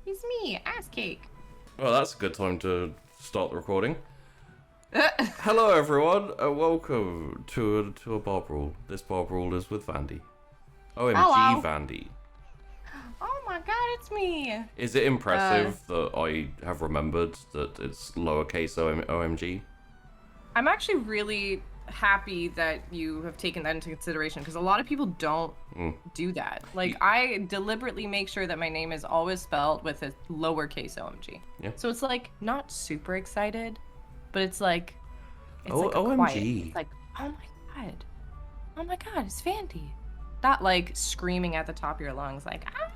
It's me, Ass Cake. Well, that's a good time to start the recording. Hello, everyone, and welcome to a Bar Brawl. This Bar Brawl is with Vandi. Hello. Vandi. Oh my god, it's me. Is it impressive that I have remembered that it's lowercase OMG? I'm actually really happy that you have taken that into consideration because a lot of people don't do that. Like, I deliberately make sure that my name is always spelled with a lowercase OMG. Yeah. So it's like not super excited, but it's like Oh, like a OMG. quiet. It's like, oh my god, it's Vandi. Not like screaming at the top of your lungs, like ah!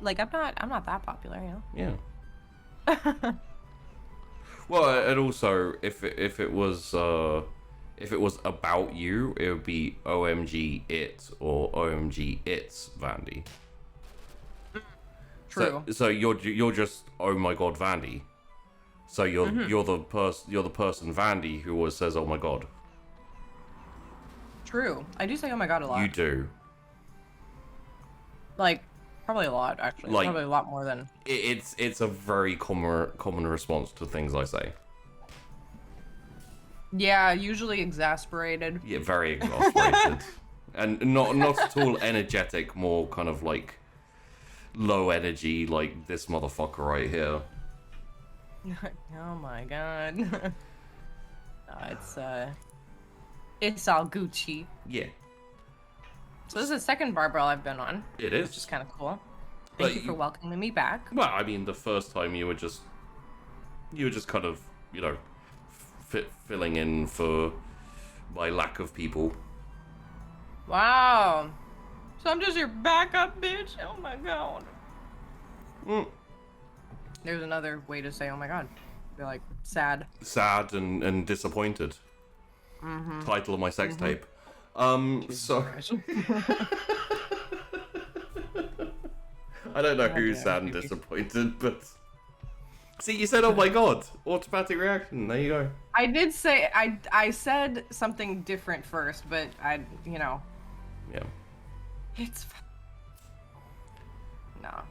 Like I'm not that popular, you Yeah. Well, and also if it was about you, it would be OMG it or OMG it's Vandi. True. So you're just oh my god Vandi. So you're the person Vandi who always says oh my god. True. I do say oh my god a lot. You do. Like probably a lot actually. Like, probably a lot more than. It's a very common response to things I say. Yeah, usually exasperated. Yeah, very exasperated. And not at all energetic, more kind of like low energy, like this motherfucker right here. Oh my god. It's all Gucci. Yeah. So this is the second Bar Brawl I've been on. It is. Which is kind of cool. But Thank you for welcoming me back. Well, I mean, the first time you were just kind of, you know, filling in for my lack of people. Wow. So I'm just your backup bitch? Oh my god. There's another way to say oh my god. You're like sad. Sad and disappointed. Title of my sex tape. So I don't know who's sad and disappointed, but see, you said, "Oh my god!" Automatic reaction. There you go. I did say I said something different first, but Yeah. it's no.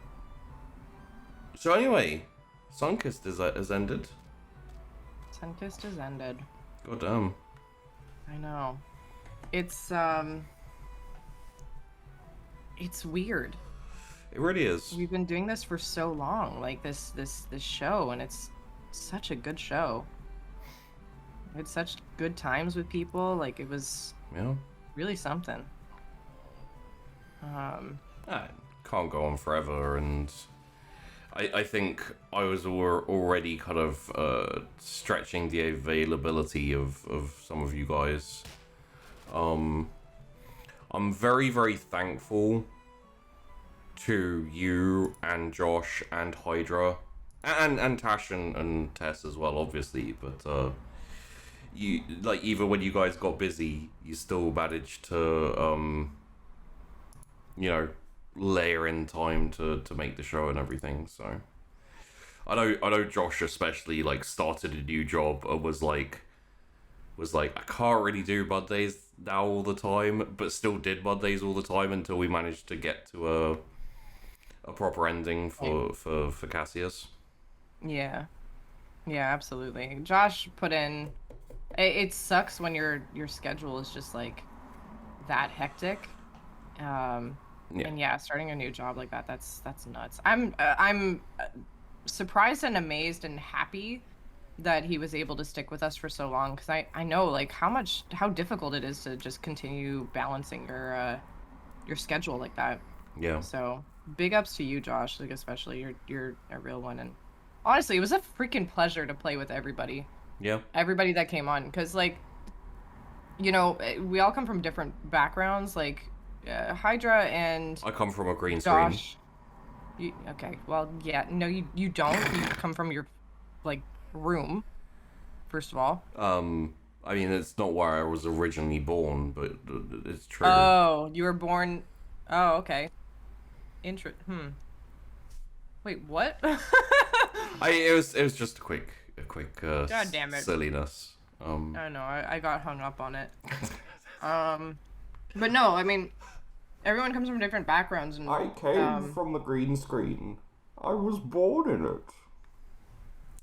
So anyway, Sunkist has ended. Sunkist has ended. God damn. I know. It's weird. It really is. We've been doing this for so long, like this show, and it's such a good show. We had such good times with people, like it was really something. I can't go on forever, and I think I was already kind of stretching the availability of some of you guys. I'm very, very thankful to you and Josh and Hydra and Tash and Tess as well, obviously, but you, like, even when you guys got busy, you still managed to you know, layer in time to make the show and everything. So I know Josh especially, like, started a new job and was like I can't really do Mondays now all the time, but still did Mondays all the time until we managed to get to a proper ending for Cassius. Yeah, absolutely. Josh put in. It sucks when your schedule is just like that hectic. And yeah, starting a new job like that's nuts. I'm surprised and amazed and happy that he was able to stick with us for so long, because I know like how difficult it is to just continue balancing your schedule like that. Yeah. So big ups to you, Josh. Like, especially you're a real one, and honestly, it was a freaking pleasure to play with everybody. Yeah. Everybody that came on, because like, you know, we all come from different backgrounds. Like Hydra and I come from a green Josh. screen. Okay, well, yeah, no, you don't. You come from your like room, first of all. I mean, it's not where I was originally born, but it's true. Oh, you were born. Oh, okay. Wait, what? It was just a quick God damn it. silliness. I don't know. I got hung up on it. But no, I mean, everyone comes from different backgrounds, and I came from the green screen. I was born in it.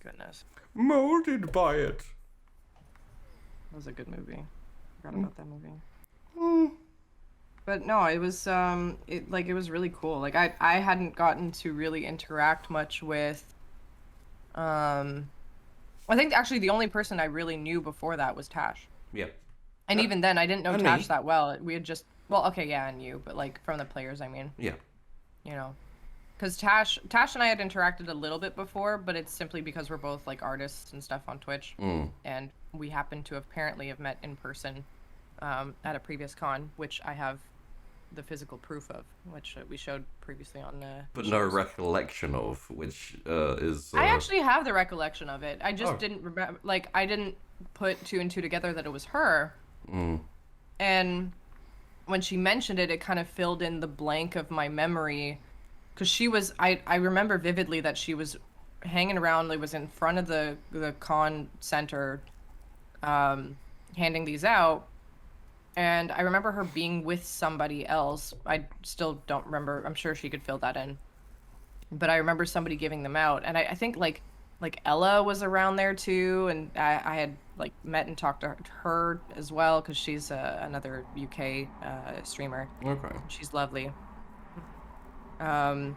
Goodness. Molded by it. That was a good movie. Forgot about that movie. But no, it was it was really cool. Like I hadn't gotten to really interact much with I think actually the only person I really knew before that was Tash. Yeah. And even then I didn't know Tash me. that well. We had just okay, yeah, and you, but like from the players, I mean. Yeah. You know. Because Tash and I had interacted a little bit before, but it's simply because we're both like artists and stuff on Twitch, and we happen to apparently have met in person at a previous con, which I have the physical proof of, which we showed previously on. But no recollection of, which is. I actually have the recollection of it. I just didn't remember. Like I didn't put two and two together that it was her. And when she mentioned it, it kind of filled in the blank of my memory. Because she was, I remember vividly that she was hanging around, like was in front of the con center, handing these out. And I remember her being with somebody else. I still don't remember. I'm sure she could fill that in. But I remember somebody giving them out. And I think like Ella was around there too. And I had like met and talked to her as well. Because she's another UK streamer. Okay. She's lovely. And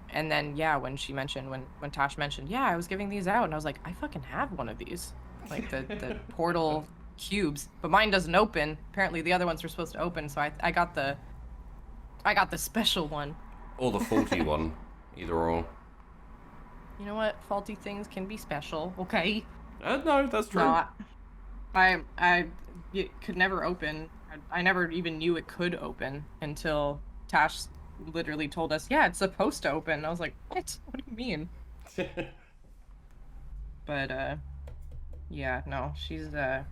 then yeah, when Tosh mentioned, yeah, I was giving these out, and I was like, I fucking have one of these, like the portal cubes, but mine doesn't open. Apparently the other ones were supposed to open, so I got the special one. Or the faulty one, either or. You know what? Faulty things can be special, okay? No, that's true. Not. It could never open. I never even knew it could open until Tash literally told us, yeah, it's supposed to open. I was like, what do you mean? But yeah, no, she's a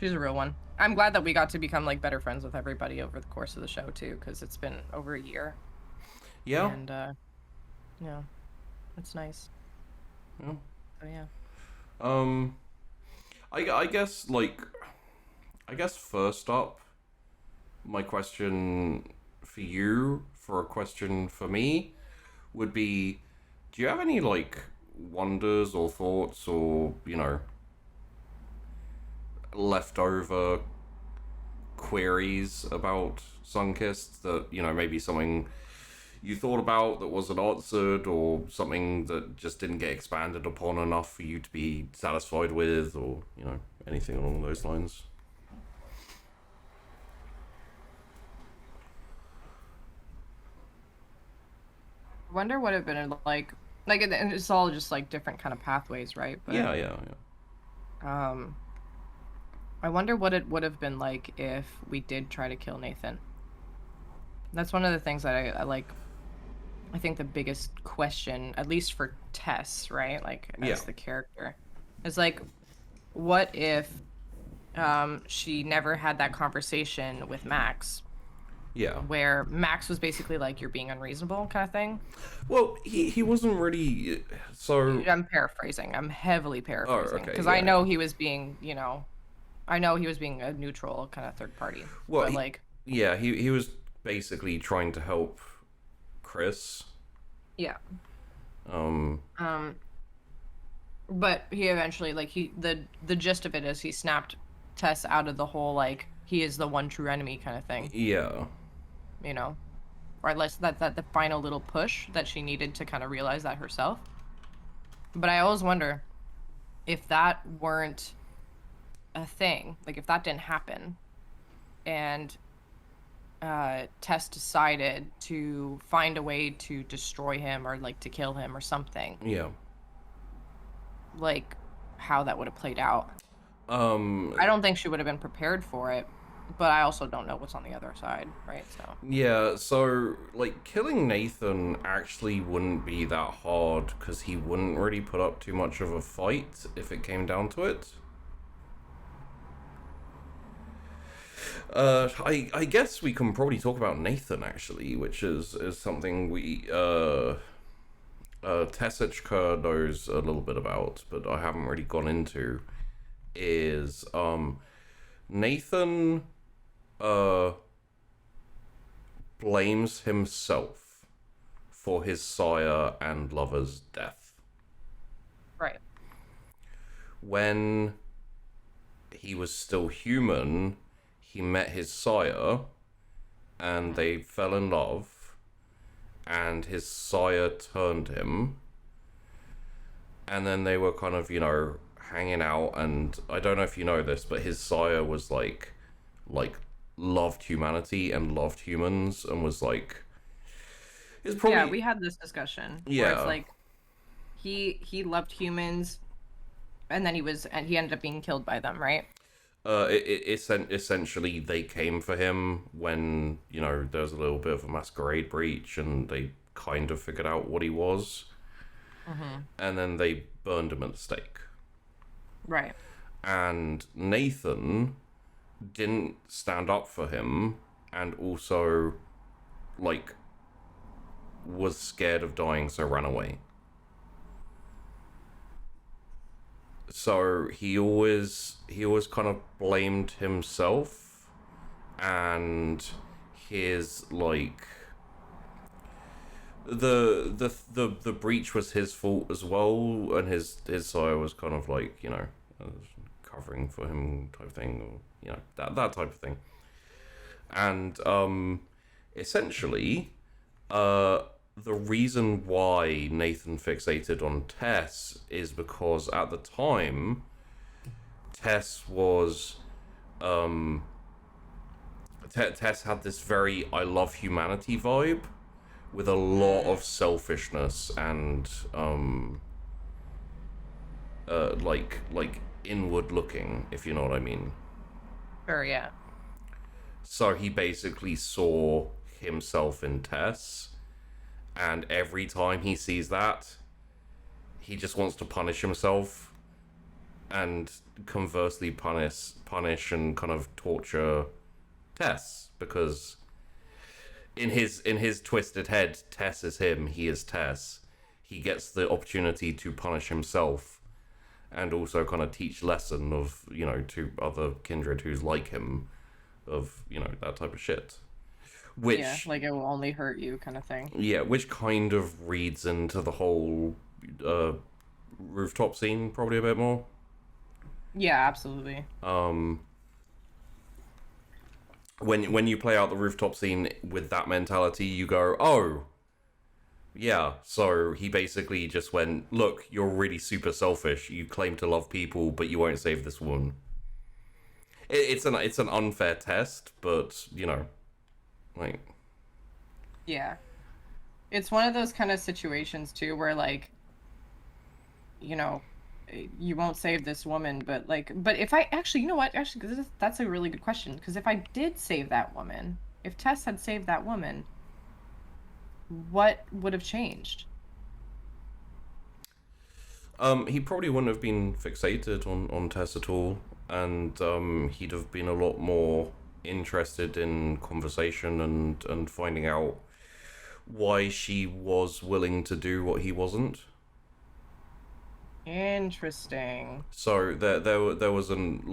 real one. I'm glad that we got to become like better friends with everybody over the course of the show too, because it's been over a year. Yeah. And yeah, it's nice. Yeah. So yeah. I guess first up, my question for you, for a question for me, would be, do you have any like wonders or thoughts or, you know, leftover queries about Sunkissed that, you know, maybe something you thought about that wasn't answered, or something that just didn't get expanded upon enough for you to be satisfied with, or, you know, anything along those lines? I wonder what it'd been like, and it's all just like different kind of pathways, right? But, yeah. I wonder what it would have been like if we did try to kill Nathan. That's one of the things that I like. I think the biggest question, at least for Tess, right? Like as the character, is like, what if she never had that conversation with Max? Yeah. Where Max was basically like, you're being unreasonable kind of thing. Well, he wasn't really, so... I'm paraphrasing. I'm heavily paraphrasing. Because I know he was being, you know... I know he was being a neutral kind of third party. Well, but he was basically trying to help Chris. Yeah. But he eventually, like, the gist of it is he snapped Tess out of the whole, like, he is the one true enemy kind of thing. Yeah. You know? Or at least that the final little push that she needed to kind of realize that herself. But I always wonder if that weren't a thing, like if that didn't happen, and Tess decided to find a way to destroy him or like to kill him or something. Yeah. Like how that would have played out. I don't think she would have been prepared for it, but I also don't know what's on the other side, right? So yeah, so like killing Nathan actually wouldn't be that hard because he wouldn't really put up too much of a fight if it came down to it. I guess we can probably talk about Nathan actually, which is something we Tessichka knows a little bit about, but I haven't really gone into. Is Nathan blames himself for his sire and lover's death. Right. When he was still human, he met his sire, and they fell in love, and his sire turned him, and then they were kind of, hanging out, and I don't know if you know this, but his sire was like loved humanity and loved humans, and was like, it's probably... Yeah, we had this discussion. Yeah. Where it's like, he loved humans, and then he ended up being killed by them, right? Essentially, they came for him when, there was a little bit of a masquerade breach, and they kind of figured out what he was. Mm-hmm. And then they burned him at the stake. Right. And Nathan didn't stand up for him, and also, was scared of dying, so ran away. So he always kind of blamed himself, and his the breach was his fault as well, and his sire was kind of covering for him type thing, or that type of thing. And essentially, the reason why Nathan fixated on Tess is because at the time, Tess was, Tess had this very I love humanity vibe, with a lot of selfishness and, inward looking, if you know what I mean. Sure, yeah. So he basically saw himself in Tess, and every time he sees that, he just wants to punish himself, and conversely punish and kind of torture Tess, because in his twisted head, Tess is him, he is Tess. He gets the opportunity to punish himself, and also kind of teach lesson of, to other kindred who's like him, of, that type of shit. Which, yeah, it will only hurt you kind of thing. Yeah, which kind of reads into the whole rooftop scene probably a bit more. Yeah, absolutely. When you play out the rooftop scene with that mentality, you go, oh, yeah, so he basically just went, look, you're really super selfish. You claim to love people, but you won't save this woman. It's an unfair test, but, Yeah. It's one of those kind of situations, too, where, you won't save this woman, but if I... Actually, you know what? Actually, that's a really good question, because if I did save that woman, if Tess had saved that woman, what would have changed? He probably wouldn't have been fixated on Tess at all, and he'd have been a lot more interested in conversation and finding out why she was willing to do what he wasn't. Interesting. So there was even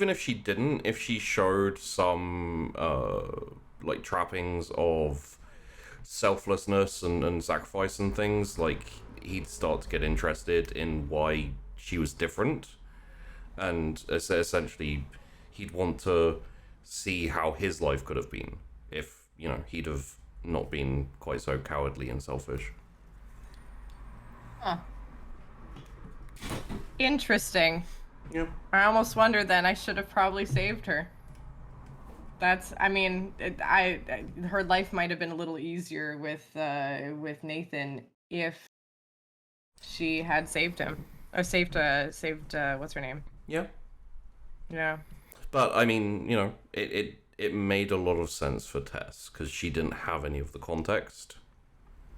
if she didn't, if she showed some trappings of selflessness and sacrifice and things, he'd start to get interested in why she was different, and essentially he'd want to see how his life could have been if he'd have not been quite so cowardly and selfish. Huh. Interesting. Yeah. I almost wondered then I should have probably saved her. That's, I mean, her life might have been a little easier with Nathan if she had saved him, or saved what's her name? Yeah. Yeah. But I mean, it made a lot of sense for Tess because she didn't have any of the context.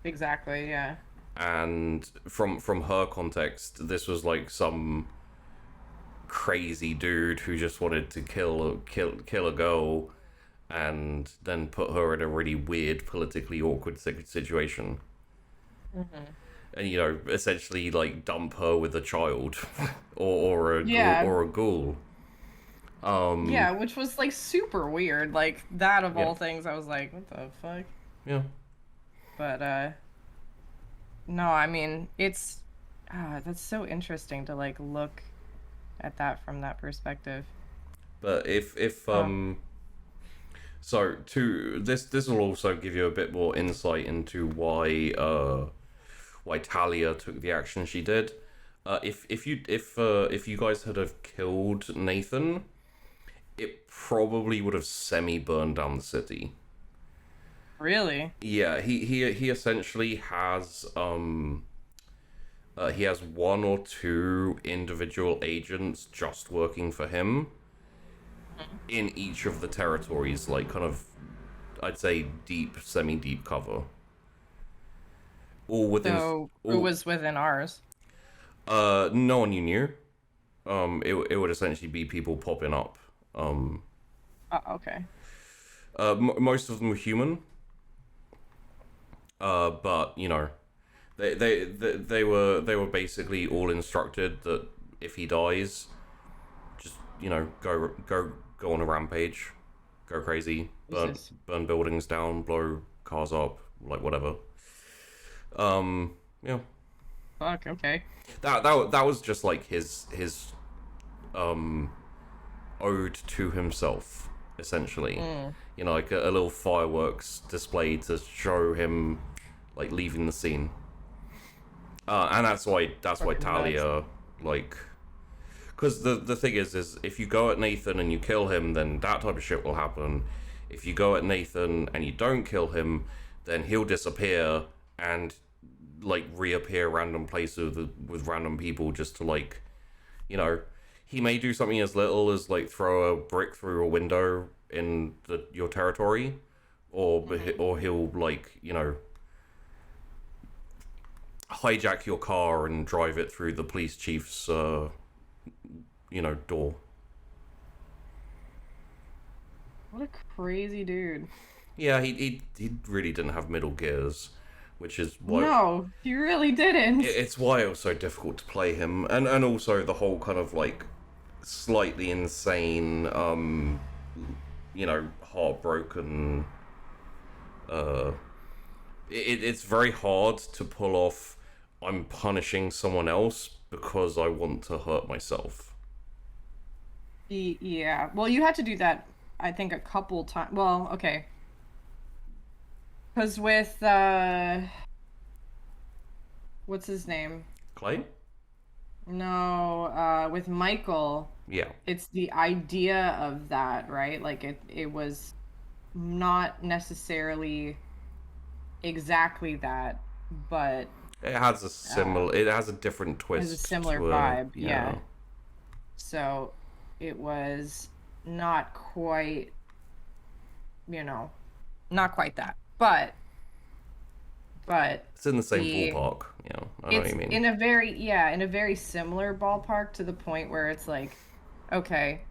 Exactly. Yeah. And from her context, this was some crazy dude who just wanted to kill a girl, and then put her in a really weird, politically awkward situation. Mm-hmm. And essentially dump her with a child, or a ghoul. Yeah, which was super weird. That of all things, I was like, what the fuck? Yeah. But no, I mean it's that's so interesting to like look at that from that perspective. But if Oh, so to this will also give you a bit more insight into why Talia took the action she did. If you guys had have killed Nathan, it probably would have semi burned down the city. really? Yeah, he essentially he has one or two individual agents just working for him in each of the territories, like kind of I'd say deep, semi deep cover. All within So who all was within ours? no one you knew. It would essentially be people popping up. Okay. Most of them were human. But you know, they were basically all instructed that if he dies, just you know go on a rampage, go crazy, Jesus. burn buildings down, blow cars up, like whatever. Yeah, Fuck. Okay. that was just like his um ode to himself, essentially. Mm. You know, like a little fireworks display to show him like leaving the scene. And that's why Fucking nuts. Talia like, because the thing is if you go at Nathan and you kill him, then that type of shit will happen. If you go at Nathan and you don't kill him, then he'll disappear and like reappear random places with random people just to like, you know, he may do something as little as like throw a brick through a window in your territory, or he'll like you know hijack your car and drive it through the police chief's you know door. What a crazy dude. Yeah, he really didn't have middle gears, which is why No, he really didn't. it's why it was so difficult to play him, and also the whole kind of like slightly insane you know heartbroken it's very hard to pull off I'm punishing someone else because I want to hurt myself. Yeah. Well, you had to do that, I think, a couple times. Well, okay. Because with what's his name? Clay? No, with Michael, Yeah. it's the idea of that, right? Like it was not necessarily exactly that, but It has a uh similar it has a different has a twist similar to it. vibe. Yeah. Yeah. So it was not quite, you know, not quite that. But It's in the same the ballpark, I know what it's you mean. in a very, yeah, in a very similar ballpark to the point where it's like, okay,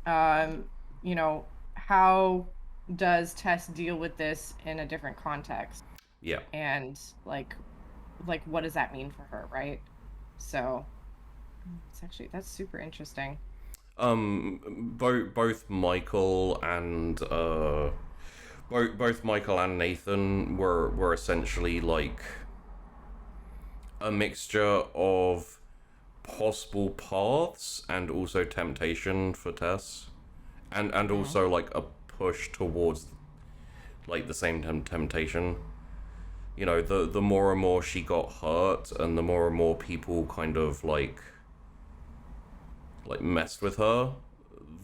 um, you know, how does Tess deal with this in a different context? Yeah. And like what does that mean for her, right? So it's actually that's super interesting. Both Michael and both Michael and Nathan were essentially like a mixture of possible paths and also temptation for Tess, and Mm. also like a push towards like the same temptation. You know, the more and more she got hurt, and the more and more people kind of like messed with her,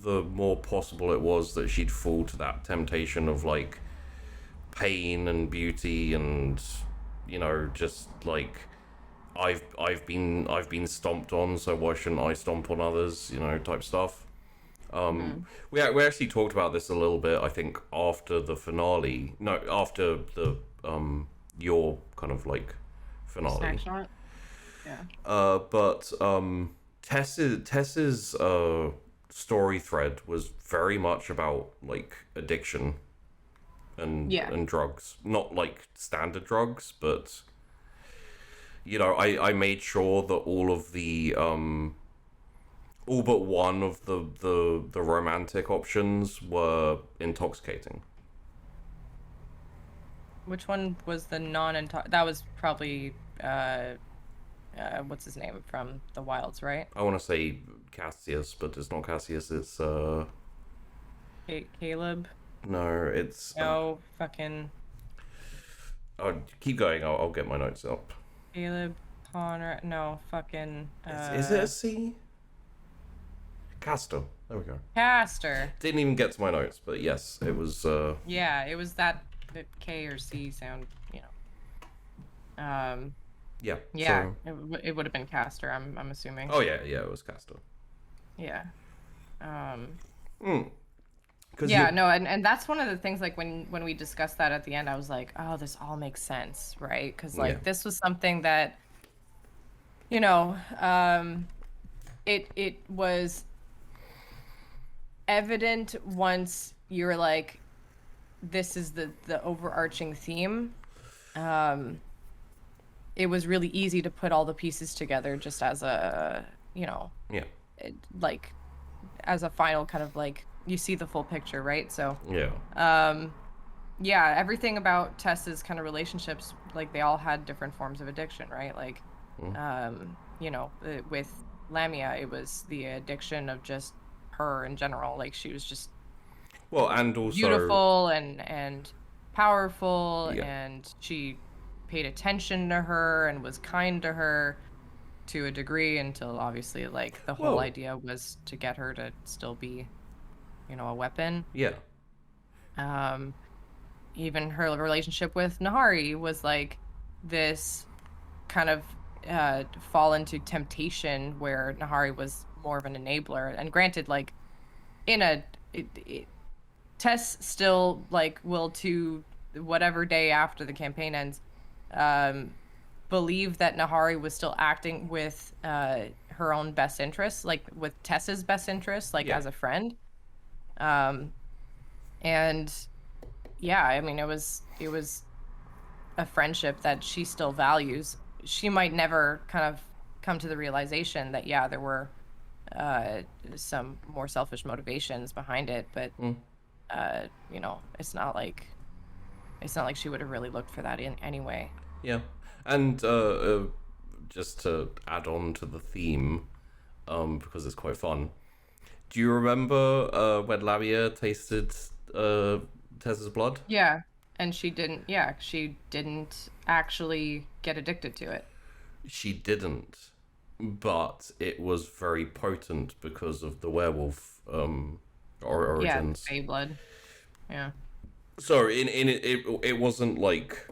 the more possible it was that she'd fall to that temptation of like pain and beauty and you know just like I've been stomped on, so why shouldn't I stomp on others, you know, type stuff. Mm-hmm. We actually talked about this a little bit, I think, after the finale. No, after the your kind of like finale. Snapshot. Yeah. But Tess's story thread was very much about like addiction Yeah. and drugs, not like standard drugs, but you know, I made sure that all but one of the romantic options were intoxicating. Which one was the that was probably what's his name from the Wilds, right? I want to say Cassius, but it's not Cassius. It's Caleb. No, it's. No, fucking. Oh, keep going. I'll get my notes up. Caleb Connor. No, fucking. Is it a C? Castor. There we go. Castor. Didn't even get to my notes, but yes, it was. Yeah, it was that K or C sound, you know. Yeah. Yeah, so... it would have been Castor. I'm assuming. Oh yeah, it was Castor. Yeah. Yeah, no, and that's one of the things, like, when we discussed that at the end, I was like, oh, this all makes sense, right? Because, like, this was something that, you know, it was evident once you're like, this is the overarching theme. It was really easy to put all the pieces together just as a, you know, like, as a final kind of, like, you see the full picture, right? So yeah, everything about Tess's kind of relationships, like, they all had different forms of addiction, right? Like, you know, with Lamia, it was the addiction of just her in general. Like, she was just and also beautiful and powerful, and she paid attention to her and was kind to her to a degree, until obviously, like, the whole idea was to get her to still be, you know, a weapon. Even her relationship with Nahari was like this kind of fall into temptation, where Nahari was more of an enabler. And granted, like, Tess still, like, will, to whatever day after the campaign ends, believe that Nahari was still acting with her own best interests, like with Tess's best interests, like as a friend. And yeah, I mean, it was a friendship that she still values. She might never kind of come to the realization that, yeah, there were some more selfish motivations behind it, but you know, it's not like she would have really looked for that in anyway. Yeah. And just to add on to the theme, because it's quite fun, do you remember when Lamia tasted Tess's blood? Yeah, and she didn't actually get addicted to it. She didn't, but it was very potent because of the werewolf origins. Yeah, blood. Yeah. So it wasn't like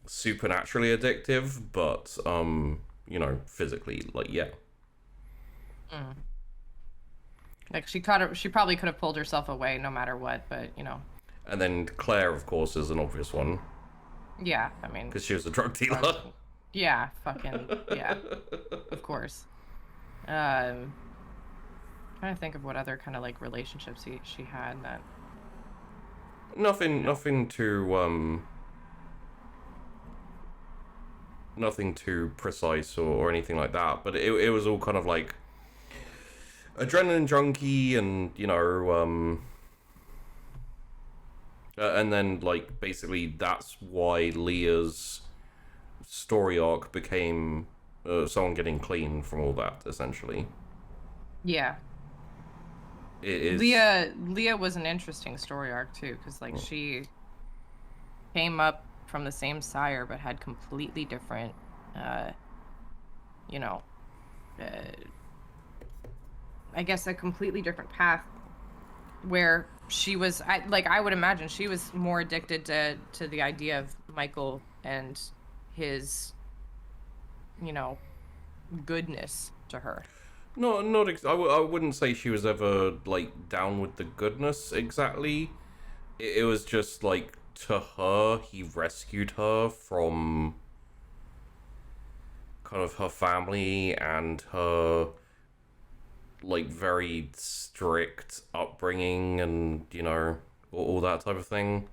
supernaturally addictive, but you know, physically, like, yeah. Like, she probably could have pulled herself away no matter what, but, you know. And then Claire, of course, is an obvious one. Yeah, I mean, because she was a drug dealer. Yeah, fucking yeah, of course. Trying to think of what other kind of, like, relationships she had that. Nothing too precise or anything like that, but it was all kind of like adrenaline junkie, and, you know, and then, like, basically that's why Leah's story arc became someone getting clean from all that, essentially. Yeah. It is... Leah was an interesting story arc too, because, like, she came up from the same sire but had completely different you know, I guess a completely different path, where she was, I would imagine she was more addicted to the idea of Michael and his, you know, goodness to her. I wouldn't say she was ever, like, down with the goodness exactly. It was just, like, to her, he rescued her from kind of her family and her, like, very strict upbringing and, you know, all that type of thing.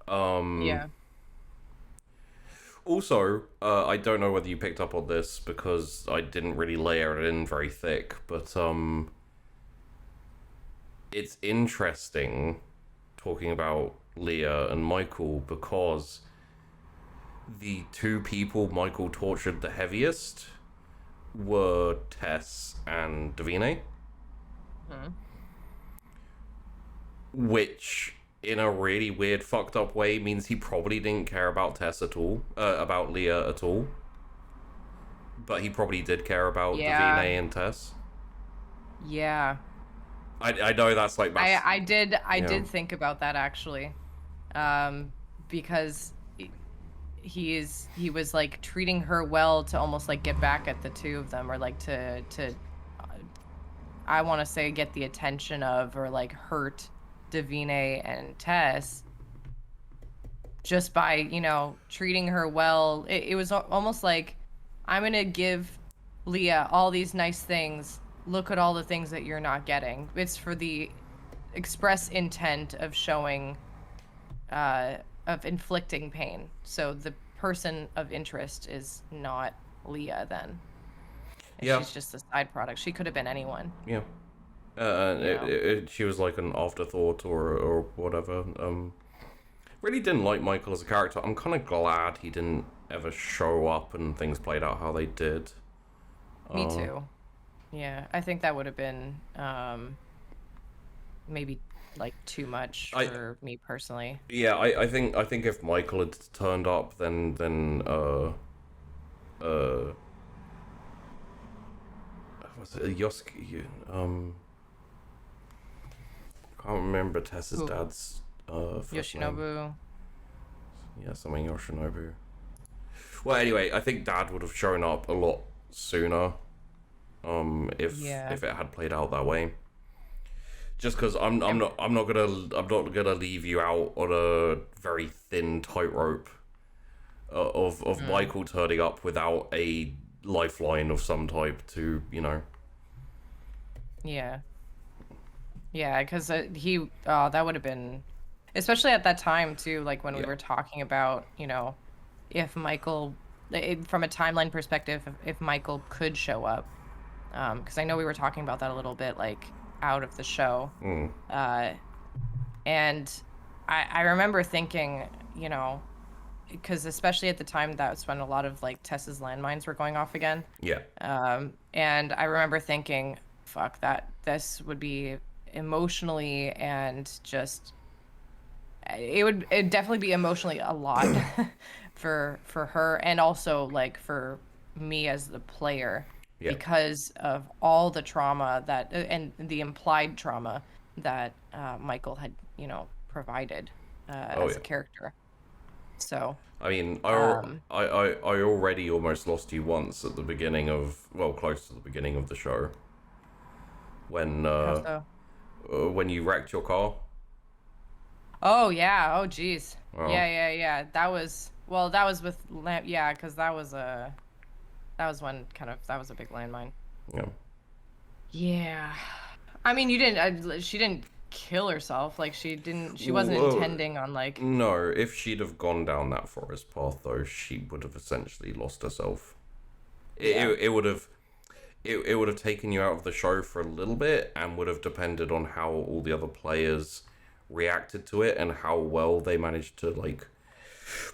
Yeah. Also, I don't know whether you picked up on this, because I didn't really layer it in very thick, but it's interesting talking about Leah and Michael because the two people Michael tortured the heaviest were Tess and Davine. Hmm. Which, in a really weird, fucked up way, means he probably didn't care about Tess at all, about Leah at all. But he probably did care about Davine and Tess. Yeah. I know that's like... I did think about that, actually. Because he was like treating her well to almost like get back at the two of them, or like to I want to say get the attention of, or like hurt Davine and Tess just by, you know, treating her well. It was almost like, I'm gonna give Leah all these nice things, look at all the things that you're not getting. It's for the express intent of showing of inflicting pain. So the person of interest is not Leah then. Yeah. She's just a side product. She could have been anyone. Yeah. She was like an afterthought or whatever. Really didn't like Michael as a character. I'm kind of glad he didn't ever show up and things played out how they did. Me too. Yeah, I think that would have been maybe like too much for me personally. Yeah, I think if Michael had turned up, then was it Yosuke? I can't remember Tessa's dad's first Yoshinobu. name. Yeah, something Yoshinobu. Well, anyway, I think Dad would have shown up a lot sooner, if it had played out that way. Just because I'm not gonna leave you out on a very thin tightrope of Michael turning up without a lifeline of some type to, you know. Yeah. Yeah, because that would have been, especially at that time too, like when we were talking about, you know, if Michael, from a timeline perspective, if Michael could show up, because I know we were talking about that a little bit, like out of the show, and I remember thinking, you know, because especially at the time, that's when a lot of like Tessa's landmines were going off again. Yeah. And I remember thinking, fuck, that this would be emotionally and just, it'd definitely be emotionally a lot for her, and also like for me as the player, because of all the trauma that and the implied trauma that Michael had, you know, provided as a character. So I mean, I already almost lost you once at the beginning of, well, close to the beginning of the show, when you wrecked your car. Oh yeah. Oh geez. Oh. Yeah. That was with because that was one kind of, that was a big landmine. Yeah. Yeah. I mean, she didn't kill herself. Like she wasn't intending on like. No, if she'd have gone down that forest path though, she would have essentially lost herself. It would have taken you out of the show for a little bit, and would have depended on how all the other players reacted to it and how well they managed to like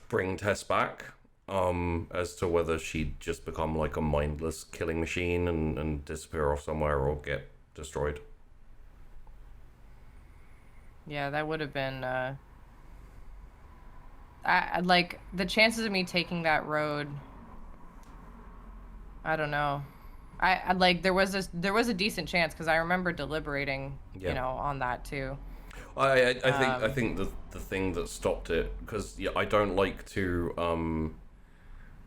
bring Tess back, as to whether she'd just become like a mindless killing machine and disappear off somewhere or get destroyed. Yeah, that would have been I like the chances of me taking that road, I don't know. I like there was a decent chance, because I remember deliberating, you know, on that too. I think the thing that stopped it, because I don't like to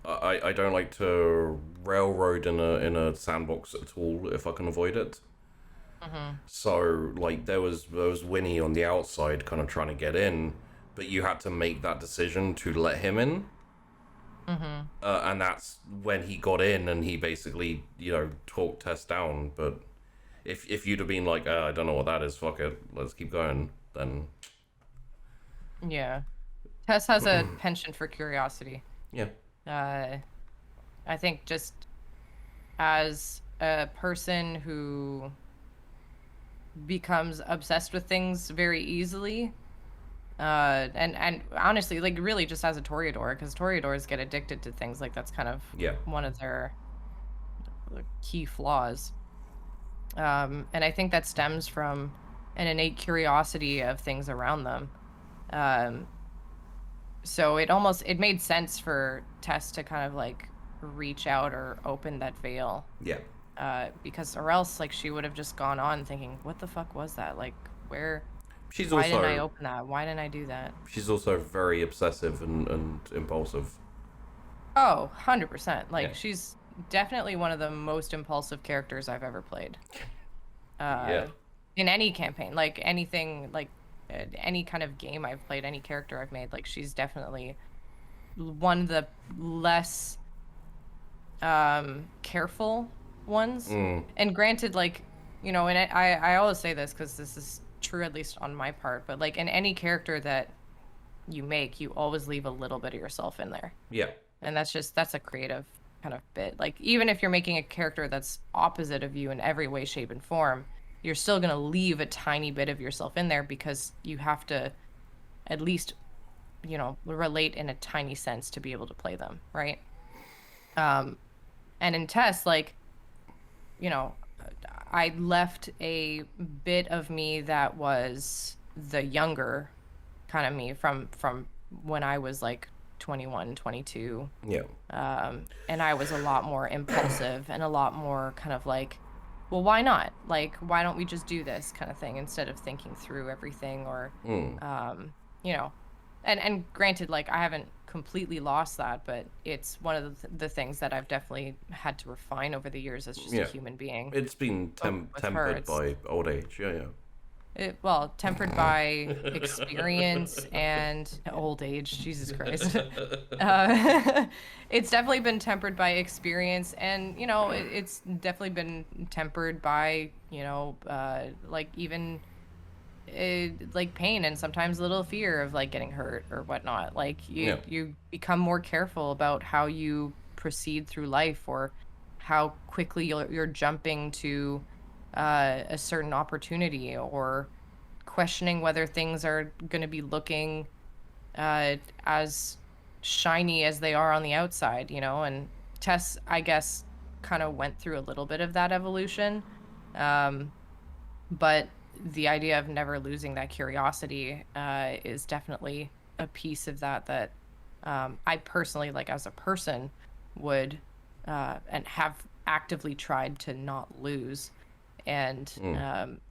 I don't like to railroad in a sandbox at all if I can avoid it. So like there was Winnie on the outside kind of trying to get in, but you had to make that decision to let him in. And that's when he got in, and he basically, you know, talked Tess down. But if you'd have been like, I don't know what that is, fuck it, let's keep going, then... Yeah. Tess has a penchant for curiosity. Yeah. I think just as a person who becomes obsessed with things very easily, And honestly, like really just as a Toreador, because Toreadors get addicted to things, like that's kind of one of their key flaws. And I think that stems from an innate curiosity of things around them. So it made sense for Tess to kind of like reach out or open that veil. Yeah. Because or else like she would have just gone on thinking, what the fuck was that? Like why didn't I open that? Why didn't I do that? She's also very obsessive and impulsive. Oh, 100%. Like she's definitely one of the most impulsive characters I've ever played. In any campaign, like anything, like any kind of game I've played, any character I've made, like she's definitely one of the less careful ones. And granted, like, you know, and I always say this because this is true, at least on my part, but like in any character that you make, you always leave a little bit of yourself in there. Yeah. And that's a creative kind of bit. Like even if you're making a character that's opposite of you in every way, shape, and form, you're still going to leave a tiny bit of yourself in there because you have to at least, you know, relate in a tiny sense to be able to play them, right? And in Tess, like, you know, I left a bit of me that was the younger kind of me from when I was like 21, 22. Yeah. And I was a lot more impulsive and a lot more kind of like, well, why not? Like, why don't we just do this kind of thing instead of thinking through everything or, you know, and granted, like I haven't completely lost that, but it's one of the things that I've definitely had to refine over the years as just a human being. It's been tempered by old age. Tempered by experience and old age. Jesus Christ. It's definitely been tempered by experience, and you know, it's definitely been tempered by, you know, like even like pain and sometimes a little fear of like getting hurt or whatnot. Like you become more careful about how you proceed through life or how quickly you're jumping to a certain opportunity or questioning whether things are going to be looking as shiny as they are on the outside, you know. And Tess, I guess, kind of went through a little bit of that evolution, but the idea of never losing that curiosity is definitely a piece of that I personally, like as a person, would and have actively tried to not lose. And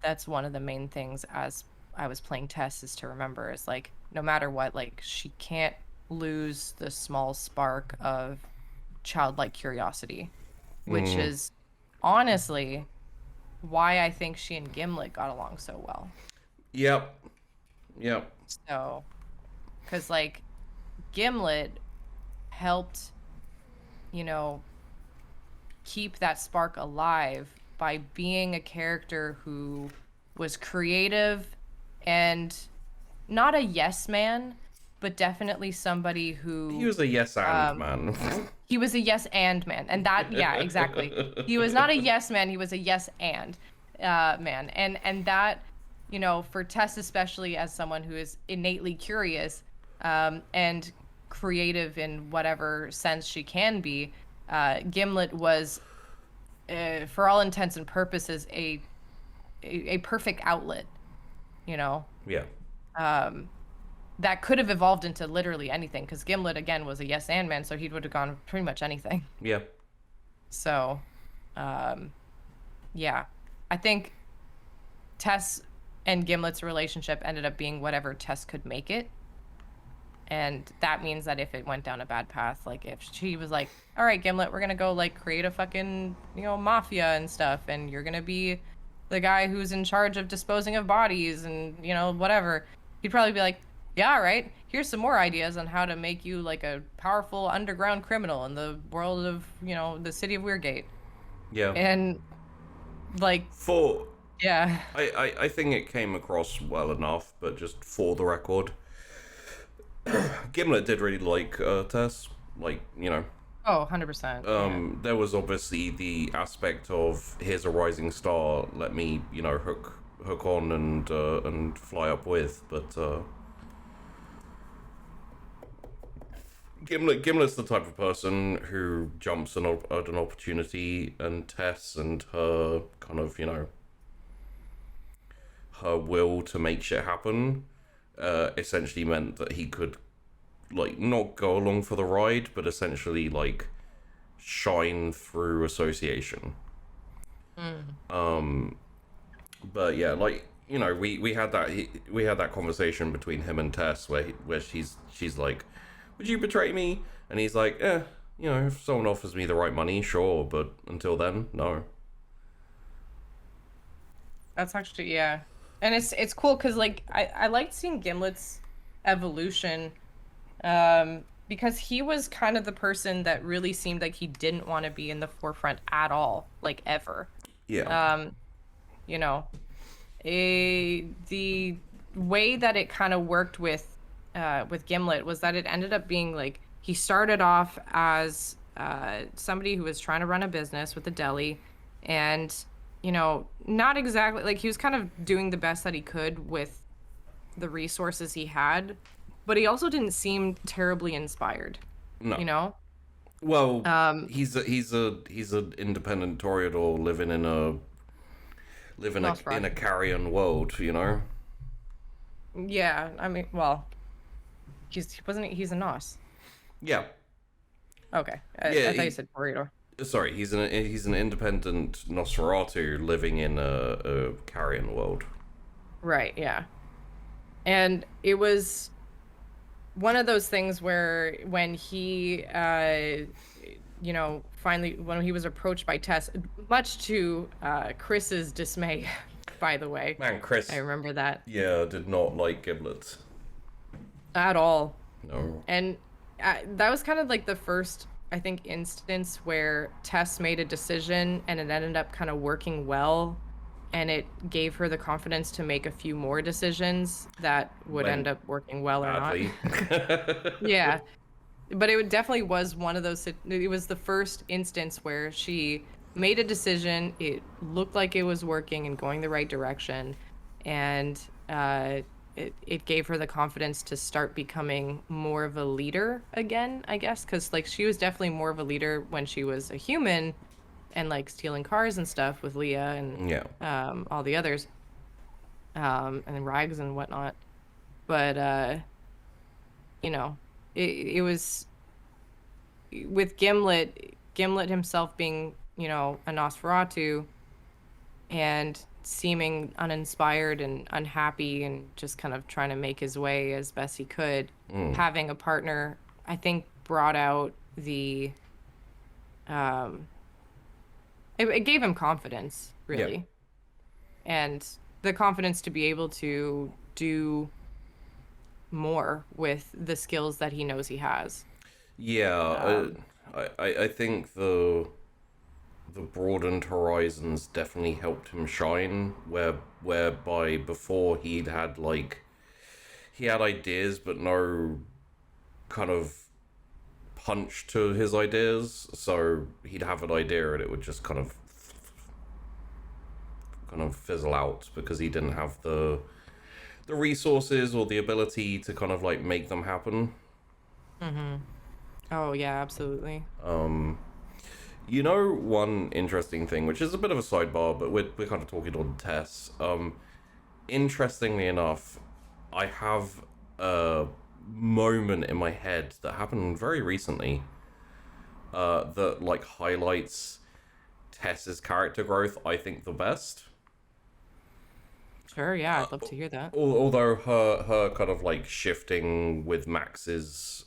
that's one of the main things as I was playing Tess is to remember is like, no matter what, like she can't lose the small spark of childlike curiosity, which is honestly why I think she and Gimlet got along so well. Yep. So, because like Gimlet helped, you know, keep that spark alive by being a character who was creative and not a yes man, but definitely somebody who... He was a yes and man. He was a yes and man. And that, yeah, exactly. He was not a yes man, he was a yes and man. And that, you know, for Tess especially as someone who is innately curious and creative in whatever sense she can be, Gimlet was... for all intents and purposes, a perfect outlet, you know? Yeah. That could have evolved into literally anything, because Gimlet, again, was a yes and man, so he would have gone pretty much anything. Yeah. So, yeah. I think Tess and Gimlet's relationship ended up being whatever Tess could make it. And that means that if it went down a bad path, like if she was like, all right, Gimlet, we're going to go like create a fucking, you know, mafia and stuff. And you're going to be the guy who's in charge of disposing of bodies and, you know, whatever. He'd probably be like, yeah, all right, here's some more ideas on how to make you like a powerful underground criminal in the world of, you know, the city of Weirgate. Yeah. And like... Yeah. I think it came across well enough, but just for the record... Gimlet did really like Tess, like, you know. Oh, 100%. There was obviously the aspect of here's a rising star, let me, you know, hook on and fly up with, but Gimlet's the type of person who jumps at an opportunity, and Tess and her kind of, her will to make shit happen, essentially meant that he could, like, not go along for the ride, but essentially, like, shine through association. But yeah, like, we had that conversation between him and Tess where she's like, would you betray me? And he's like, if someone offers me the right money, sure, but until then, no. That's actually, yeah. And it's cool because, like, I liked seeing Gimlet's evolution, because he was kind of the person that really seemed like he didn't want to be in the forefront at all, like, ever. Yeah. The way that it kind of worked with Gimlet was that it ended up being like he started off as somebody who was trying to run a business with a deli, and not exactly, like, he was kind of doing the best that he could with the resources he had, but he also didn't seem terribly inspired. No. Well, he's an independent toreador living in a carrion world, Yeah, I mean, well, he's a Nos. Yeah. Okay, I thought you said toreador. Sorry, he's an independent Nosferatu living in a carrion world. Right, yeah. And it was one of those things where when he, finally, when he was approached by Tess, much to Chris's dismay, by the way. Man, Chris. I remember that. Yeah, did not like Gimlet. At all. No. And that was kind of like the first, I think, instance where Tess made a decision and it ended up kind of working well, and it gave her the confidence to make a few more decisions that would end up working well or badly. not. Yeah. But it definitely was one of those, it was the first instance where she made a decision, it looked like it was working and going the right direction, and it gave her the confidence to start becoming more of a leader again, I guess, because, like, she was definitely more of a leader when she was a human and, like, stealing cars and stuff with Leah and all the others, and Rags and whatnot. But it was with Gimlet himself being, a Nosferatu and seeming uninspired and unhappy and just kind of trying to make his way as best he could. Having a partner, I think, brought out the it gave him confidence, really. And the confidence to be able to do more with the skills that he knows he has. I think the broadened horizons definitely helped him shine, whereby before he had ideas but no kind of punch to his ideas. So he'd have an idea and it would just kind of fizzle out because he didn't have the resources or the ability to kind of, like, make them happen. Oh yeah, absolutely. One interesting thing, which is a bit of a sidebar, but we're kind of talking on Tess. Interestingly enough, I have a moment in my head that happened very recently that, like, highlights Tess's character growth, I think, the best. Sure, yeah, I'd love to hear that. Although her kind of, like, shifting with Max's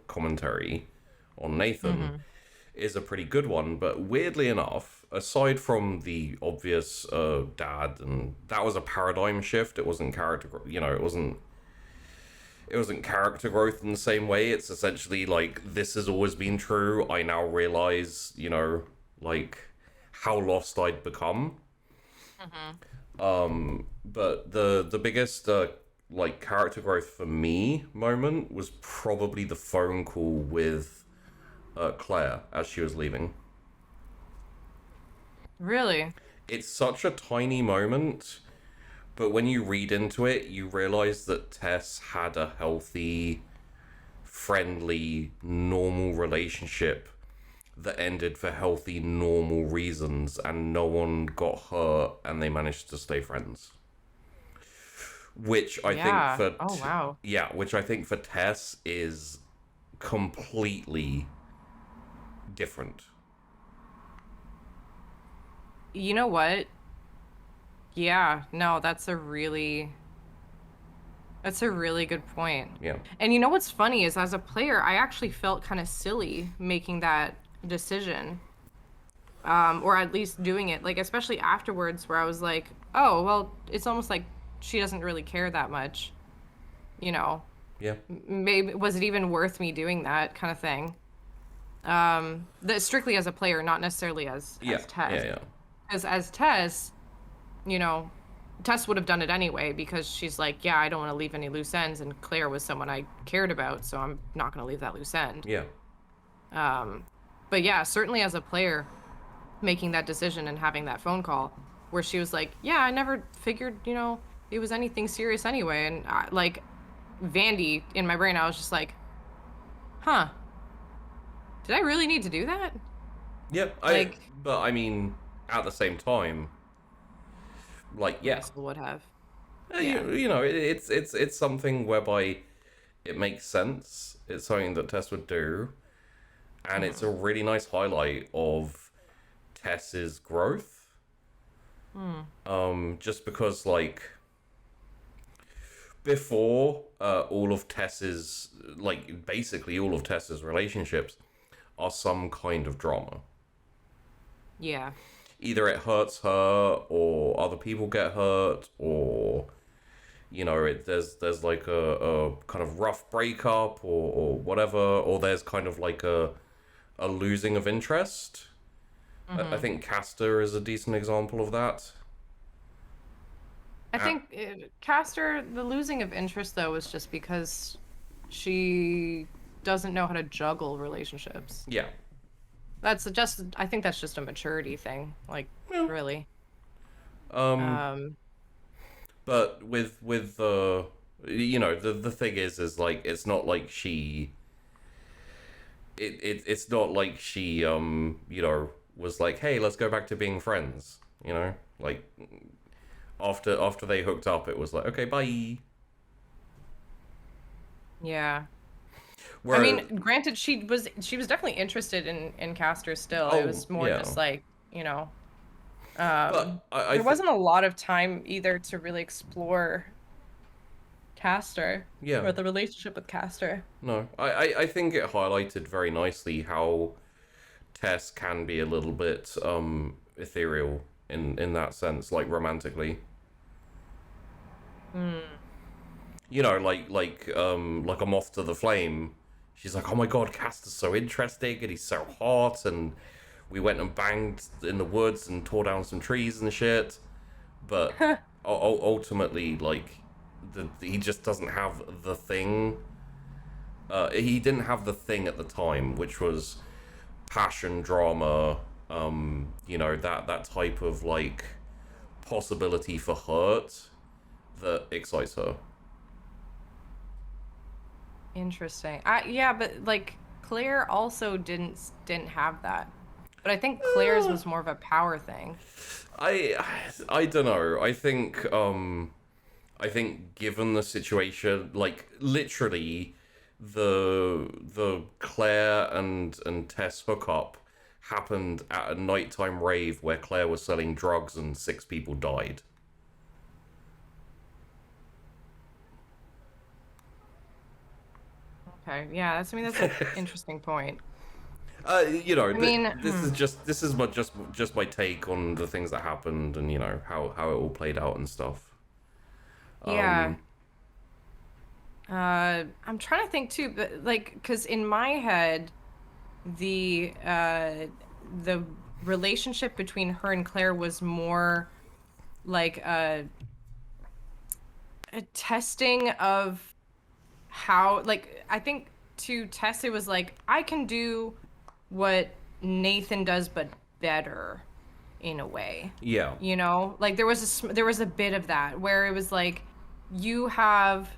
commentary on Nathan is a pretty good one, but weirdly enough, aside from the obvious dad, and that was a paradigm shift, it wasn't character, it wasn't character growth in the same way. It's essentially like, this has always been true. I now realize, like, how lost I'd become. But the biggest like, character growth for me moment was probably the phone call with Claire as she was leaving. Really? It's such a tiny moment, but when you read into it, you realize that Tess had a healthy friendly, normal relationship that ended for healthy, normal reasons, and no one got hurt, and they managed to stay friends. Which I think Yeah. Oh, wow. which I think for Tess is completely different. You know what? Yeah, no, that's a really good point. Yeah. And you know what's funny is as a player, I actually felt kind of silly making that decision. Or at least doing it, like especially afterwards where I was like, "Oh, well, it's almost like she doesn't really care that much." You know, Yeah. maybe was it even worth me doing that kind of thing? That strictly as a player, not necessarily Yeah. as Tess. Yeah. Because as Tess, you know, Tess would have done it anyway because she's like, yeah, I don't want to leave any loose ends, and Claire was someone I cared about, so I'm not going to leave that loose end. Yeah. But yeah, certainly as a player, making that decision and having that phone call where she was like, yeah, I never figured, it was anything serious anyway, and like Vandi in my brain, I was just like, huh, did I really need to do that? Yeah. Like, But I mean, at the same time, like, I yeah. still would have. Yeah. You know, it's something whereby it makes sense. It's something that Tess would do, and it's a really nice highlight of Tess's growth. Just because, like, before, all of Tess's, like, basically all of Tess's relationships are some kind of drama. Yeah. Either it hurts her, or other people get hurt, or there's like a kind of rough breakup, or whatever, or there's kind of like a losing of interest. I think Castor is a decent example of that. I think Castor, the losing of interest though was just because she doesn't know how to juggle relationships. Yeah. I think that's just a maturity thing, like really. Um, but with the the thing is like it's not like she. It's not like she was like, hey, let's go back to being friends. Like after they hooked up, it was like, okay, bye. Yeah. Where, I mean, granted, she was definitely interested in Castor still. It was more just like, but there wasn't a lot of time either to really explore Castor or the relationship with Castor. No, I think it highlighted very nicely how Tess can be a little bit ethereal in that sense, like romantically. Like a moth to the flame. She's like, oh my god, Castor's so interesting and he's so hot, and we went and banged in the woods and tore down some trees and shit. But ultimately, like, he just doesn't have the thing. He didn't have the thing at the time, which was passion, drama, that type of, like, possibility for hurt that excites her. Interesting. Yeah, but like Claire also didn't have that. But I think Claire's was more of a power thing. I don't know. I think given the situation, like literally the Claire and Tess hookup happened at a nighttime rave where Claire was selling drugs and 6 people died. Okay, yeah, that's an interesting point. This is just my take on the things that happened and how it all played out and stuff. Yeah. I'm trying to think too, but like, because in my head, the relationship between her and Claire was more like a testing of how, like, I think to Tess it was like, I can do what Nathan does but better in a way. Yeah. Like there was a bit of that where it was like you have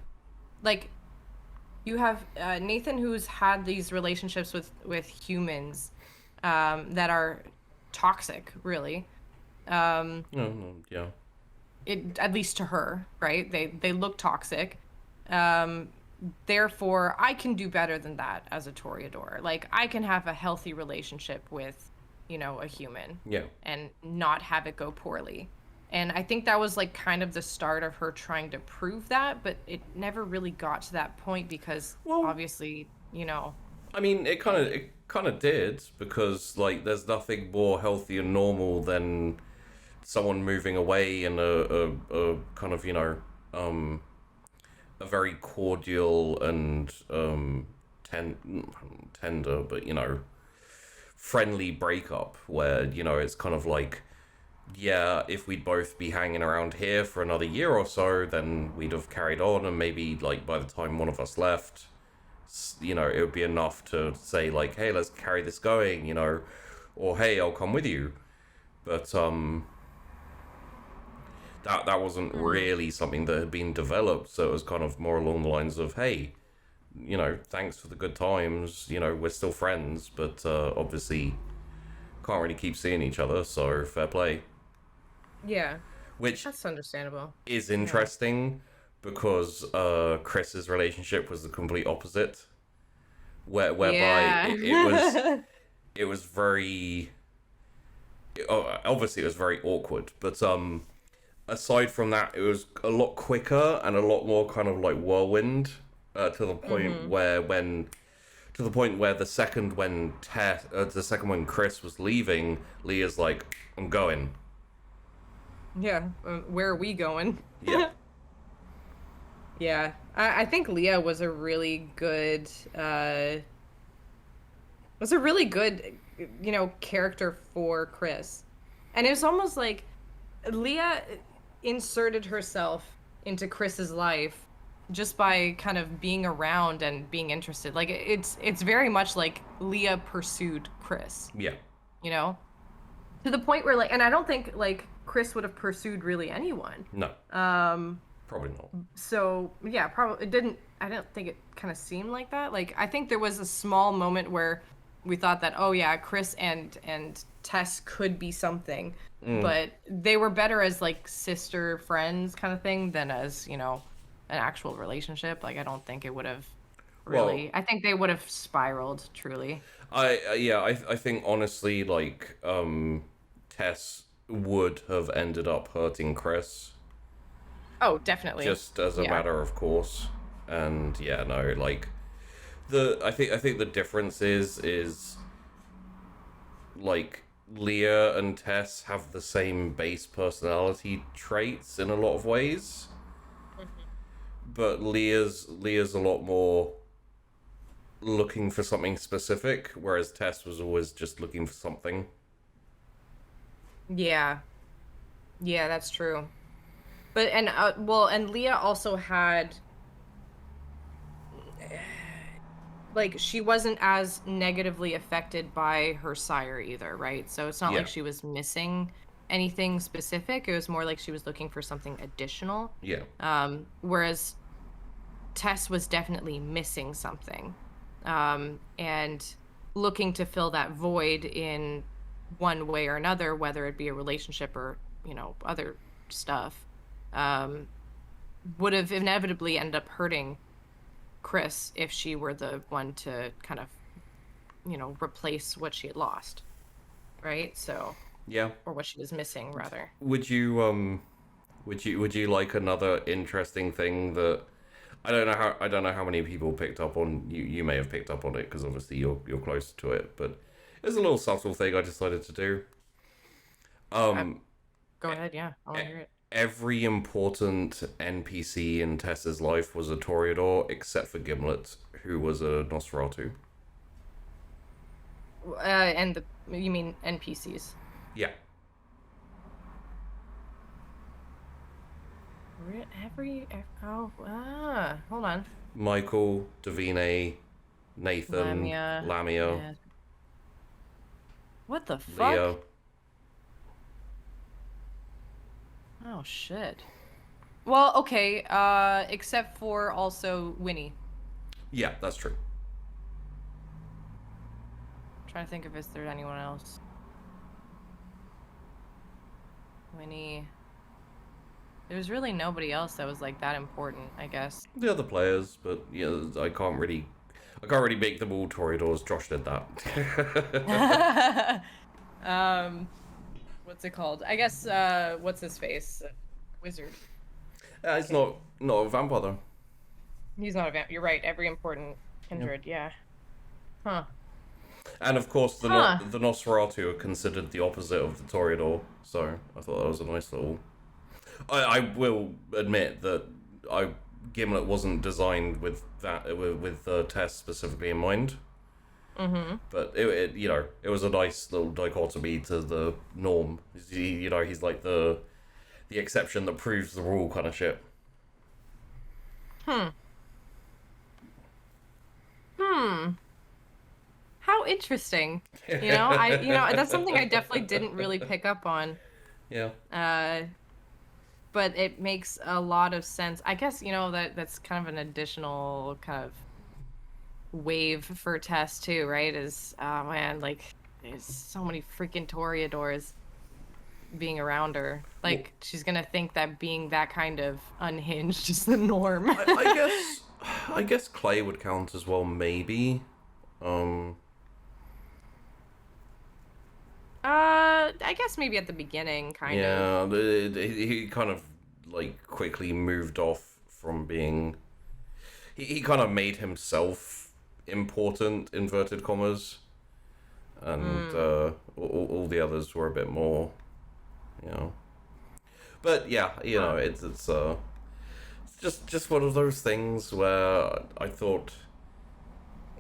you have Nathan, who's had these relationships with humans that are toxic, really. Yeah. It, at least to her, right? They look toxic. Um, Therefore, I can do better than that as a Toreador. Like, I can have a healthy relationship with, a human Yeah. and not have it go poorly. And I think that was like kind of the start of her trying to prove that, but it never really got to that point because Well, obviously, I mean, it kind of did because like there's nothing more healthy and normal than someone moving away in a kind of um a very cordial and tender, but friendly breakup where it's kind of like, yeah, if we'd both be hanging around here for another year or so, then we'd have carried on, and maybe like by the time one of us left, it would be enough to say like, hey, let's carry this going, or hey, I'll come with you. But that wasn't Hmm. really something that had been developed, so it was kind of more along the lines of, hey, thanks for the good times, we're still friends, but obviously can't really keep seeing each other, so fair play. Yeah, Which that's understandable. is Yeah. interesting because Chris's relationship was the complete opposite, whereby Yeah. it was very, oh, obviously it was very awkward, but aside from that, it was a lot quicker and a lot more kind of like whirlwind, to the point Hmm. where the second when Chris was leaving, Leah's like, I'm going. Yeah. Where are we going? Yeah. Yeah. I think Leah was a really good, character for Chris. And it was almost like Leah inserted herself into Chris's life just by kind of being around and being interested. Like it's very much like Leah pursued Chris, Yeah. you know? To the point where like, and I don't think like Chris would have pursued really anyone. No, Um probably not. so yeah, probably it didn't. I don't think it kind of seemed like that. Like I think there was a small moment where we thought that, oh yeah, Chris and Tess could be something, Mm. but they were better as like sister friends kind of thing than as an actual relationship. Like I don't think it would have Well, really. I think they would have spiraled truly. I think honestly, like, Tess would have ended up hurting Chris Oh, definitely. just as a Yeah. matter of course. And yeah, no, like I think the difference is like Leah and Tess have the same base personality traits in a lot of ways, but Leah's a lot more looking for something specific, whereas Tess was always just looking for something. Yeah. Yeah, that's true. But and well, and Leah also had like she wasn't as negatively affected by her sire either, right? So it's not Yeah, like she was missing anything specific. It was more like she was looking for something additional. yeah, Whereas Tess was definitely missing something, and looking to fill that void in one way or another, whether it be a relationship or other stuff, um, would have inevitably ended up hurting Chris if she were the one to kind of, replace what she had lost, right? So, yeah. or what she was missing, rather. Would you would you like another interesting thing that I don't know how many people picked up on. You may have picked up on it because obviously you're close to it, but it's a little subtle thing I decided to do. Uh, Um, Go ahead, yeah, I e- want to hear it. every important NPC in Tessa's life was a Toreador except for Gimlet, who was a Nosferatu. And you mean NPCs? Yeah, Hold on. Michael, Davine, Nathan, Lamia. Lamia, Yeah. What the fuck? Leo. Oh shit. Well, okay. Except for also Winnie. Yeah, that's true. I'm trying to think if there's anyone else. Winnie. There's really nobody else that was like that important, I guess. The other players, but yeah, I can't really make them all Toreadors. Josh did that. What's it called? I guess what's his face? Wizard. He's not a vampire though. He's not a vamp. You're right. Every important kindred, yeah. Huh. And of course, the Nosferatu are considered the opposite of the Toreador, so I thought that was a nice little. I will admit that Gimlet wasn't designed with that with the test specifically in mind. Mm-hmm. But it it was a nice little dichotomy to the norm. He's like the exception that proves the rule kind of shit. How interesting. That's something I definitely didn't really pick up on. Yeah. But it makes a lot of sense. I guess, that's kind of an additional kind of wave for Tess too, right? Is, oh man, like, there's so many freaking Toreadors being around her. Like, she's gonna think that being that kind of unhinged is the norm. I guess Clay would count as well, maybe. I guess maybe at the beginning, kind of. Yeah, he kind of, like, quickly moved off from being... He kind of made himself important, inverted commas. And all the others were a bit more, But, yeah, it's just one of those things where I thought...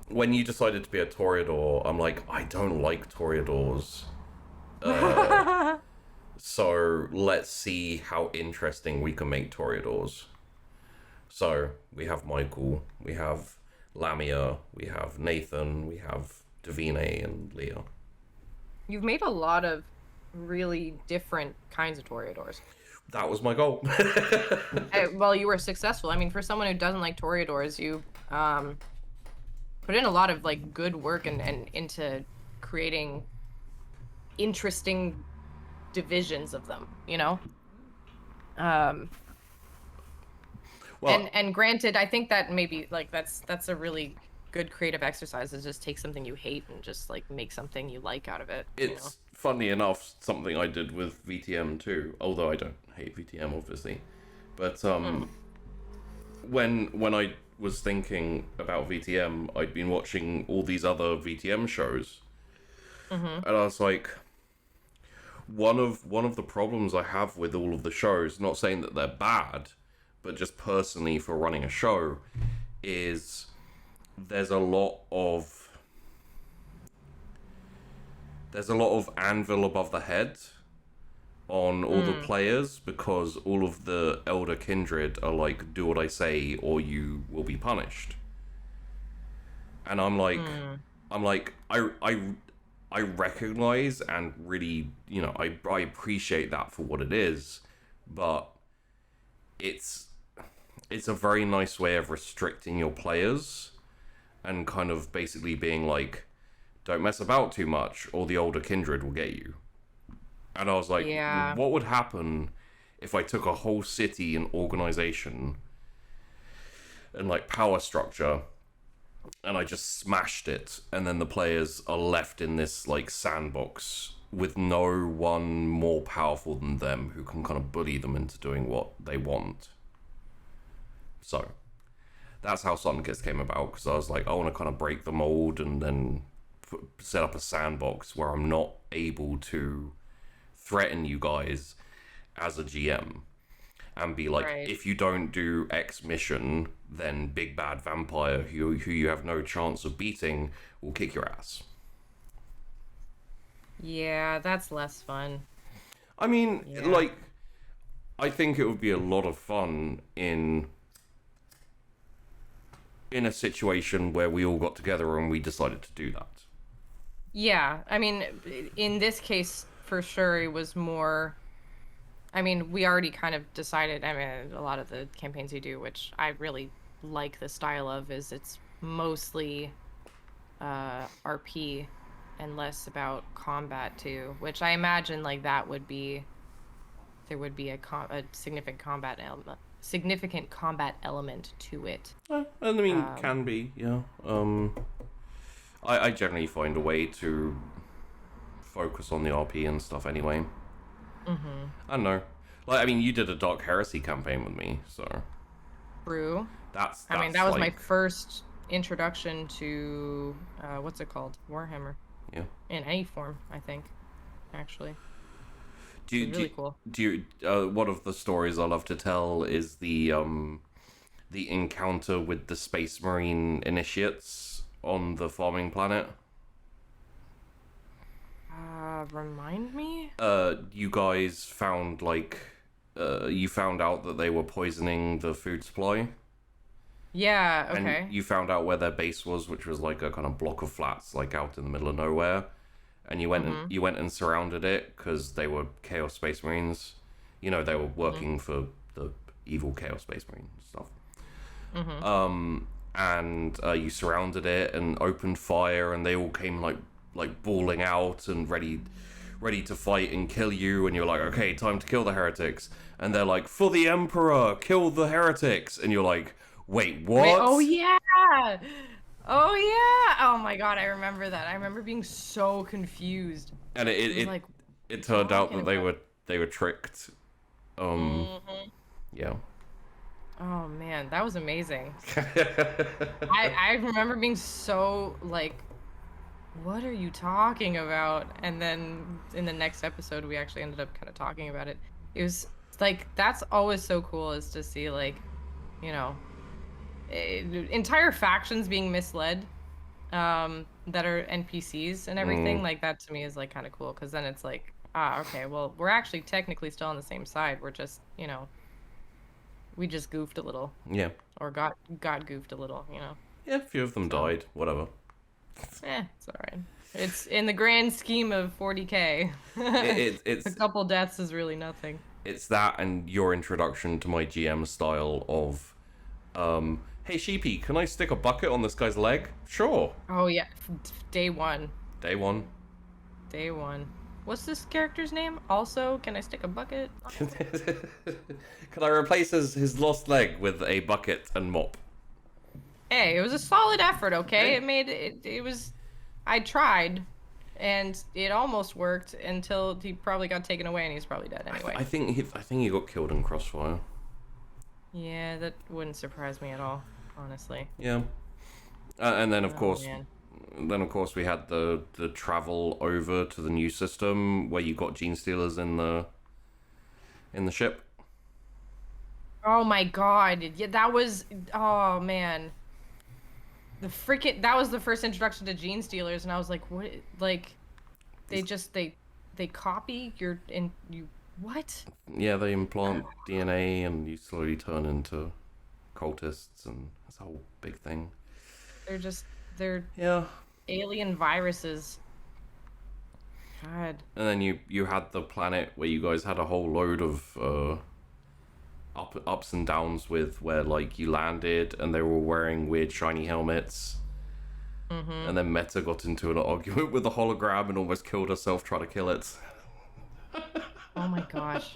When you decided to be a Toreador, I'm like, I don't like Toreadors. So let's see how interesting we can make Toreadors. So we have Michael, we have Lamia, we have Nathan, we have Davine and Leah. You've made a lot of really different kinds of Toreadors. That was my goal. Well, you were successful. I mean, for someone who doesn't like Toreadors, you put in a lot of like good work and into creating interesting divisions of them, Well, and granted, I think that maybe like that's a really good creative exercise, is just take something you hate and just like make something you like out of it. It's funny enough something I did with VTM too, although I don't hate VTM obviously. But when I was thinking about VTM, I'd been watching all these other VTM shows. And I was like, one of the problems I have with all of the shows, not saying that they're bad, but just personally for running a show, is there's a lot of anvil above the head on all the players, because all of the elder kindred are like, do what I say or you will be punished. And I'm like, I recognize and really, I appreciate that for what it is, but it's a very nice way of restricting your players and kind of basically being like, don't mess about too much or the older kindred will get you. And I was like, What would happen if I took a whole city and organization and like power structure and I just smashed it, and then the players are left in this like sandbox with no one more powerful than them who can kind of bully them into doing what they want. So that's how Sun Kiss came about, because I was like, I want to kind of break the mold and then set up a sandbox where I'm not able to threaten you guys as a GM and be like, if you don't do X mission, then big bad vampire who you have no chance of beating will kick your ass. Yeah, that's less fun. I mean, I think it would be a lot of fun in a situation where we all got together and we decided to do that. Yeah, I mean, in this case, for sure, it was more... I mean, we already kind of decided, a lot of the campaigns you do, which I really like the style of, is it's mostly RP and less about combat too, which I imagine like there would be a significant combat element to it. And I mean, can be, yeah. I generally find a way to focus on the RP and stuff anyway. Mm-hmm. I don't know. Like, I mean, you did a Dark Heresy campaign with me, so... True. That's I mean, that was like... my first introduction to, what's it called? Warhammer. Yeah. In any form, I think, actually. Cool. One of the stories I love to tell is the encounter with the Space Marine initiates on the farming planet. Remind me? You guys found, you found out that they were poisoning the food supply. Yeah, okay. And you found out where their base was, which was like a kind of block of flats, like out in the middle of nowhere. And you went and surrounded it because they were Chaos Space Marines. You know, they were working for the evil Chaos Space Marine stuff. And you surrounded it and opened fire, and they all came like bawling out and ready to fight and kill you. And you're like, okay, time to kill the heretics. And they're like, for the Emperor, kill the heretics. And you're like, wait, what? Wait, oh yeah. Oh yeah! Oh my god, I remember that. I remember being so confused. And it turned out that they were tricked. Yeah. Oh man, that was amazing. I remember being so like, what are you talking about? And then in the next episode, we actually ended up kind of talking about it. It was like, that's always so cool, is to see like, you know, entire factions being misled, that are NPCs and everything. Like, that to me is like kind of cool, because then it's like, okay, well, we're actually technically still on the same side. We're just, you know, we just goofed a little. Yeah. Or got goofed a little, you know. Yeah, a few of them died. Whatever. It's alright. It's in the grand scheme of 40k. It's a couple deaths is really nothing. It's that and your introduction to my GM style of, hey Sheepy, can I stick a bucket on this guy's leg? Sure. Oh yeah, day one. Day one. What's this character's name? Also, can I stick a bucket? Can I replace his lost leg with a bucket and mop? Hey, it was a solid effort, okay? Hey. It made it was, I tried, and it almost worked until he probably got taken away, and he's probably dead anyway. I think he got killed in Crossfire. Yeah, that wouldn't surprise me at all, honestly. Yeah. And then of course, man. We had the travel over to the new system where you got gene stealers in the ship. Oh my god. Yeah, that was, oh man. That was the first introduction to gene stealers, and I was like, what? Like, they copy what? Yeah, they implant DNA and you slowly turn into cultists, and that's a whole big thing. They're yeah, alien viruses. God. And then you had the planet where you guys had a whole load of ups and downs with, where like you landed and they were wearing weird shiny helmets. And then Meta got into an argument with the hologram and almost killed herself trying to kill it. Oh my gosh.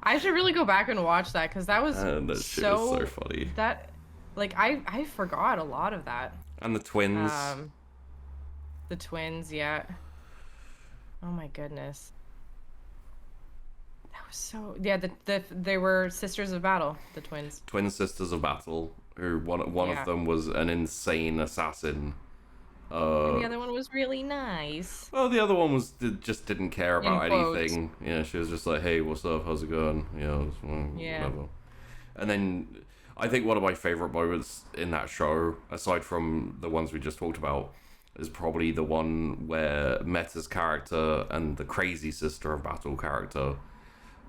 I should really go back and watch that, because that was so funny. That, like, I forgot a lot of that. And the twins. The twins, yeah. Oh my goodness. That was so, yeah. They were sisters of battle. The twins. Twin sisters of battle. Who one of them was an insane assassin. And the other one was really nice. Well, the other one just didn't care about anything. Yeah, she was just like, "Hey, what's up? How's it going?" Whatever. And then I think one of my favorite moments in that show, aside from the ones we just talked about, is probably the one where Meta's character and the crazy sister of battle character,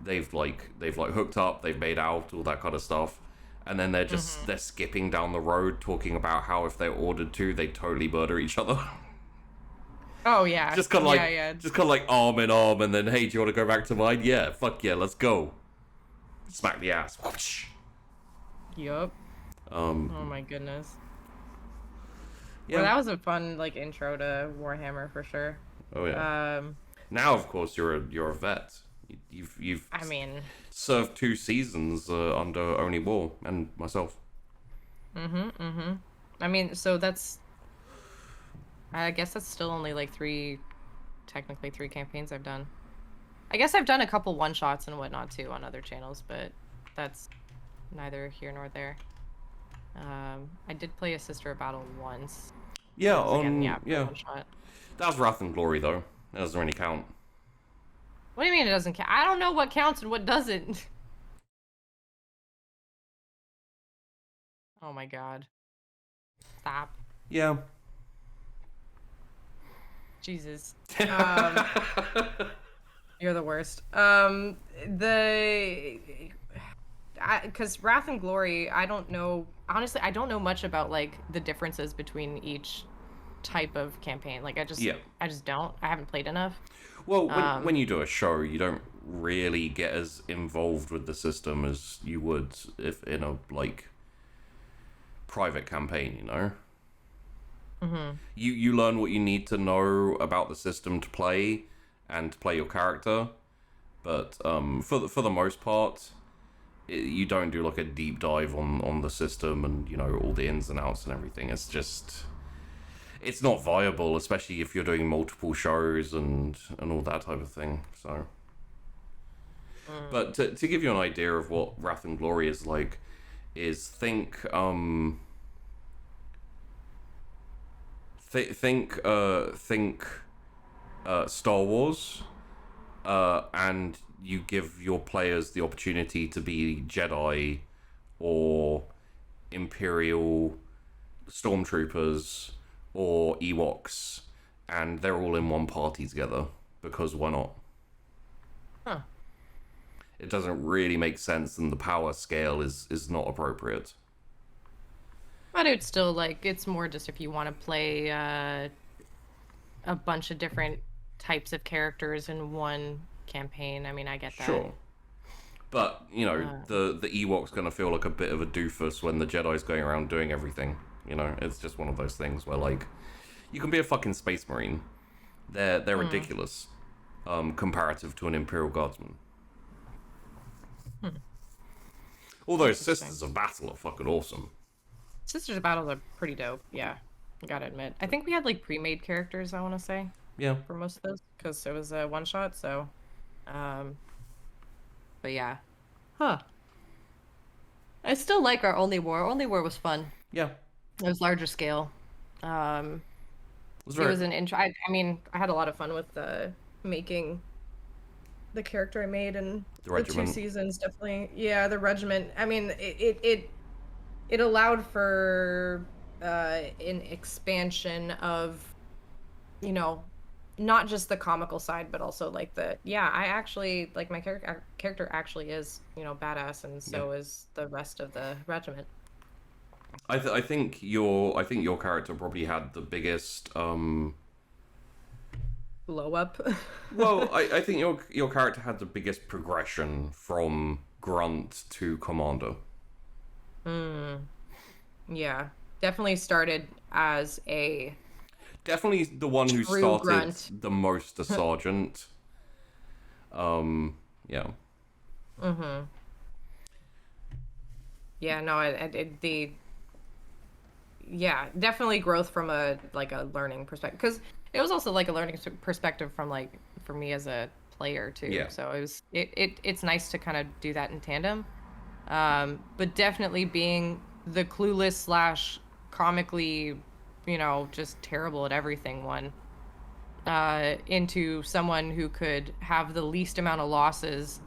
they've hooked up, they've made out, all that kind of stuff. And then they're just they're skipping down the road talking about how if they're ordered to, they totally murder each other. Oh yeah. Just kind of like arm in arm, and then, hey, do you want to go back to mine? Yeah, fuck yeah, let's go. Smack the ass. Yup. Oh my goodness. Well, that was a fun like intro to Warhammer for sure. Oh yeah. Now, of course, you're a vet. You've I mean, served 2 seasons under Only War and myself. I mean, so I guess that's still only like technically 3 campaigns I've done. I guess I've done a couple one-shots and whatnot too on other channels, but that's neither here nor there. I did play a Sister of Battle once. Yeah, one shot. That was Wrath and Glory though. That doesn't really count. What do you mean it doesn't count? I don't know what counts and what doesn't. Oh my god. Stop. Yeah. Jesus. You're the worst. Because Wrath and Glory, I don't know. Honestly, I don't know much about like the differences between each type of campaign. Like I just don't. I haven't played enough. Well, when you do a show, you don't really get as involved with the system as you would if in a like private campaign, you know. You learn what you need to know about the system to play and to play your character, but for the most part, you don't do like a deep dive on the system and you know all the ins and outs and everything. It's not viable, especially if you're doing multiple shows and all that type of thing. So, but to give you an idea of what Wrath and Glory is like, is think Star Wars, and you give your players the opportunity to be Jedi or Imperial Stormtroopers or Ewoks, and they're all in one party together, because why not? Huh. It doesn't really make sense, and the power scale is not appropriate. But it's still like, it's more just if you want to play a bunch of different types of characters in one campaign. I mean, I get that. Sure. But, you know, the Ewok's going to feel like a bit of a doofus when the Jedi's going around doing everything. You know, it's just one of those things where, like, you can be a fucking Space Marine. They're ridiculous, comparative to an Imperial Guardsman. Although Sisters of Battle are fucking awesome. Sisters of Battle are pretty dope, yeah. I gotta admit. I think we had, like, pre-made characters, I want to say. Yeah. For most of those, because it was a one-shot, so... But yeah. Huh. I still like our Only War. Only War was fun. Yeah. It was larger scale. It was an intro. I mean, I had a lot of fun with making the character I made and the 2 seasons, definitely. Yeah, the regiment. I mean, it allowed for an expansion of, you know, not just the comical side, but also like I actually like my character actually is, you know, badass, and so is the rest of the regiment. I think your character probably had the biggest blow up. Well, I think your character had the biggest progression from grunt to commander. Yeah, definitely started as a definitely the one who started grunt. The most a sergeant. Yeah. Yeah, no, definitely growth from a learning perspective, because it was also like a learning perspective from like for me as a player too. Yeah. So it's nice to kind of do that in tandem. But definitely being the clueless / comically, you know, just terrible at everything one, into someone who could have the least amount of losses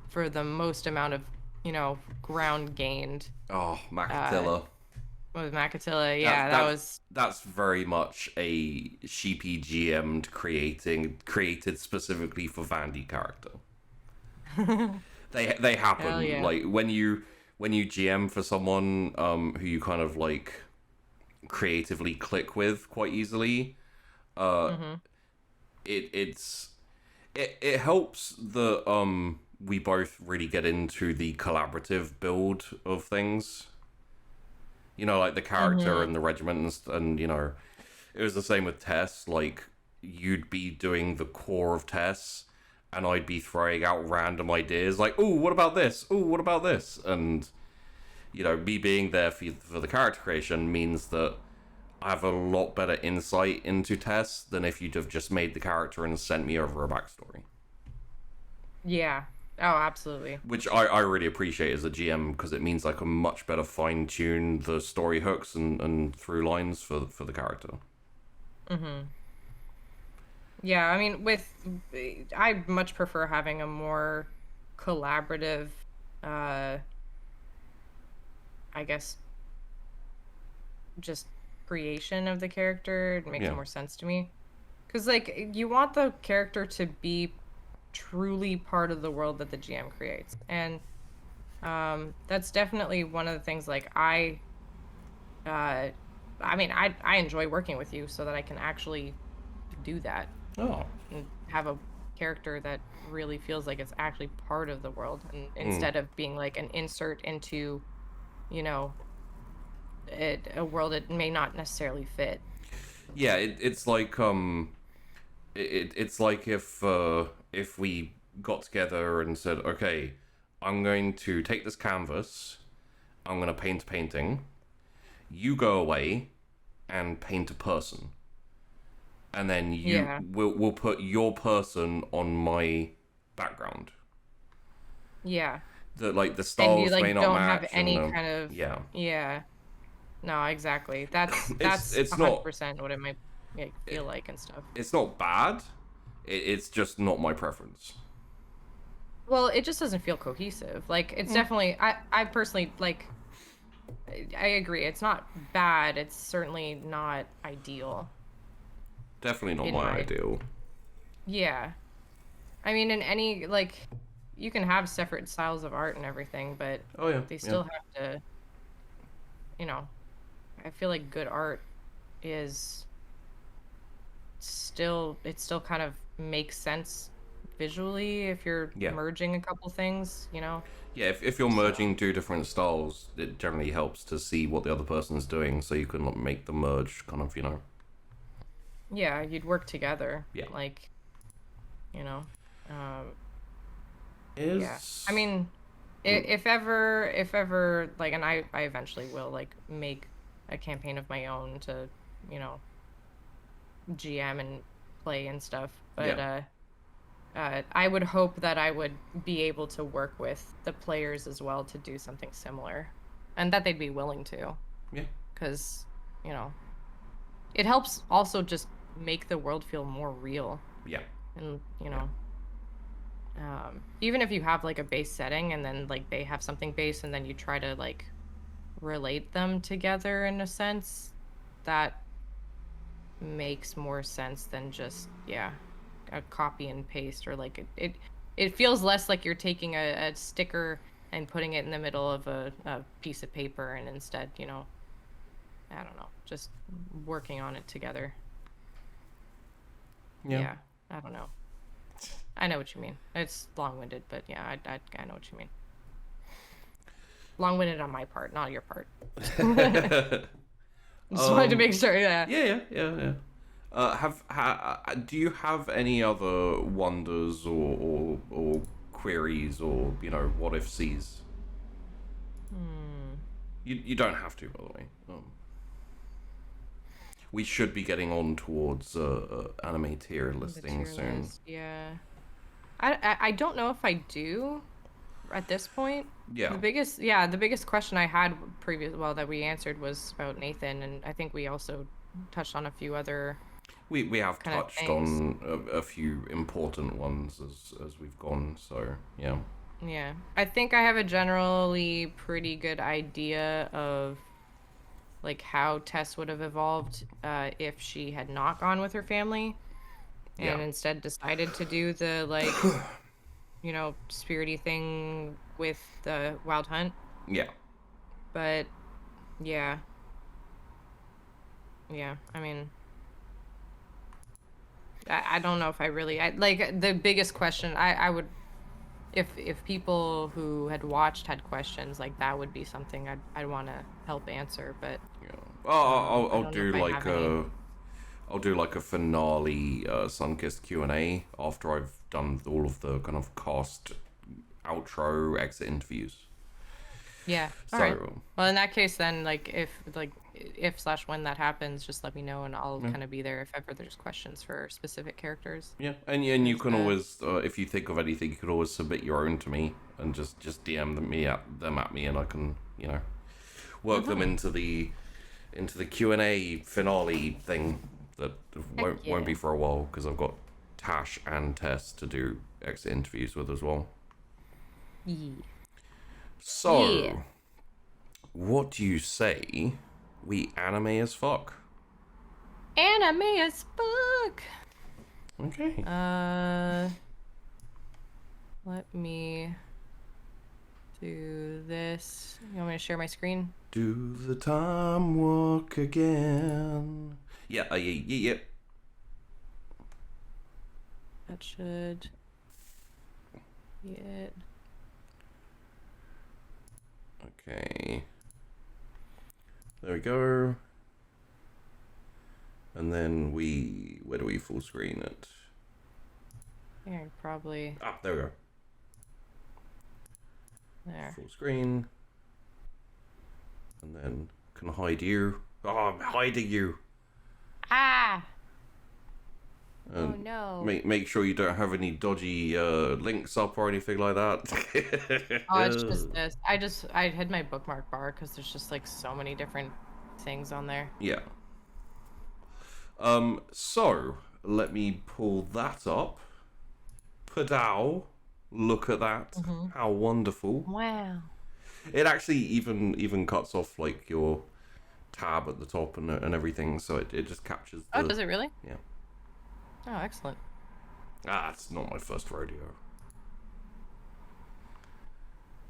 for the most amount of, you know, ground gained. Oh, Makatilla. With Makatilla, yeah, that's very much a sheepy GM'd created specifically for Vandi character. They happen. Yeah. Like when you GM for someone who you kind of like creatively click with quite easily, it helps that we both really get into the collaborative build of things. You know, like the character and the regiment and you know, it was the same with Tess. Like, you'd be doing the core of Tess, and I'd be throwing out random ideas like, "Oh, what about this? Oh, what about this?" And me being there for the character creation means that I have a lot better insight into Tess than if you'd have just made the character and sent me over a backstory. Yeah. Oh, absolutely. Which I really appreciate as a GM, because it means I can much better fine-tune the story hooks and through lines for the character. Mm-hmm. Yeah, I mean, I much prefer having a more collaborative, I guess, just creation of the character. It makes more sense to me. Because, like, you want the character to be truly part of the world that the GM creates. And that's definitely one of the things, like, I enjoy working with you so that I can actually do that. Oh. And have a character that really feels like it's actually part of the world, and instead of being like an insert into, a world it may not necessarily fit. Yeah, it's like it's like if we got together and said, okay, I'm going to take this canvas, I'm going to paint a painting, you go away and paint a person, and then we'll put your person on my background. Yeah. The styles and you, may not don't match. Have any kind of Yeah. No, exactly. That's 100% what it might feel like and stuff. It's not bad. It's just not my preference. Well, it just doesn't feel cohesive. Like, it's definitely... I personally, like... I agree. It's not bad. It's certainly not ideal. Definitely not my ideal. Yeah. I mean, in any... Like, you can have separate styles of art and everything, but they still have to... I feel like good art is still... It still kind of makes sense visually if you're merging a couple things, Yeah, if you're merging two different styles, it generally helps to see what the other person's doing, so you can make the merge kind of, Yeah, you'd work together. Yeah. Like, Yeah. I mean, if ever, like, and I eventually will, like, make a campaign of my own to, GM and play and stuff. But, I would hope that I would be able to work with the players as well to do something similar, and that they'd be willing to. Yeah. Because, it helps also just make the world feel more real. Yeah. And, even if you have, like, a base setting and then, like, they have something base and then you try to, like, relate them together in a sense, that makes more sense than just, a copy and paste, or like it feels less like you're taking a sticker and putting it in the middle of a piece of paper, and instead, I don't know, just working on it together. Yeah, I don't know. I know what you mean. It's long-winded, but yeah, I know what you mean. Long-winded on my part, not your part. Just wanted to make sure. Yeah. Yeah. Do you have any other wonders or queries or what if sees? You don't have to, by the way. We should be getting on towards anime tier listing soon. Yeah. I don't know if I do at this point. Yeah. The biggest question I had that we answered was about Nathan, and I think we also touched on a few other. We have touched on a few important ones as we've gone, so yeah. Yeah. I think I have a generally pretty good idea of, like, how Tess would have evolved if she had not gone with her family and instead decided to do the, like, spirity thing with the Wild Hunt. Yeah. But, yeah. Yeah, I mean... I don't know if I really... like, the biggest question, I would... If people who had watched had questions, like, that would be something I'd want to help answer, but... Yeah. Well, I'll do, like, I'll do like a finale Sunkissed Q&A after I've done all of the kind of cast outro exit interviews. Yeah. All right. Well, in that case, then, like, if / when that happens, just let me know, and I'll kind of be there if ever there's questions for specific characters. Yeah, and you can always, if you think of anything, you could always submit your own to me and just DM them at me, and I can, you know, work them into the Q&A finale thing that won't be for a while because I've got Tash and Tess to do exit interviews with as well. Yeah. So, what do you say we anime as fuck? Anime as fuck! Okay. Let me do this. You want me to share my screen? Do the time walk again? Yeah, yeah. That should be it. Okay. There we go. And then where do we full screen it? Here, probably. Ah, there we go. There. Full screen. And then can hide you. Oh, I'm hiding you. Ah! And oh no. Make sure you don't have any dodgy links up or anything like that. Oh, it's just this. I hid my bookmark bar because there's just like so many different things on there. Yeah. So let me pull that up. Padow. Look at that. Mm-hmm. How wonderful. Wow. It actually even cuts off like your tab at the top and everything, so it just captures the... Oh, does it really? Yeah. Oh, excellent. It's not my first rodeo.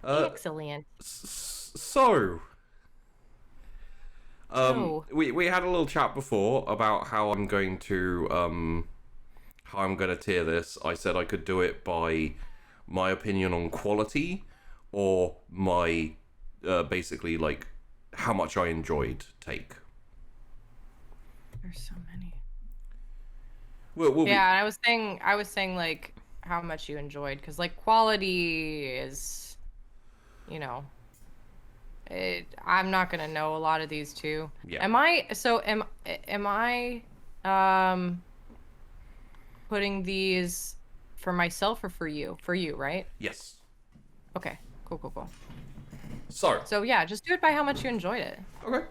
Excellent. So, we had a little chat before about how I'm going to tier this. I said I could do it by my opinion on quality or my basically like how much I enjoyed take. There's so many. Yeah, I was saying like how much you enjoyed, because like quality is, you know, I'm not gonna know a lot of these too. Yeah. Am I putting these for myself or for you? For you, right? Yes. Okay. Cool. So yeah, just do it by how much you enjoyed it. Okay.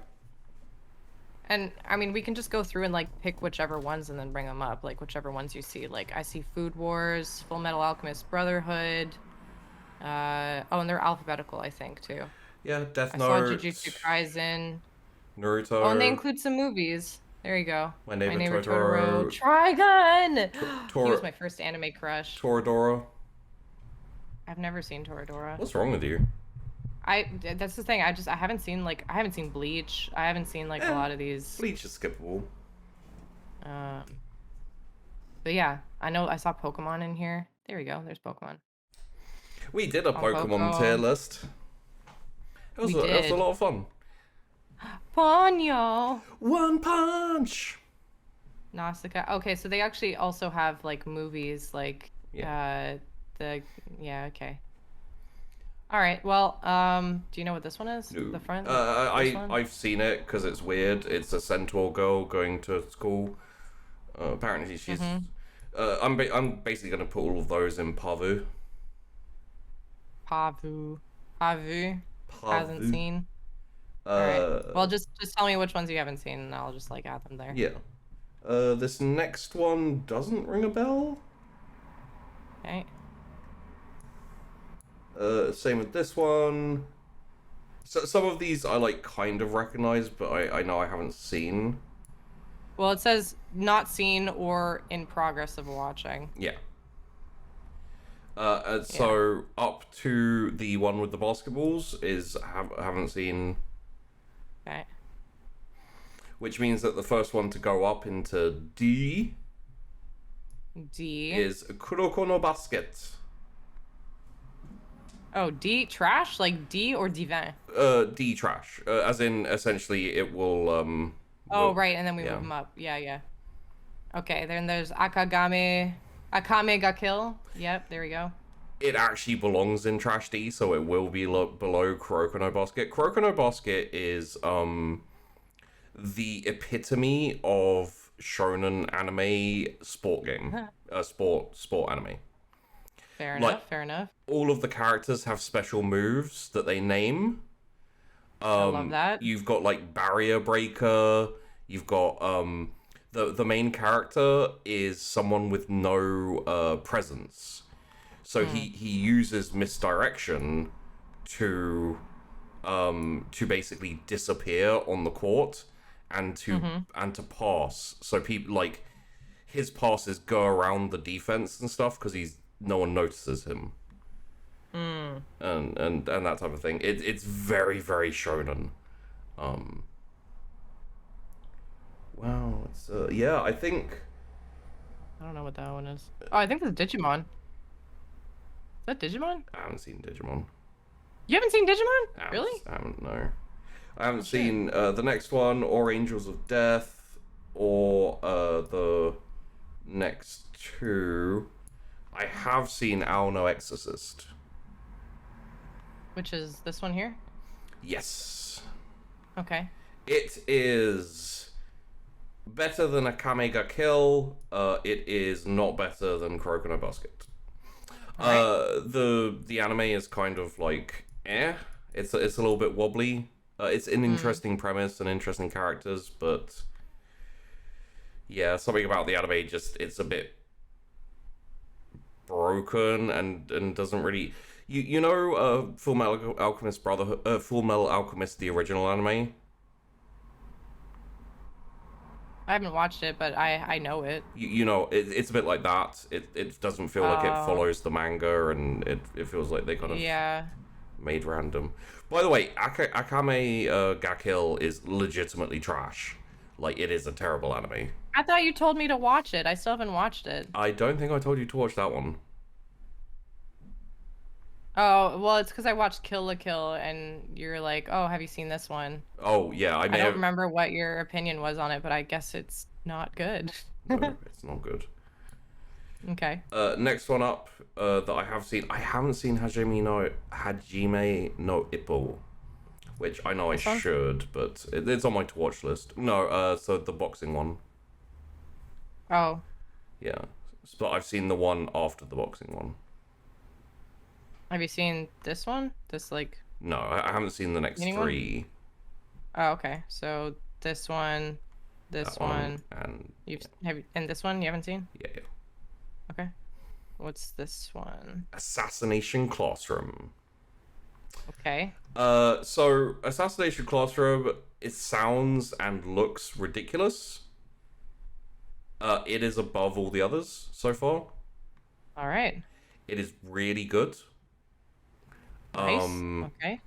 And I mean, we can just go through and like pick whichever ones and then bring them up, like whichever ones you see. Like I see Food Wars, Full Metal Alchemist Brotherhood. Oh, and they're alphabetical, I think, too. Yeah, Death Note. I saw Jujutsu Kaisen. Naruto. Oh, and they include some movies. There you go. My Neighbor Totoro. Trigun! He was my first anime crush. Toradora. I've never seen Toradora. What's wrong with you? That's the thing. I haven't seen Bleach. I haven't seen like a lot of these. Bleach is skippable. But yeah, I know I saw Pokemon in here. There we go. There's Pokemon. We did a Pokemon tier list. It was a lot of fun. Ponyo! One Punch! Nausicaa. Okay, so they actually also have like movies, like okay. All right. Well, do you know what this one is? No. The front. I've seen it because it's weird. It's a centaur girl going to school. Apparently she's. I'm basically gonna put all of those in Pavu. Pavu. Hasn't seen. All right. Well, just tell me which ones you haven't seen, and I'll just like add them there. Yeah. This next one doesn't ring a bell. Okay. Same with this one. So some of these I like kind of recognize, but I know I haven't seen. Well, it says not seen or in progress of watching. Yeah. So up to the one with the basketballs is haven't seen. Okay. Which means that the first one to go up into D is Kuroko no Basket. Oh, D trash? Like D or divin? D trash. As in, essentially, it will. Oh, right, and then we move them up. Yeah. Okay, then there's Akame ga Kill. Yep, there we go. It actually belongs in Trash D, so it will be below Kuroko no Basket. Kuroko no Basket is the epitome of shonen anime sport game, sport anime. Fair enough. Fair enough. All of the characters have special moves that they name. I love that. You've got like Barrier Breaker. You've got the main character is someone with no presence, so he uses misdirection to basically disappear on the court and to pass. So people like his passes go around the defense and stuff because no one notices him. And that type of thing. It's very, very shonen. Wow, it's yeah, I think I don't know what that one is. Oh, I think that's Digimon. Is that Digimon? I haven't seen Digimon. You haven't seen Digimon? Really? I haven't, no. I haven't seen the next one, or Angels of Death, or the next two. I have seen Owl No Exorcist. Which is this one here? Yes. Okay. It is better than Akame ga Kill. It is not better than Kuroko no Basket. Right. The anime is kind of like It's a little bit wobbly. It's an interesting premise and interesting characters, but yeah, something about the anime it's a bit broken and doesn't really. You know, Full Metal Alchemist Brotherhood, Full Metal Alchemist, the original anime. I haven't watched it, but I know it. You know, it's a bit like that. It doesn't feel like it follows the manga, and it feels like they kind of made random. By the way, Akame ga Kill is legitimately trash. Like, it is a terrible anime. I thought you told me to watch it. I still haven't watched it. I don't think I told you to watch that one. Oh, well, it's because I watched Kill la Kill, and you're like, oh, have you seen this one? Oh, yeah, I don't remember what your opinion was on it, but I guess it's not good. No, it's not good. Okay. Next one up that I have seen. I haven't seen Hajime no Ippo, which I know I should, but it's on my to watch list. No, so the boxing one. Oh. Yeah, but I've seen the one after the boxing one. Have you seen this one? This like? No, I haven't seen the next three. Oh, okay. So this one, this one, and and this one you haven't seen? Yeah. Okay. What's this one? Assassination Classroom. Okay. So Assassination Classroom, it sounds and looks ridiculous. It is above all the others so far. All right. It is really good. Nice. Okay.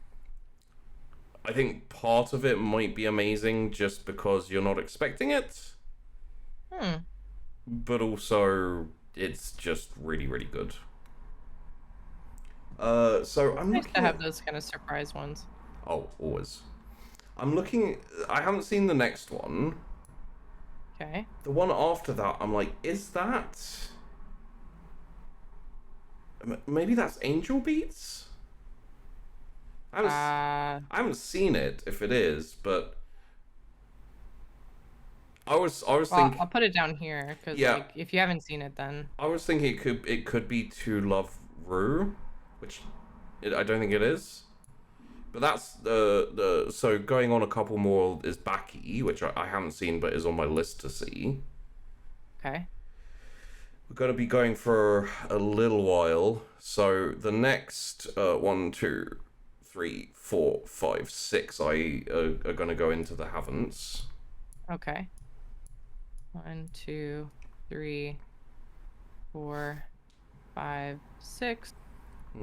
I think part of it might be amazing just because you're not expecting it. But also, it's just really, really good. So I'm nice to have those kind of surprise ones. Oh, always. I'm looking. I haven't seen the next one. Okay. The one after that, I'm like, is that? Maybe that's Angel Beats. I haven't seen it if it is, but I was thinking. I'll put it down here because like, if you haven't seen it, then I was thinking it could be To Love Ru, which I don't think it is. But that's so going on a couple more is Baki, which I haven't seen but is on my list to see. Okay. We're going to be going for a little while. So the next 1, 2, 3, 4, 5, 6 are going to go into the haven'ts. Okay. 1, 2, 3, 4, 5, 6.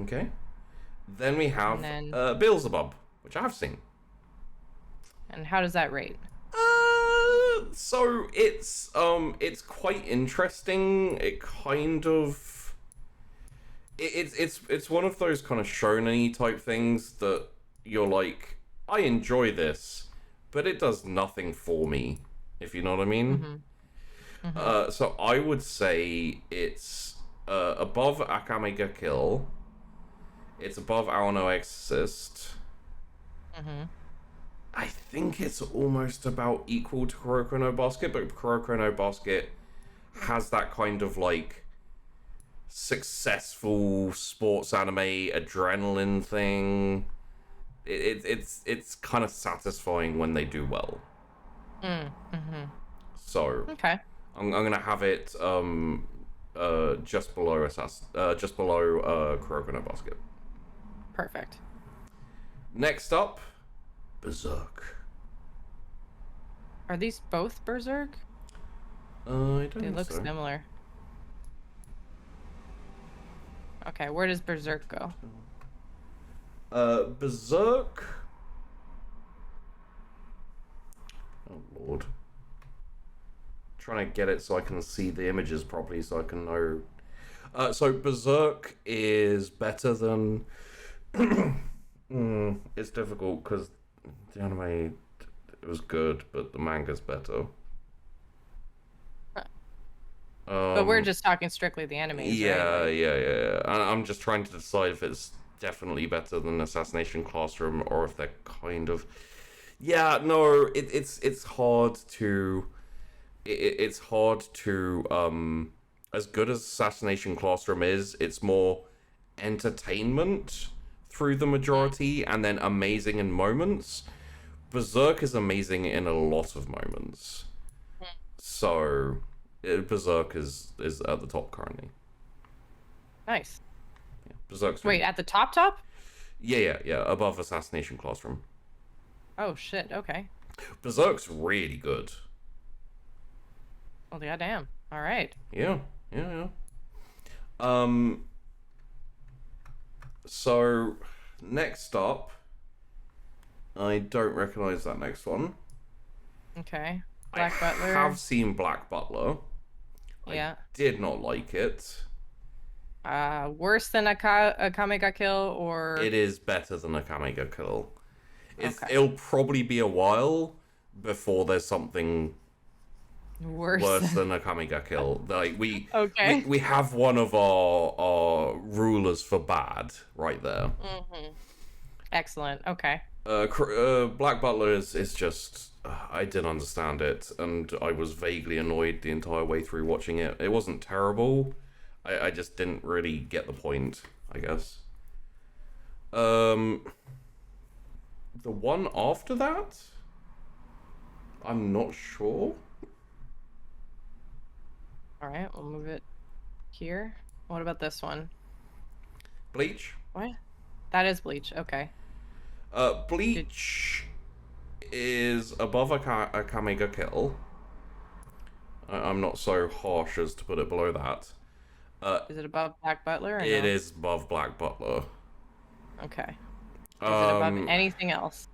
Okay. Then we have Beelzebub, which I have seen. And how does that rate? So it's quite interesting. It kind of it's one of those kind of shonen-y type things that you're like, I enjoy this, but it does nothing for me, if you know what I mean. So I would say it's above Akame ga Kill. It's above Aono Exorcist. I think it's almost about equal to Kuroko no Basket, but Kuroko no Basket has that kind of like successful sports anime adrenaline thing. It's kind of satisfying when they do well. So Okay. I'm gonna have it just below Kuroko no Basket. Perfect. Next up, Berserk. Are these both Berserk? I don't They think look so. similar. Okay, where does Berserk go? Berserk. Oh lord. Trying to get it so I can see the images properly so I can know. So Berserk is better than. It's difficult because the anime it was good, but the manga's better. But we're just talking strictly the animes, yeah, right? yeah. I'm just trying to decide if it's definitely better than Assassination Classroom or if they're kind of. Yeah, no, it's hard to. It's hard to as good as Assassination Classroom is, it's more entertainment through the majority and then amazing in moments. Berserk is amazing in a lot of moments. So Berserk is at the top currently. Nice. Yeah, Berserk's Wait, at the top? Yeah, above Assassination Classroom. Oh shit, okay. Berserk's really good. Well, goddamn. All right. Yeah. So next up, I don't recognize that next one. Okay. Black Butler. I have seen Black Butler. Yeah. I did not like it. Worse than Akame ga Kill, or It is better than Akame ga Kill. Okay. It'll probably be a while before there's something worse than Akame ga Kill. Like we have one of our rulers for bad right there. Excellent. Okay. Black Butler is just I didn't understand it, and I was vaguely annoyed the entire way through watching it. It wasn't terrible. I just didn't really get the point, I guess. The one after that, I'm not sure. All right, we'll move it here. What about this one? Bleach. What? That is Bleach. Okay. Bleach is above Akame ga Kill. I'm not so harsh as to put it below that. Is it above Black Butler? Or it no? is above Black Butler. Okay. Is it above anything else?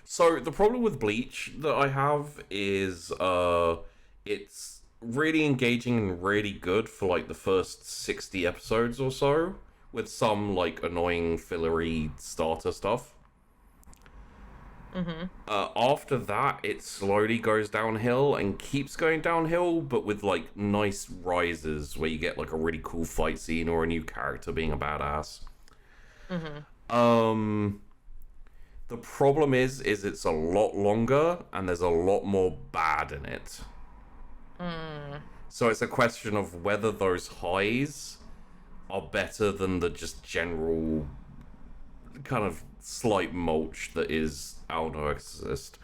So the problem with Bleach that I have is it's really engaging and really good for like the first 60 episodes or so, with some like annoying fillery starter stuff. After that, it slowly goes downhill and keeps going downhill, but with like nice rises where you get like a really cool fight scene or a new character being a badass. The problem is it's a lot longer and there's a lot more bad in it. So it's a question of whether those highs are better than the just general kind of slight mulch that is Owl No Exorcist.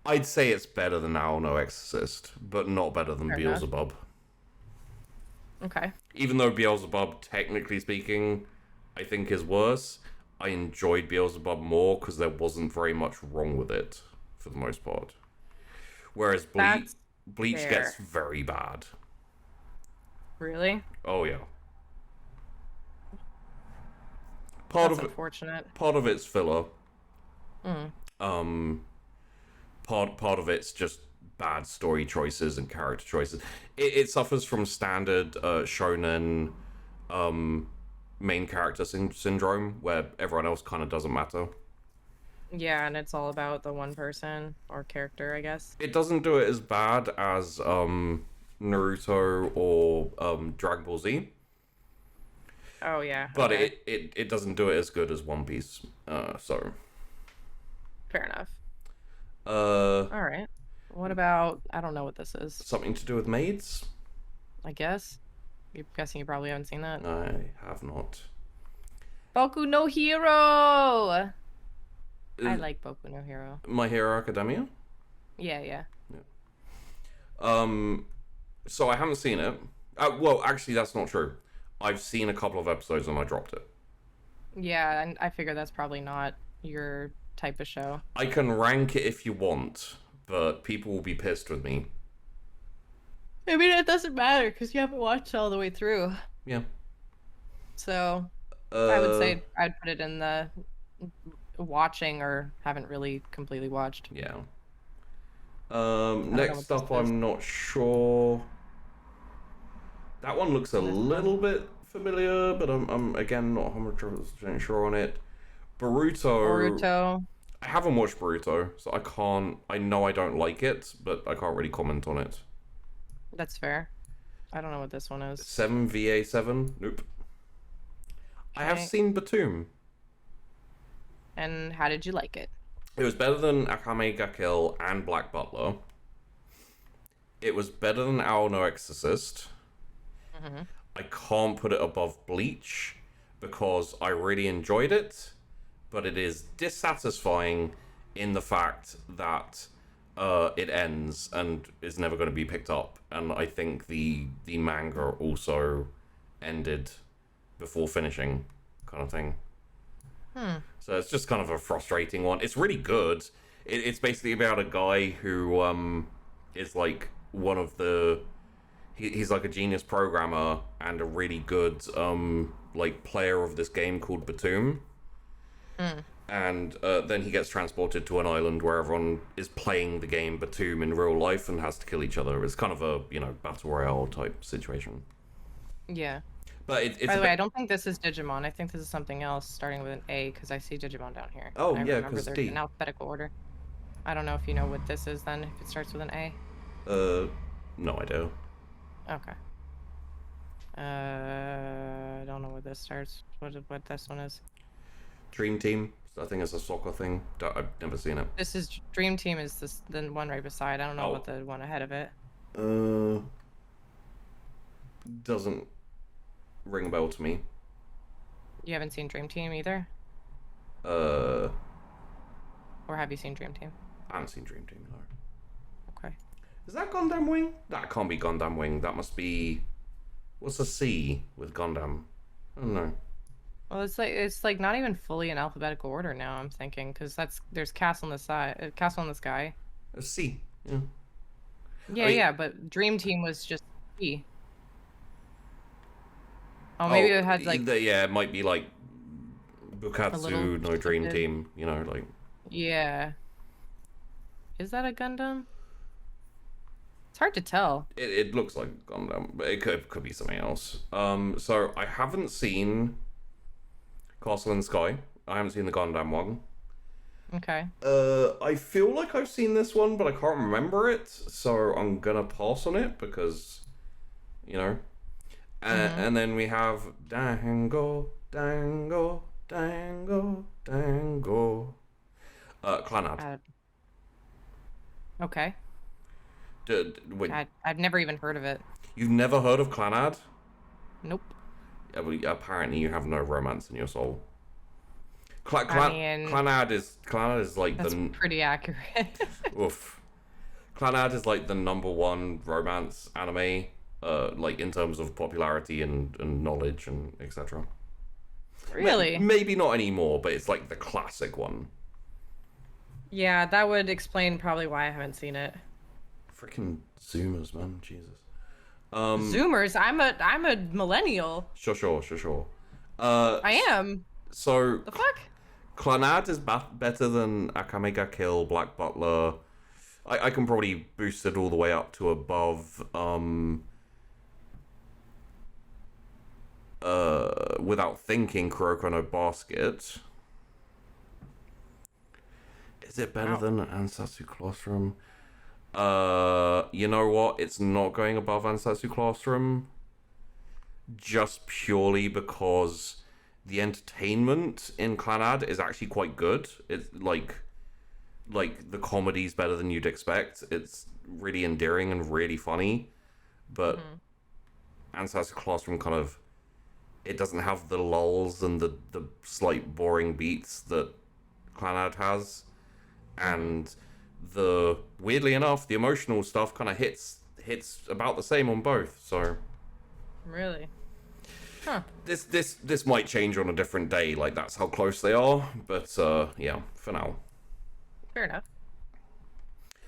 I'd say it's better than Owl No Exorcist, but not better than Fair Beelzebub. Okay. Even though Beelzebub, technically speaking, I think is worse, I enjoyed Beelzebub more because there wasn't very much wrong with it, for the most part. Whereas Bleach fair. gets very bad. Really? Oh yeah. That's unfortunate. Part of it's filler. Part of it's just bad story choices and character choices. It suffers from standard shonen main character syndrome, where everyone else kind of doesn't matter. Yeah, and it's all about the one person or character, I guess. It doesn't do it as bad as Naruto or Dragon Ball Z. Oh yeah. But okay. it doesn't do it as good as One Piece. So. Fair enough. Uh, All right. What about? I don't know what this is. something to do with maids? I guess. You're guessing you probably haven't seen that. I have not. Boku no Hero. I like Boku no Hero. My Hero Academia? Yeah. So I haven't seen it. Well, actually, that's not true. I've seen a couple of episodes and I dropped it. Yeah, and I figure that's probably not your type of show. I can rank it if you want, but people will be pissed with me. I mean, it doesn't matter because you haven't watched all the way through. Yeah. So I would say I'd put it in the watching or haven't really completely watched. Yeah. Next up, I'm not sure. That one looks a little bit familiar, but I'm again not 100% sure on it. Boruto. I haven't watched Boruto, so I can't. I know I don't like it, but I can't really comment on it. That's fair. I don't know what this one is. 7VA7? Nope. I have seen Batum. And how did you like it? It was better than Akame ga Kill and Black Butler. It was better than Owl No Exorcist. Mm-hmm. I can't put it above Bleach because I really enjoyed it, but it is dissatisfying in the fact that it ends and is never going to be picked up. And I think the manga also ended before finishing, kind of thing. So it's just kind of a frustrating one. It's really good. It's basically about a guy who is like one of the... He's like a genius programmer and a really good like player of this game called Batum. And then he gets transported to an island where everyone is playing the game Batum in real life and has to kill each other. It's kind of a, battle royale type situation. Yeah. But it's By the way, I don't think this is Digimon. I think this is something else starting with an A because I see Digimon down here. Oh, I yeah, remember because they're D. in alphabetical order. I don't know if you know what this is then, if it starts with an A. No idea. Okay. I don't know where this starts. What this one is. Dream Team. I think it's a soccer thing. I've never seen it. This is Dream Team. Is this the one right beside? I don't know about the one ahead of it. Doesn't ring a bell to me. You haven't seen Dream Team either? Or have you seen Dream Team? I haven't seen Dream Team, no. Okay. Is that Gundam Wing? That can't be Gundam Wing. That must be... What's a C with Gundam? I don't know. Well, it's like not even fully in alphabetical order now. I'm thinking because there's Castle in the side, Castle in the Sky. A C. Yeah. Yeah, yeah, but Dream Team was just C. Oh, maybe it had like... Yeah, it might be like Bukatsu no Dream shifted. Team, like... Yeah. Is that a Gundam? It's hard to tell. It looks like Gundam, but it could be something else. So I haven't seen Castle in the Sky. I haven't seen the Gundam one. Okay. I feel like I've seen this one, but I can't remember it, so I'm gonna pass on it because, And then we have Dango, Dango, Dango, Dango. Clanad. Okay. Wait, I've never even heard of it. you've never heard of Clanad? Nope. Yeah, well, apparently you have no romance in your soul. I mean, Clanad is like that's pretty accurate. Oof. Clanad is like the #1 romance anime, like in terms of popularity and knowledge and etc. Really? Maybe not anymore, but it's like the classic one. Yeah, that would explain probably why I haven't seen it. Freaking Zoomers, man, Jesus. Zoomers? I'm a millennial. Sure. I am. So The fuck? Clanad is better than Akame ga Kill, Black Butler. I can probably boost it all the way up to above without thinking Kuroko no Basket. Is it better than Ansatsu Classroom? You know what? It's not going above Ansatsu Classroom just purely because the entertainment in Clanad is actually quite good. It's like the comedy's better than you'd expect. It's really endearing and really funny, but Ansatsu Classroom kind of, it doesn't have the lulls and the slight boring beats that Clanad has, and the weirdly enough the emotional stuff kind of hits about the same on both. So Really? Huh. this might change on a different day, like that's how close they are, but yeah, for now. Fair enough.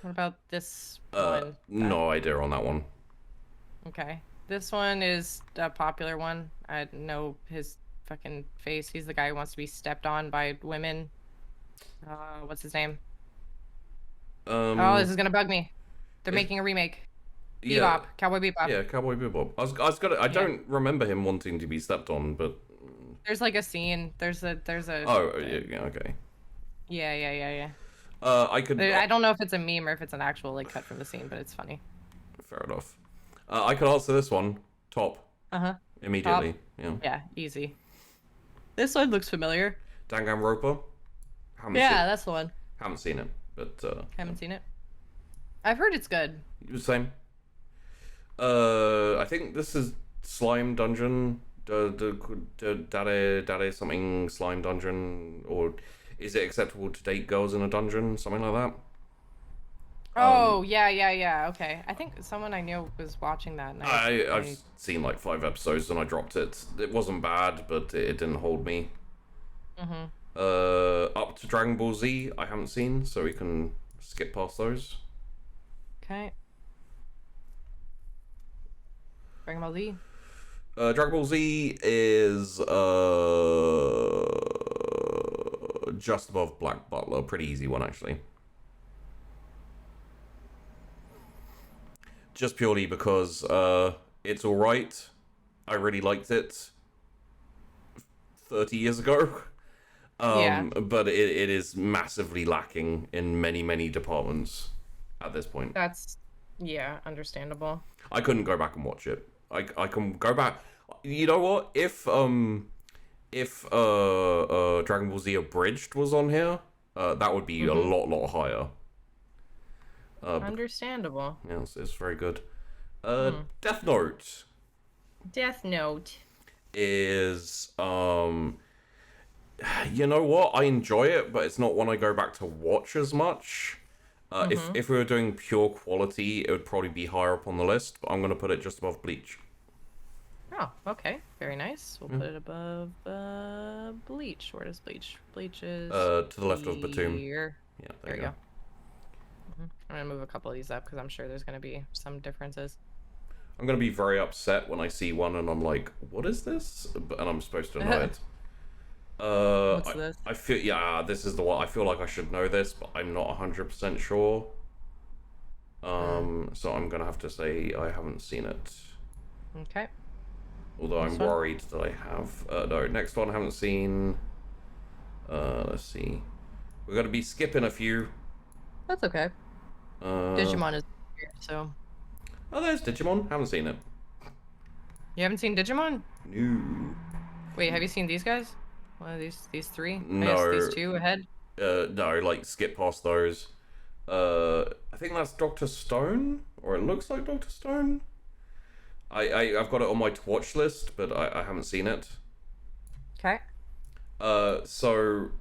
What about this one? No idea on that one. Okay. This one is a popular one. I know his fucking face. He's the guy who wants to be stepped on by women. What's his name? Oh, this is gonna bug me. They're making a remake. Bebop. Yeah, Cowboy Bebop. yeah, Cowboy Bebop. I was gonna. I don't remember him wanting to be stepped on, but There's like a scene. There's a. oh yeah, okay. Yeah. I could. I don't know if it's a meme or if it's an actual like cut from the scene, but it's funny. Fair enough. I could answer this one. Top. Immediately. Top. Yeah. Yeah, easy. This one looks familiar. Danganronpa. That's the one. Haven't seen it, but Haven't seen it. I've heard it's good. Same. I think this is Slime Dungeon. Dade something Slime Dungeon, or is it acceptable to date girls in a dungeon? Something like that. Oh, yeah. Okay. I think someone I knew was watching that. And I've seen like 5 episodes and I dropped it. It wasn't bad, but it didn't hold me. Up to Dragon Ball Z, I haven't seen, so we can skip past those. Okay. Dragon Ball Z. Dragon Ball Z is just above Black Butler. Pretty easy one, actually. Just purely because it's alright. I really liked it 30 years ago. But it is massively lacking in many departments at this point. That's, understandable. I couldn't go back and watch it. I can go back. You know what? If Dragon Ball Z Abridged was on here, that would be a lot higher. Understandable. Yes, it's very good. Death Note. Death Note is you know what? I enjoy it, but it's not one I go back to watch as much. If we were doing pure quality, it would probably be higher up on the list, but I'm going to put it just above Bleach. Oh, okay. Very nice. We'll put it above Bleach. Where does Bleach? Bleach is to the left of Batum. Here. Yeah, there you go. I'm going to move a couple of these up because I'm sure there's going to be some differences. I'm going to be very upset when I see one and I'm like, what is this? And I'm supposed to know it. What's this? I feel, this is the one. I feel like I should know this, but I'm not 100% sure. So I'm going to have to say I haven't seen it. Okay. Although I'm worried that I have. No, next one I haven't seen. Let's see. We're going to be skipping a few. That's okay. Digimon is here, so. Oh, there's Digimon. Haven't seen it. You haven't seen Digimon? No. Wait, have you seen these guys? One of these three? No. These two ahead? No, like skip past those. I think that's Dr. Stone, or it looks like Dr. Stone. I've got it on my to watch list, but I haven't seen it. Okay. So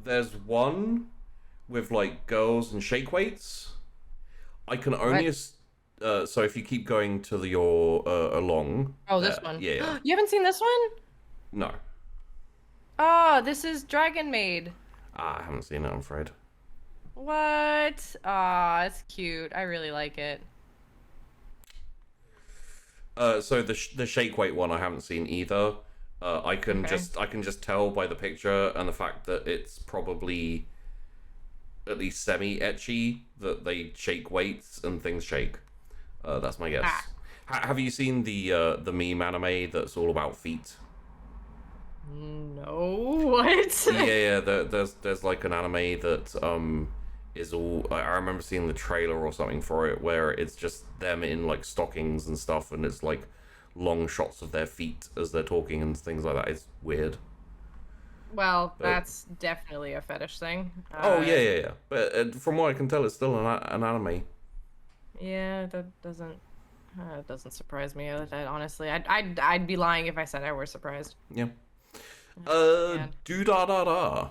there's one with like girls and shake weights. I can only so if you keep going to your along. Oh, this one. Yeah. You haven't seen this one? No. Oh, this is Dragon Maid. I haven't seen it, I'm afraid. What? Ah, it's cute. I really like it. So the shake weight one I haven't seen either. I can just tell by the picture and the fact that it's probably at least semi-ecchi that they shake weights and things shake. That's my guess. Have you seen the meme anime that's all about feet? No, what? yeah. There's like an anime that is all. I remember seeing the trailer or something for it where it's just them in like stockings and stuff, and it's like long shots of their feet as they're talking and things like that. It's weird. Well, that's definitely a fetish thing. Oh yeah. But from what I can tell, it's still an anime. Yeah, that doesn't. It doesn't surprise me. Honestly, I'd be lying if I said I were surprised. Yeah. Man. Do da da da.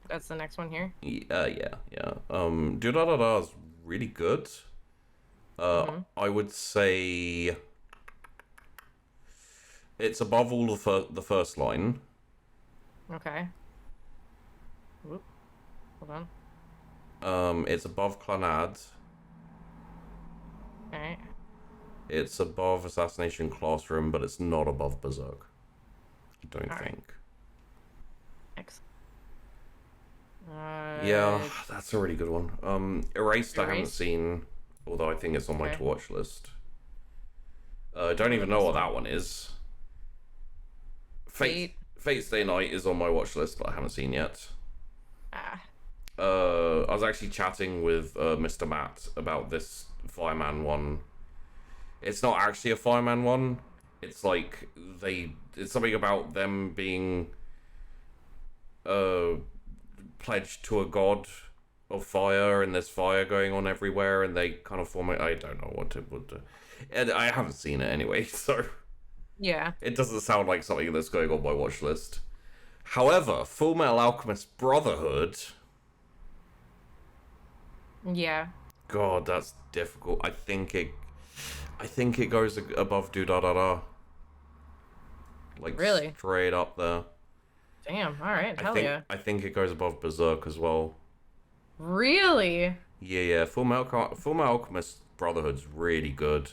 That's the next one here. Yeah. Do da da da is really good. I would say it's above all of the first line. Okay. Whoop. Hold on. It's above Clanad. Alright. It's above Assassination Classroom, but it's not above Berserk. I don't think. Excellent. Yeah, that's a really good one. Erased. I haven't seen, although I think it's on my to watch list. I don't even know what that one is. Fate Stay Night is on my watch list, but I haven't seen yet. I was actually chatting with Mr. Matt about this Fireman one. It's not actually a Fireman one. It's like it's something about them being pledged to a god of fire, and there's fire going on everywhere, and they kind of form it. I don't know what it would do. And I haven't seen it anyway, so yeah, it doesn't sound like something that's going on my watch list. However, Full Metal Alchemist Brotherhood. Yeah. God, that's difficult. I think it goes above Do Da Da Da. Like really? Straight up there. Damn. All right. Hell yeah. I think it goes above Berserk as well. Really? Yeah. Full Metal Alchemist Brotherhood's really good.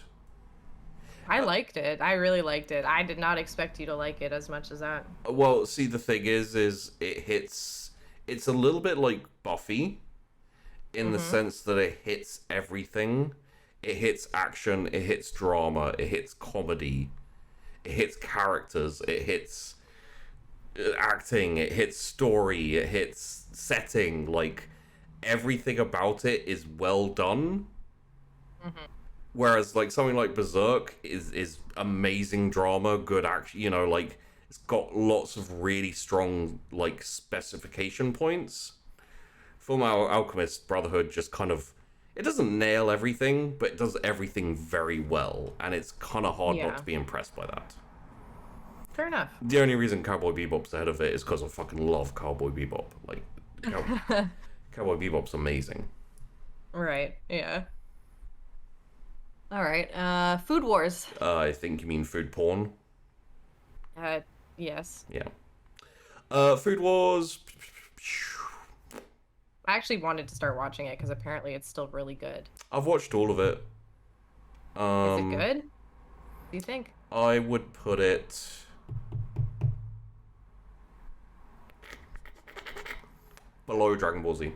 I liked it. I really liked it. I did not expect you to like it as much as that. Well, see, the thing is it's a little bit like Buffy in the sense that it hits everything. It hits action, it hits drama, it hits comedy, it hits characters, it hits acting, it hits story, it hits setting. Like, everything about it is well done. Whereas, like, something like Berserk is amazing drama, good action, you know, like, it's got lots of really strong, like, specification points. Full Metal Alchemist Brotherhood just kind of, it doesn't nail everything, but it does everything very well, and it's kind of hard not to be impressed by that. Fair enough. The only reason Cowboy Bebop's ahead of it is because I fucking love Cowboy Bebop. Like, Cowboy Bebop's amazing. Right, yeah. Alright, Food Wars. I think you mean food porn. Yes. Yeah. Food Wars. I actually wanted to start watching it because apparently it's still really good. I've watched all of it. Is it good? Do you think? I would put it below Dragon Ball Z.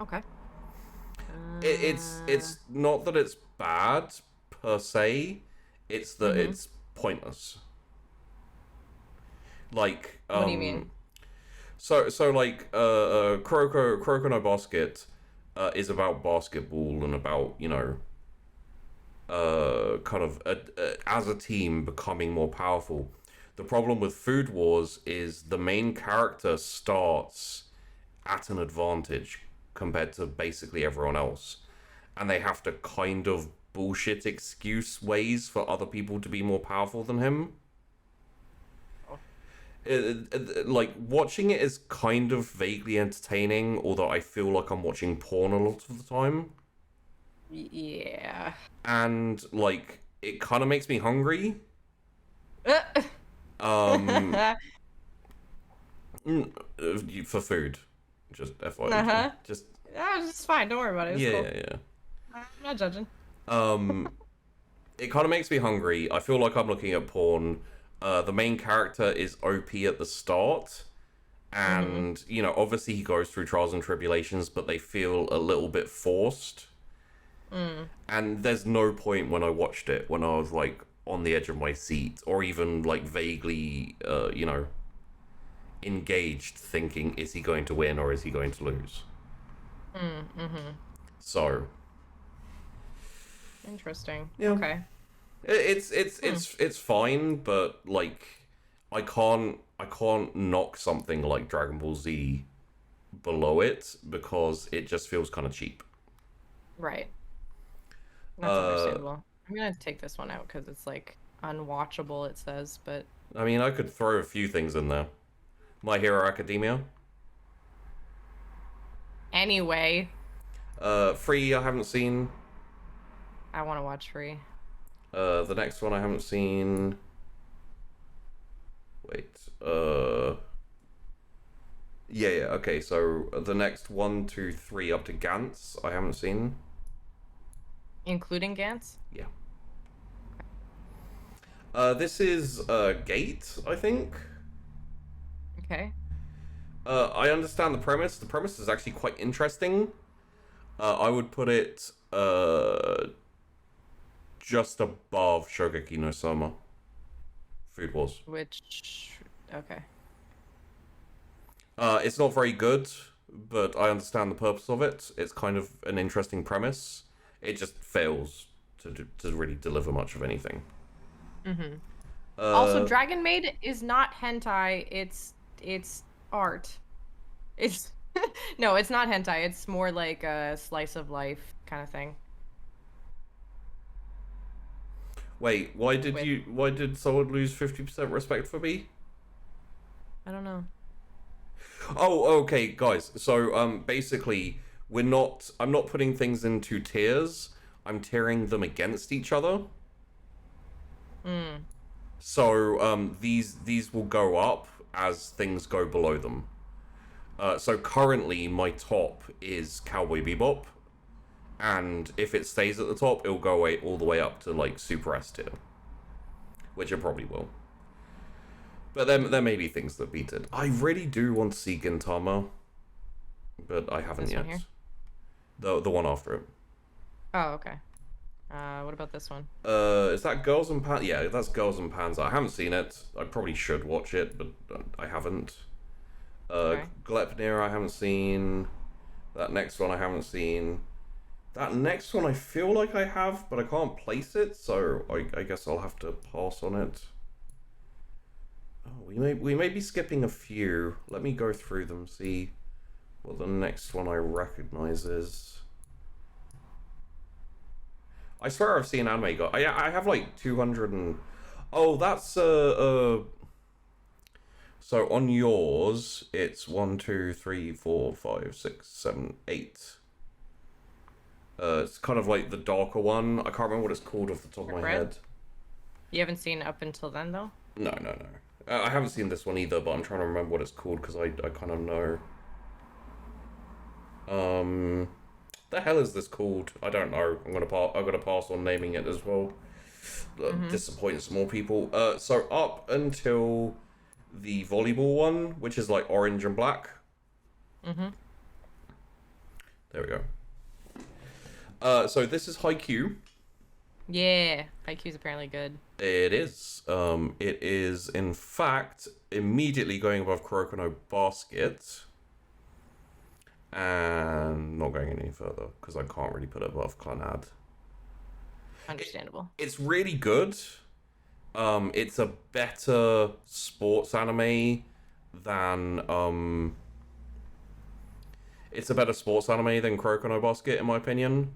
Okay. It's not that it's bad per se. It's that it's pointless. Like, what do you mean? So like, Kuroko no Basket is about basketball and about, you know, kind of as a team becoming more powerful. The problem with Food Wars is the main character starts at an advantage compared to basically everyone else, and they have to kind of bullshit excuse ways for other people to be more powerful than him. Like, watching it is kind of vaguely entertaining, although I feel like I'm watching porn a lot of the time. Yeah. And, like, it kind of makes me hungry. For food. Just FYI. Just... it's fine, don't worry about it. It's cool. Yeah. I'm not judging. It kind of makes me hungry. I feel like I'm looking at porn. The main character is OP at the start, and you know, obviously he goes through trials and tribulations, but they feel a little bit forced. And there's no point when I watched it when I was like on the edge of my seat, or even like vaguely, you know, engaged, thinking, is he going to win or is he going to lose? So, interesting. yeah. Okay. It's fine, but like, I can't knock something like Dragon Ball Z below it because it just feels kind of cheap. Right. That's understandable. I'm gonna take this one out because it's like unwatchable, it says, but I mean, I could throw a few things in there. My Hero Academia. anyway, Free, I haven't seen. I want to watch Free. The next one I haven't seen. Wait. Yeah, okay, so the next 1, 2, 3 up to Gantz, I haven't seen. Including Gantz? Yeah. This is, Gate, I think? Okay. I understand the premise. The premise is actually quite interesting. I would put it, just above Shogeki no Soma. Food Wars. Which, okay. It's not very good, but I understand the purpose of it. It's kind of an interesting premise. It just fails to really deliver much of anything. Also, Dragon Maid is not hentai. It's art. It's no, it's not hentai. It's more like a slice of life kind of thing. Wait, why did someone lose 50% respect for me? I don't know. Oh, okay, guys. So, basically, I'm not putting things into tiers. I'm tiering them against each other. So, these will go up as things go below them. So currently, my top is Cowboy Bebop. And if it stays at the top, it'll go away all the way up to, like, Super S tier. Which it probably will. But there may be things that beat it. I really do want to see Gintama, but I haven't yet. The one after it. Oh, okay. What about this one? Is that Girls and Panzer? Yeah, that's Girls and Panzer. I haven't seen it. I probably should watch it, but I haven't. Okay. Glepnir I haven't seen. That next one I haven't seen. That next one I feel like I have, but I can't place it, so I guess I'll have to pass on it. Oh, we may be skipping a few. Let me go through them, see what the next one I recognize is. I swear I've seen anime go. I have like 200 and... Oh, that's so on yours, it's 1, 2, 3, 4, 5, 6, 7, 8. It's kind of like the darker one. I can't remember what it's called off the top of my head. You haven't seen up until then, though? No. I haven't seen this one either, but I'm trying to remember what it's called because I kind of know. The hell is this called? I don't know. I'm gonna pass on naming it as well. Disappointing some more people. So up until the volleyball one, which is like orange and black. There we go. So this is Haikyuu. Yeah, Haikyuu's apparently good. It is. It is, in fact, immediately going above Kuroko no Basket. And not going any further, because I can't really put it above Clannad. Understandable. It's really good. It's a better sports anime than... It's a better sports anime than Kuroko no Basket, in my opinion.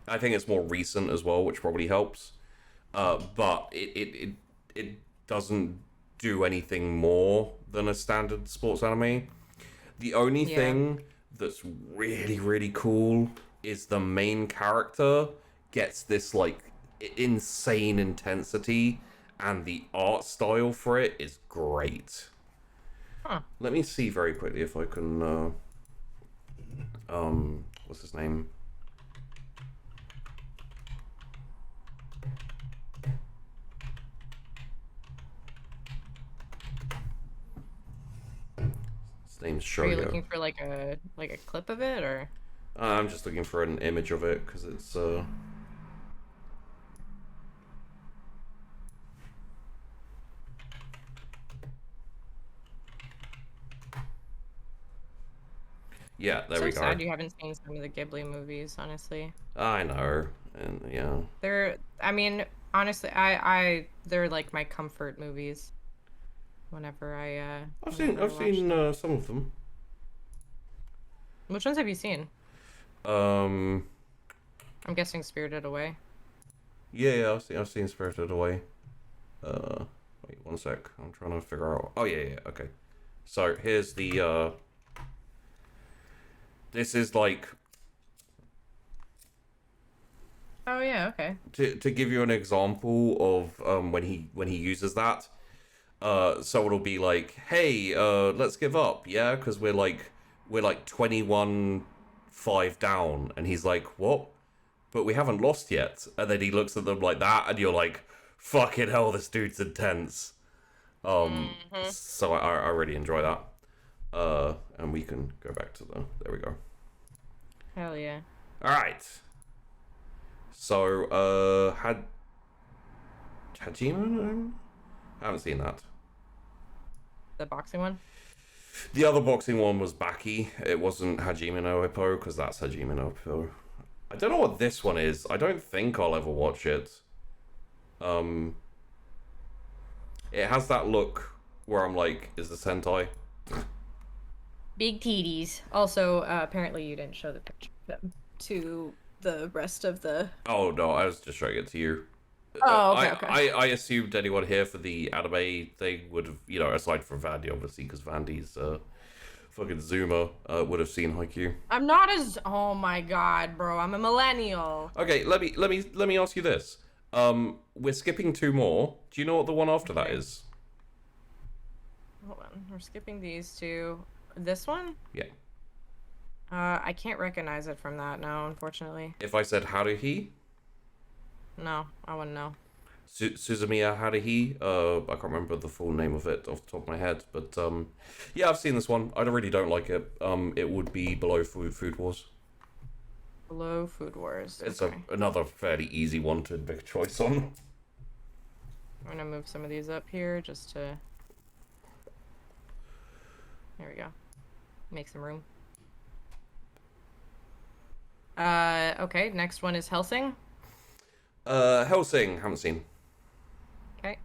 I think it's more recent as well, which probably helps. But it doesn't do anything more than a standard sports anime. The only thing that's really, really cool is the main character gets this, like, insane intensity, and the art style for it is great. Let me see very quickly if I can, what's his name? His name's Shoyo. Are you looking for like a clip of it, or? I'm just looking for an image of it because it's Yeah, there So we go. sad you haven't seen some of the Ghibli movies, honestly. I know, and yeah. I mean, honestly, they're like my comfort movies. Whenever I've watch seen them. some of them. Which ones have you seen? Um, I'm guessing Spirited Away. yeah, I've seen Spirited Away. Wait one sec. I'm trying to figure out. Oh yeah, okay. So here's the. This is like Oh yeah, okay. to give you an example of when he uses that. So it'll be like, hey, let's give up, yeah, because we're like 21-5 down, and he's like, what? But we haven't lost yet. And then he looks at them like that, and you're like, fucking hell, this dude's intense. So I really enjoy that. And we can go back to the. There we go. Hell yeah. All right. So Hajime? I haven't seen that. The boxing one? The other boxing one was Baki. It wasn't Hajime no Ippo, because that's Hajime no Ippo. I don't know what this one is. I don't think I'll ever watch it. It has that look where I'm like, is this hentai? Big titties. Also, apparently you didn't show the picture of them to the rest of the... Oh, no, I was just showing it to you. Oh, okay. I assumed anyone here for the anime thing would have, you know, aside from Vandi, obviously, because Vandi's fucking Zoomer, would have seen Haikyuu. I'm not as... Oh my god, bro. I'm a millennial. Okay, let me ask you this. We're skipping 2 more. Do you know what the one after that is? Hold on. We're skipping these 2. This one? Yeah. I can't recognize it from that, no, unfortunately. If I said Haruhi? No, I wouldn't know. Suzumiya Haruhi? I can't remember the full name of it off the top of my head, but yeah, I've seen this one. I really don't like it. It would be below Food Wars. Below Food Wars. It's okay. Another fairly easy one to make a choice on. I'm gonna move some of these up here just to... There we go. Make some room. Okay, next one is Hellsing. Hellsing, haven't seen. Okay.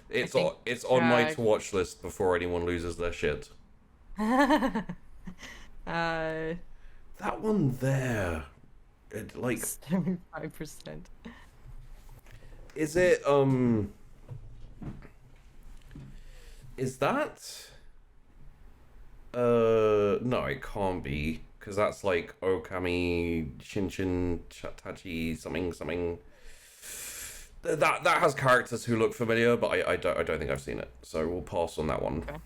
It's on my to watch list before anyone loses their shit. That one there, it like 75%. Is it is that no, it can't be, because that's like Okami Shinshin Tachi something. That has characters who look familiar, but I don't think I've seen it, so we'll pass on that one. Okay.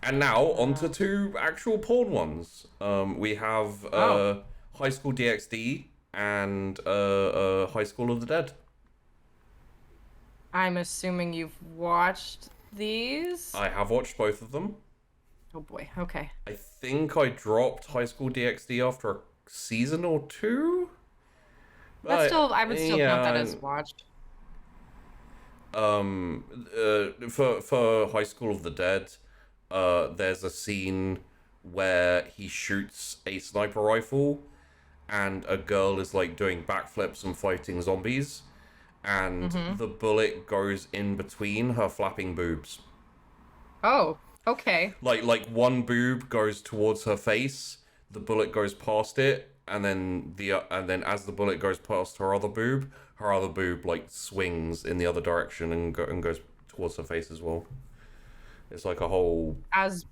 And now on to 2 actual porn ones. We have High School DxD and High School of the Dead. I'm assuming you've watched these? I have watched both of them. Oh boy, okay. I think I dropped High School DxD after a season or 2. That's still, I would still count that as watched. For High School of the Dead, there's a scene where he shoots a sniper rifle and a girl is like doing backflips and fighting zombies, and the bullet goes in between her flapping boobs. Oh, okay. Like one boob goes towards her face, the bullet goes past it, and then as the bullet goes past her other boob like swings in the other direction and goes towards her face as well. It's like a whole... As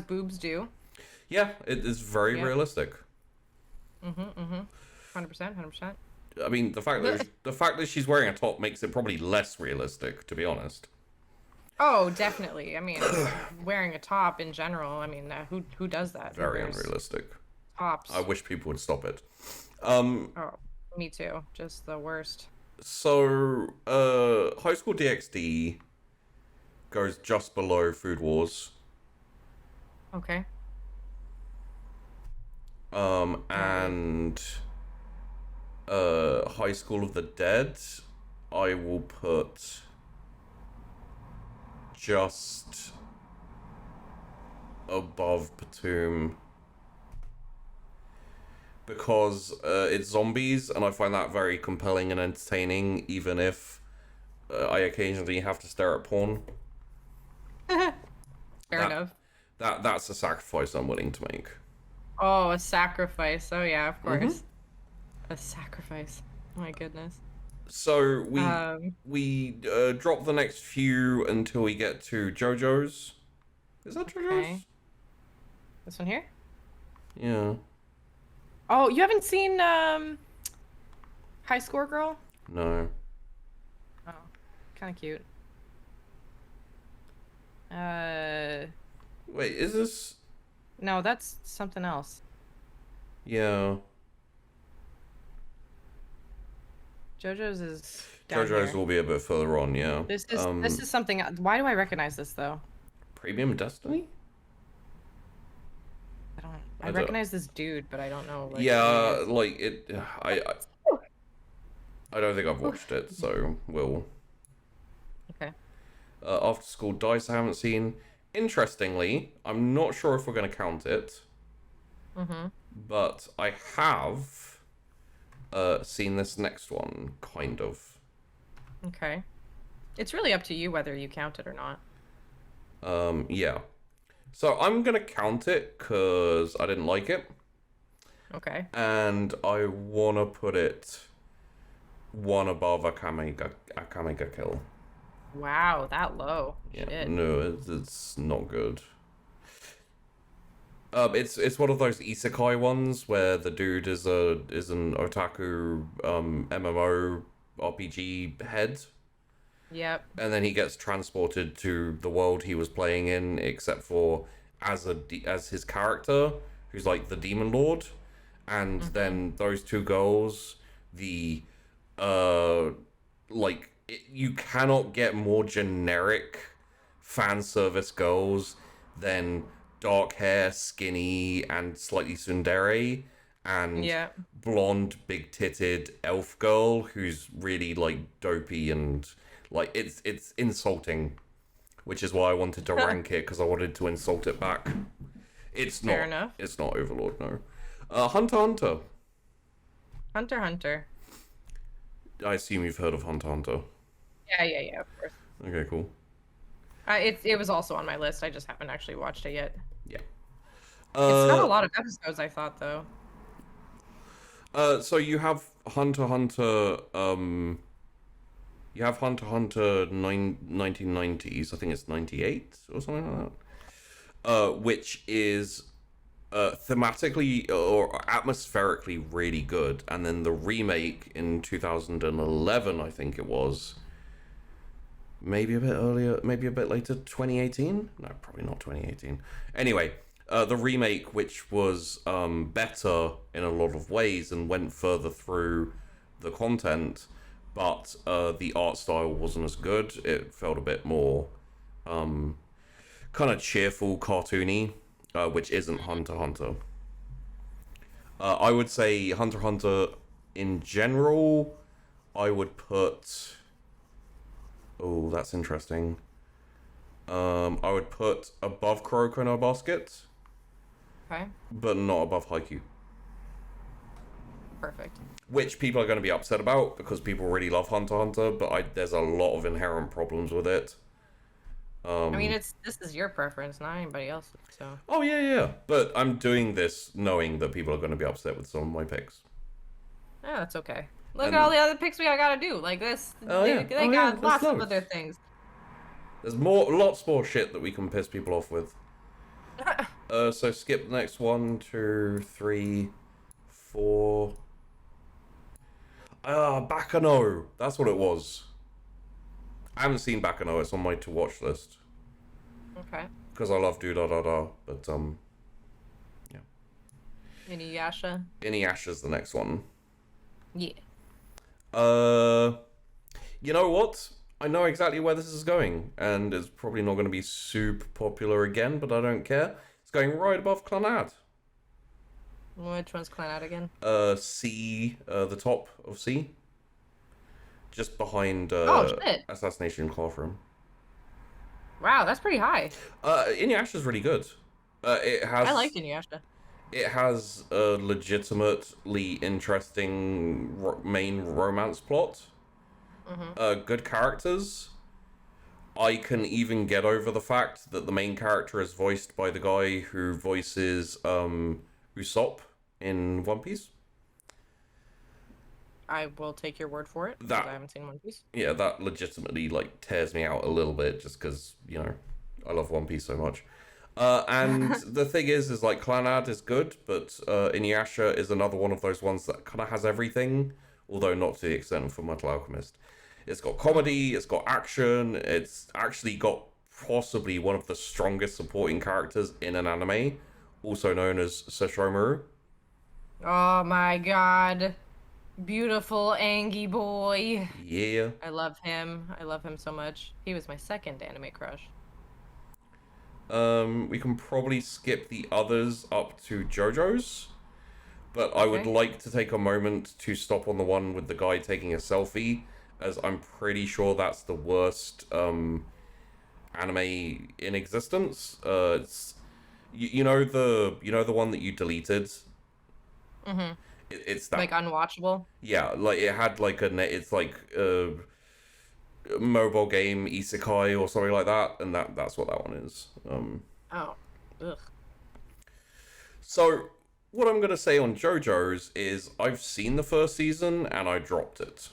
boobs do. Yeah, it is very realistic. 100%. I mean, the fact that she's wearing a top makes it probably less realistic, to be honest. Oh, definitely. I mean, wearing a top in general. I mean, who does that? Very unrealistic. Tops. I wish people would stop it. Oh, me too. Just the worst. So, High School DxD goes just below Food Wars. Okay. And High School of the Dead, I will put just above Batum. because it's zombies, and I find that very compelling and entertaining, even if I occasionally have to stare at porn. Fair enough. That's a sacrifice I'm willing to make. Oh, a sacrifice. Oh yeah, of course. A sacrifice. My goodness. So we drop the next few until we get to JoJo's. Is that JoJo's? Okay. This one here? Yeah. Oh, you haven't seen High Score Girl? No. Oh, kind of cute. Wait, is this? No, that's something else. Yeah. JoJo's is down JoJo's here. will be a bit further on, yeah. This is something. Why do I recognize this though? Premium Destiny? I recognize this dude, but I don't know. Like, yeah, like it. I don't think I've watched it, so we'll. Okay. After School Dice I haven't seen. Interestingly, I'm not sure if we're going to count it. But I have seen this next one, kind of. Okay. It's really up to you whether you count it or not. Yeah. So I'm going to count it because I didn't like it. Okay. And I want to put it one above Akame ga Kill. Wow, that low. Yeah, Shit. no, it's not good. It's one of those isekai ones where the dude is an otaku MMO RPG head. Yep. And then he gets transported to the world he was playing in, except for as his character, who's like the demon lord, and then those two girls, you cannot get more generic fan service girls than dark hair, skinny, and slightly tsundere, and blonde, big-titted elf girl who's really like dopey and like it's insulting, which is why I wanted to rank it because I wanted to insult it back. It's not. Fair enough. It's not Overlord, no. Hunter x Hunter. Hunter x Hunter. I assume you've heard of Hunter x Hunter. Yeah, of course. Okay, cool. It was also on my list. I just haven't actually watched it yet. Yeah. It's not a lot of episodes, I thought, though. So you have Hunter x Hunter. You have Hunter x Hunter 1990s. I think it's 98 or something like that. Which is thematically or atmospherically really good, and then the remake in 2011, I think it was. Maybe a bit earlier, maybe a bit later, 2018? No, probably not 2018. Anyway, the remake, which was better in a lot of ways and went further through the content, but the art style wasn't as good. It felt a bit more kind of cheerful, cartoony, which isn't Hunter x Hunter. I would say Hunter x Hunter in general, I would put... Oh, that's interesting. I would put above Kuroko no Basket. Okay. But not above Haikyuu. Perfect. Which people are going to be upset about because people really love Hunter x Hunter, but there's a lot of inherent problems with it. I mean, this is your preference, not anybody else's, so... Oh, yeah. But I'm doing this knowing that people are going to be upset with some of my picks. Yeah, that's okay. Look at all the other picks we gotta do. Like this, they got yeah, lots of loads. other things. There's lots more shit that we can piss people off with. So skip the next 1, 2, 3, 4. Bakano. That's what it was. I haven't seen Bakano. It's on my to watch list. Okay. Because I love Do Da Da Da, but yeah. Inuyasha. Inuyasha's the next one. Yeah. You know what? I know exactly where this is going, and it's probably not going to be super popular again, but I don't care. It's going right above Clannad. Which one's Clannad again? C, the top of C. Just behind shit. Assassination Classroom. Wow, that's pretty high. Inuyasha's really good. It has. I liked Inuyasha. It has a legitimately interesting main romance plot. Good characters. I can even get over the fact that the main character is voiced by the guy who voices Usopp in One Piece. I will take your word for it, because I haven't seen One Piece. Yeah, that legitimately, like, tears me out a little bit, just because, you know, I love One Piece so much. And the thing is like, Clannad is good, but Inuyasha is another one of those ones that kind of has everything, although not to the extent for Metal Alchemist. It's got comedy, it's got action, it's actually got possibly one of the strongest supporting characters in an anime, also known as Sesshomaru. Oh my god. Beautiful Angie boy. Yeah. I love him. I love him so much. He was my second anime crush. We can probably skip the others up to JoJo's, but I would like to take a moment to stop on the one with the guy taking a selfie, as I'm pretty sure that's the worst anime in existence. It's you know the one that you deleted. It's that, like, unwatchable. Yeah, like it had like it's like a mobile game isekai or something like that, and that's what that one is. Oh, ugh. So what I'm gonna say on JoJo's is I've seen the first season and I dropped it.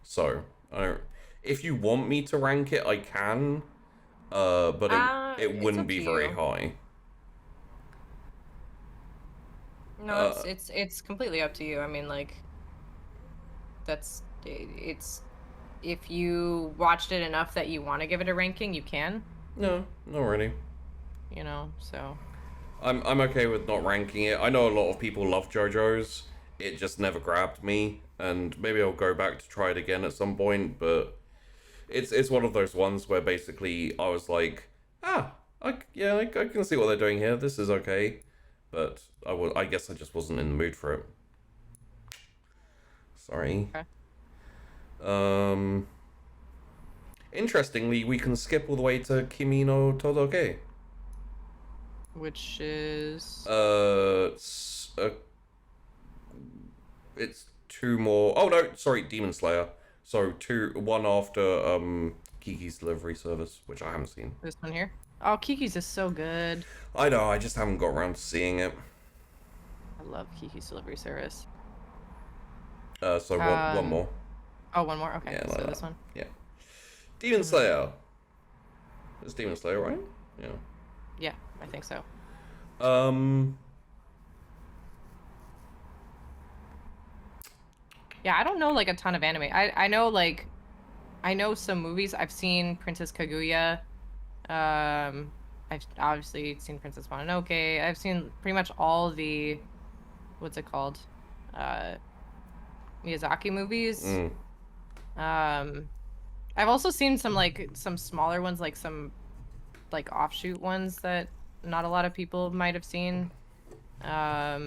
So if you want me to rank it, I can, but it wouldn't be very high. No, it's completely up to you. I mean, like, it's if you watched it enough that you want to give it a ranking, you can. No, not really. You know, so I'm okay with not ranking it. I know a lot of people love JoJo's. It just never grabbed me, and maybe I'll go back to try it again at some point. But it's one of those ones where basically I was like, I can see what they're doing here. This is okay, but I guess I just wasn't in the mood for it. Sorry. okay. Interestingly, we can skip all the way to Kimi no Todoke. Which is it's two more. Oh no, sorry, Demon Slayer. So one after Kiki's Delivery Service, which I haven't seen. This one here. Oh, Kiki's is so good. I know, I just haven't got around to seeing it. I love Kiki's Delivery Service. So one more. Oh, one more. Okay, Yeah, so this one. Yeah. Demon Slayer. It's Demon Slayer, right? Yeah. Yeah, I think so. Yeah, I don't know like a ton of anime. I know some movies. I've seen Princess Kaguya. I've obviously seen Princess Mononoke. I've seen pretty much all the what's it called? Miyazaki movies. I've also seen some smaller ones, like some like offshoot ones that not a lot of people might have seen. I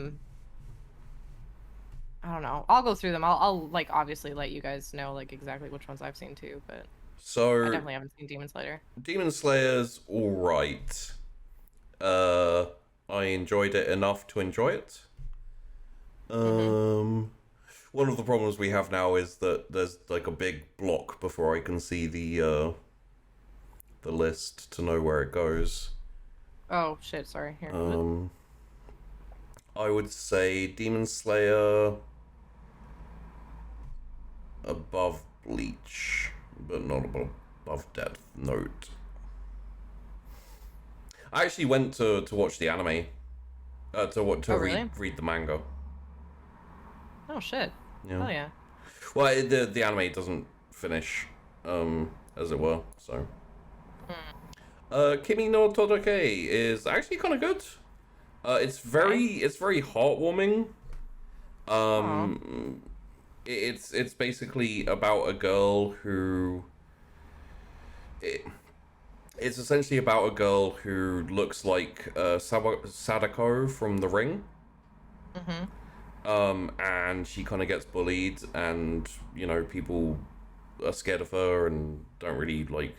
don't know. I'll go through them. I'll like obviously let you guys know like exactly which ones I've seen too, but so I definitely haven't seen Demon Slayer. Demon Slayer's alright. I enjoyed it enough to enjoy it. One of the problems we have now is that there's like a big block before I can see the list to know where it goes. Oh shit, sorry. Here. I would say Demon Slayer above Bleach, but not above Death Note. I actually went to watch the anime, really? read the manga. Oh shit. Yeah. Oh yeah. Well, the anime doesn't finish, as it were. So, Kimi no Todoke is actually kind of good. It's very heartwarming. It's basically about a girl who. It's essentially about a girl who looks like Sadako from The Ring. And she kind of gets bullied, and you know people are scared of her and don't really like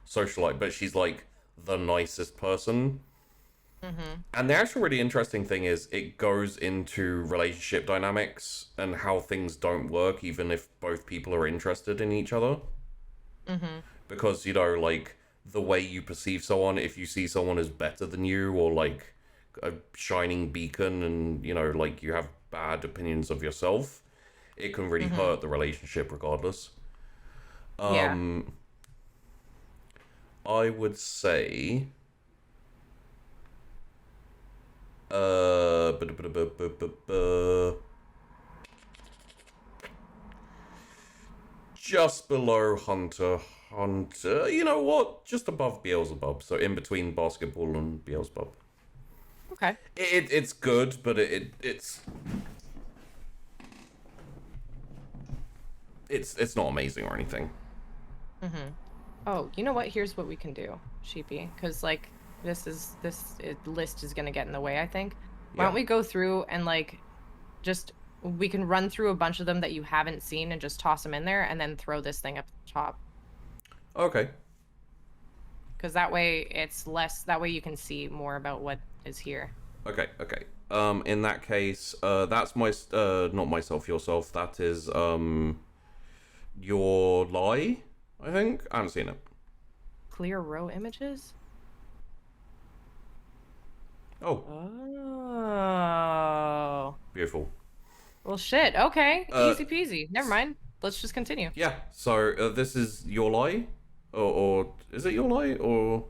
socialite. But she's like the nicest person. And the actual really interesting thing is it goes into relationship dynamics and how things don't work even if both people are interested in each other. Because, you know, like, the way you perceive someone, if you see someone as better than you or, like, a shining beacon and, you know, like, you have bad opinions of yourself, it can really hurt the relationship regardless. Yeah. I would say... just below Hunter. You know what? Just above Beelzebub. So in between Basketball and Beelzebub. Okay. It's good, but it's not amazing or anything. Oh, you know what? Here's what we can do, Sheepy, because like this list is gonna get in the way, I think. Why don't we go through and like we can run through a bunch of them that you haven't seen and just toss them in there and then throw this thing up the top. Okay. Because that way that way you can see more about what is here. Okay. In that case, that's not myself, yourself. That is, your lie, I think. I haven't seen it. Clear row images? Oh. Oh. Beautiful. Well, shit. Okay. Easy peasy. Never mind. Let's just continue. Yeah. So this is your lie, or is it your lie, or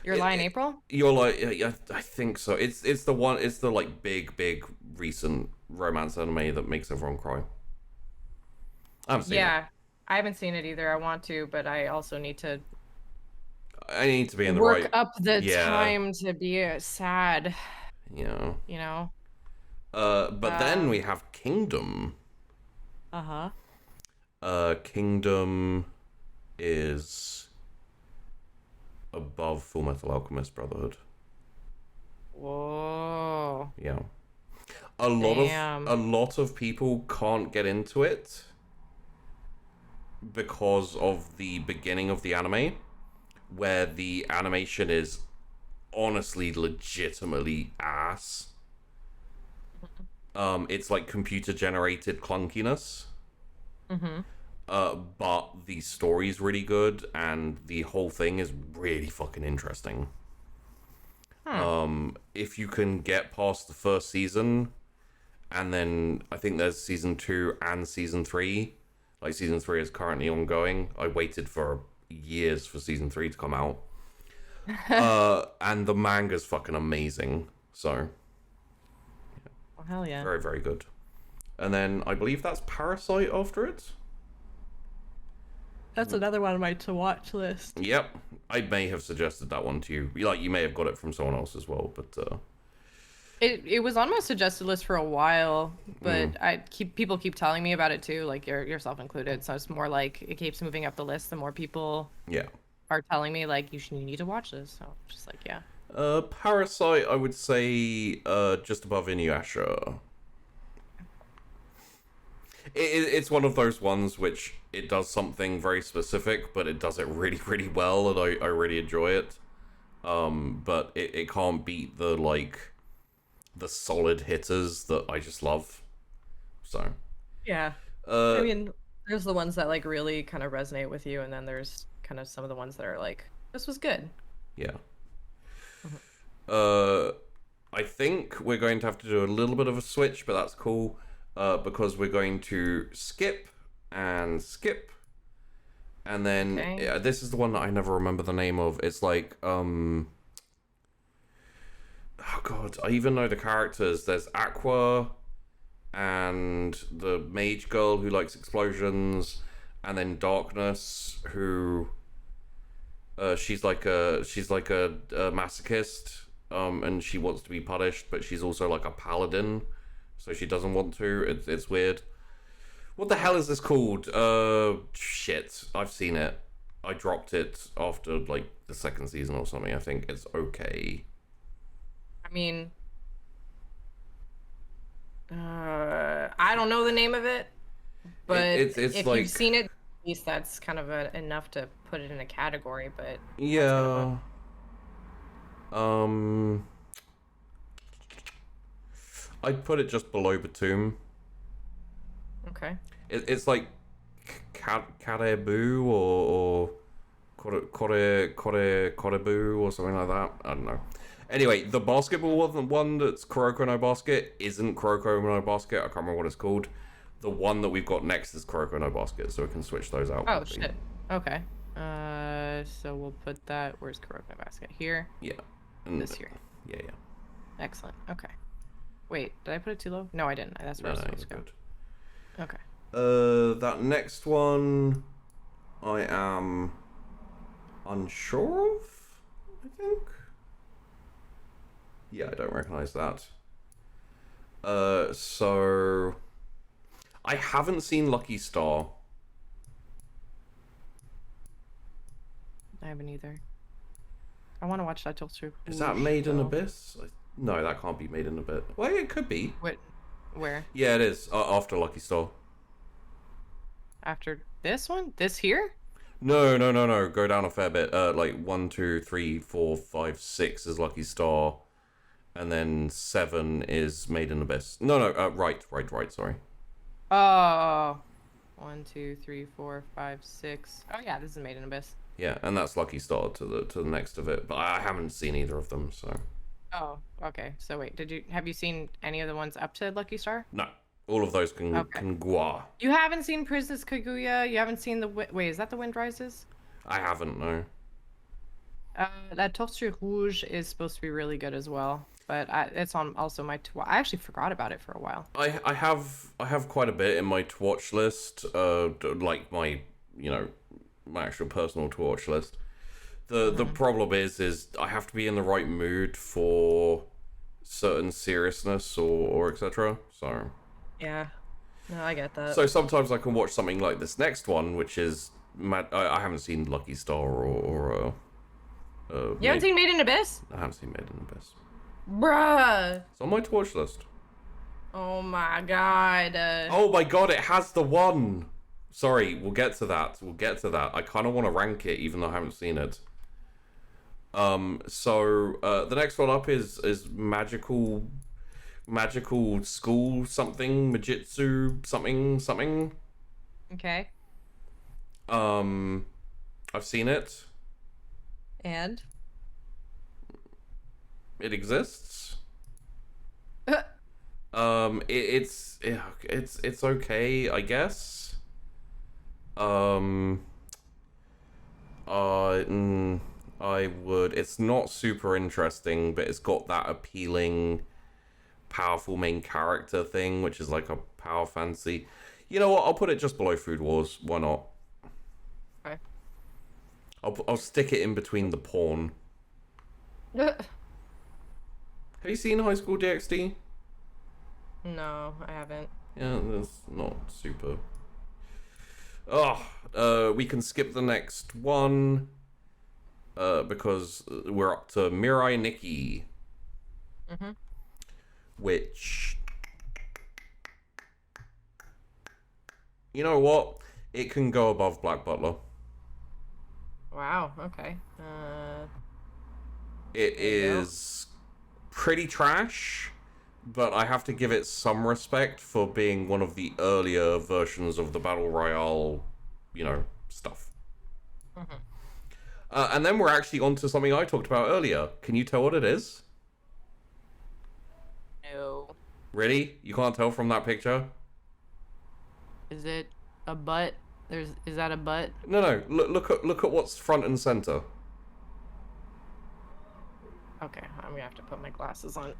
Your lie in April? your lie? Yeah, I think so. It's the one. It's the like big recent romance anime that makes everyone cry. I haven't seen it. I haven't seen it either. I want to, but I also need to. I need to be in the work right. up the time to be sad. Yeah. You know. But then we have Kingdom. Kingdom is above Full Metal Alchemist Brotherhood. Whoa. Yeah. A lot of people can't get into it because of the beginning of the anime, where the animation is honestly legitimately ass. It's like computer generated clunkiness. But the story's really good and the whole thing is really fucking interesting. If you can get past the first season, and then I think there's season 2 and season 3. Like season 3 is currently ongoing. I waited for years for season 3 to come out. And the manga's fucking amazing. So well, hell yeah. very, very good. And then I believe that's Parasite after it. That's another one on my to-watch list. Yep. I may have suggested that one to you. Like, you may have got it from someone else as well, but... It was on my suggested list for a while, but people keep telling me about it too, like yourself included. So it's more like it keeps moving up the list. The more people are telling me like you need to watch this. So I'm just like Parasite, I would say just above Inuyasha. It's one of those ones which it does something very specific, but it does it really, really well, and I really enjoy it. But it can't beat the solid hitters that I just love. So yeah. I mean, there's the ones that like really kind of resonate with you, and then there's kind of some of the ones that are like, this was good. Yeah. I think we're going to have to do a little bit of a switch, but that's cool. Because we're going to skip, and then this is the one that I never remember the name of. It's like oh god, I even know the characters. There's Aqua and the mage girl who likes explosions, and then Darkness who she's like a masochist, and she wants to be punished, but she's also like a paladin. So she doesn't want to. It's weird. What the hell is this called? Shit. I've seen it. I dropped it after, like, the second season or something. I think it's okay. I mean... I don't know the name of it. But it's if like... you've seen it, at least that's kind of enough to put it in a category, but... Yeah. I'd put it just below Batum. Okay. It's like Karebu or Korebu or something like that. I don't know. Anyway, the basketball one that's Kuroko no Basket isn't Kuroko no Basket. I can't remember what it's called. The one that we've got next is Kuroko no Basket, so we can switch those out. Oh, shit. Okay. So we'll put that... Where's Kuroko no Basket? Here? Yeah. This here. Yeah. Excellent. Okay. Wait, did I put it too low? No, I didn't. That's where I was supposed to go. Okay. That next one, I am unsure of, I think. Yeah, I don't recognize that. So I haven't seen Lucky Star. I haven't either. I want to watch that Torturous. Is that Made in Abyss? No, that can't be Made in Abyss. Well, it could be. What? Where? Yeah, it is. After Lucky Star. After this one? This here? No. Go down a fair bit. Like 1, 2, 3, 4, 5, 6 is Lucky Star. And then 7 is Made in Abyss. No, right, sorry. Oh. 1, 2, 3, 4, 5, 6. Oh yeah, this is Made in Abyss. Yeah, and that's Lucky Star to the next of it, but I haven't seen either of them, so. Oh, okay. So wait, have you seen any of the ones up to Lucky Star? No, all of those can gua. You haven't seen Princess Kaguya. You haven't seen the wait. Is that the Wind Rises? I haven't, no. That Torturous Rouge is supposed to be really good as well, but it's on also my. I actually forgot about it for a while. I have quite a bit in my to watch list. Like my my actual personal to watch list. The problem is I have to be in the right mood for certain seriousness or etc. So yeah, no, I get that. So sometimes I can watch something like this next one, which is I haven't seen Lucky Star or you haven't seen Made in Abyss? I haven't seen Made in Abyss. Bruh. It's on my to watch list. Oh my god. Oh my god, it has the one. Sorry, we'll get to that. I kind of want to rank it, even though I haven't seen it. So the next one up is magical school something Majitsu something. Okay. I've seen it. And it exists. It's okay, I guess. I would. It's not super interesting, but it's got that appealing, powerful main character thing, which is like a power fantasy. You know what? I'll put it just below Food Wars. Why not? Okay. I'll stick it in between the porn. Have you seen High School DxD? No, I haven't. Yeah, that's not super. We can skip the next one because we're up to Mirai Nikki, which, you know what, it can go above Black Butler. Wow. Okay. It is pretty trash, but I have to give it some respect for being one of the earlier versions of the Battle Royale, stuff. And then we're actually on to something I talked about earlier. Can you tell what it is? No. Really? You can't tell from that picture? Is it a butt? Is that a butt? No. Look at what's front and center. Okay, I'm gonna have to put my glasses on.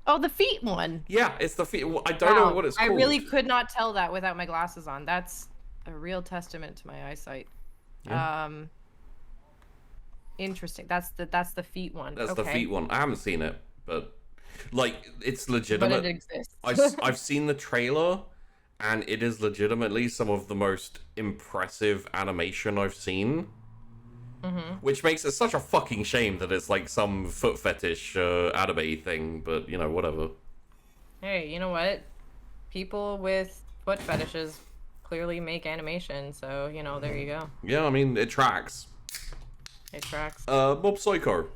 Oh, the feet one. Yeah, it's the feet. I don't know what it's called. I really could not tell that without my glasses on. That's a real testament to my eyesight. Yeah. Interesting. That's the feet one. That's the feet one. I haven't seen it, but like it's legitimate. But it exists. I've seen the trailer, and it is legitimately some of the most impressive animation I've seen. Which makes it such a fucking shame that it's like some foot fetish anime thing, but whatever. Hey, you know what? People with foot fetishes clearly make animation, so there you go. Yeah, I mean it tracks. It tracks. Mob Psycho.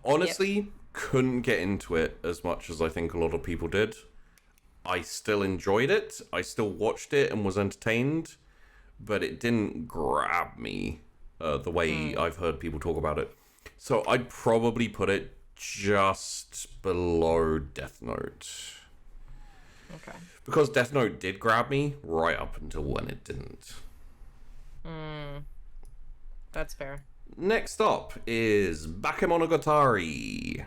Honestly, couldn't get into it as much as I think a lot of people did. I still enjoyed it. I still watched it and was entertained, but it didn't grab me the way I've heard people talk about it. So I'd probably put it just below Death Note. Okay. Because Death Note did grab me right up until when it didn't. That's fair. Next up is Bakamonogotari.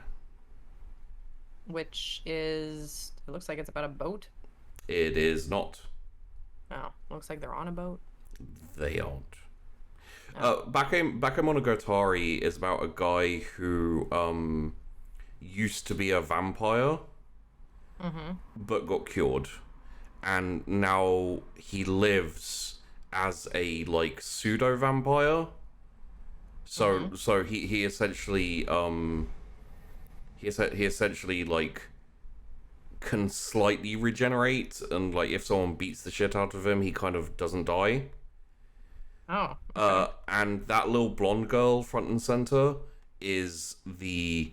Which is... It looks like it's about a boat. It is not. Oh, looks like they're on a boat. They aren't. Bakamonogotari is about a guy who used to be a vampire, but got cured, and now he lives as a like pseudo vampire. So he essentially he essentially like can slightly regenerate, and like if someone beats the shit out of him, he kind of doesn't die. Oh. Okay. And that little blonde girl front and center is the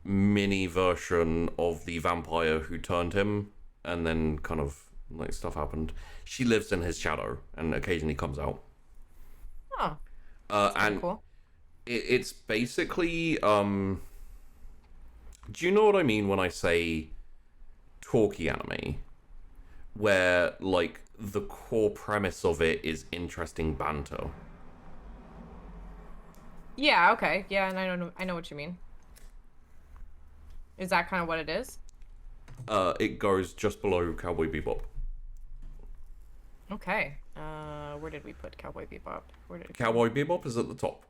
mini version of the vampire who turned him, and then kind of like stuff happened. She lives in his shadow and occasionally comes out. Oh. And cool. It's basically do you know what I mean when I say talkie anime, where like the core premise of it is interesting banter? Yeah, okay. Yeah, and I know what you mean. Is that kind of what it is? It goes just below Cowboy Bebop. Okay. Where did we put Cowboy Bebop? Where did it go? Cowboy Bebop is at the top.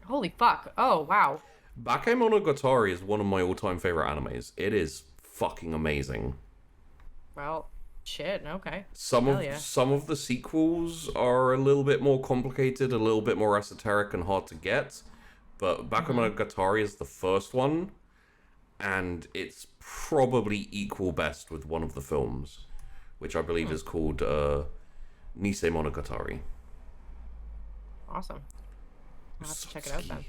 Holy fuck. Oh, wow. Bakamonogotari is one of my all-time favorite animes. It is fucking amazing. Well, shit. Okay. Some of the sequels are a little bit more complicated, a little bit more esoteric and hard to get, but Bakamonogotari is the first one, and it's probably equal best with one of the films, which I believe is called Nisei Monogatari. Awesome. I'll have to check it out then.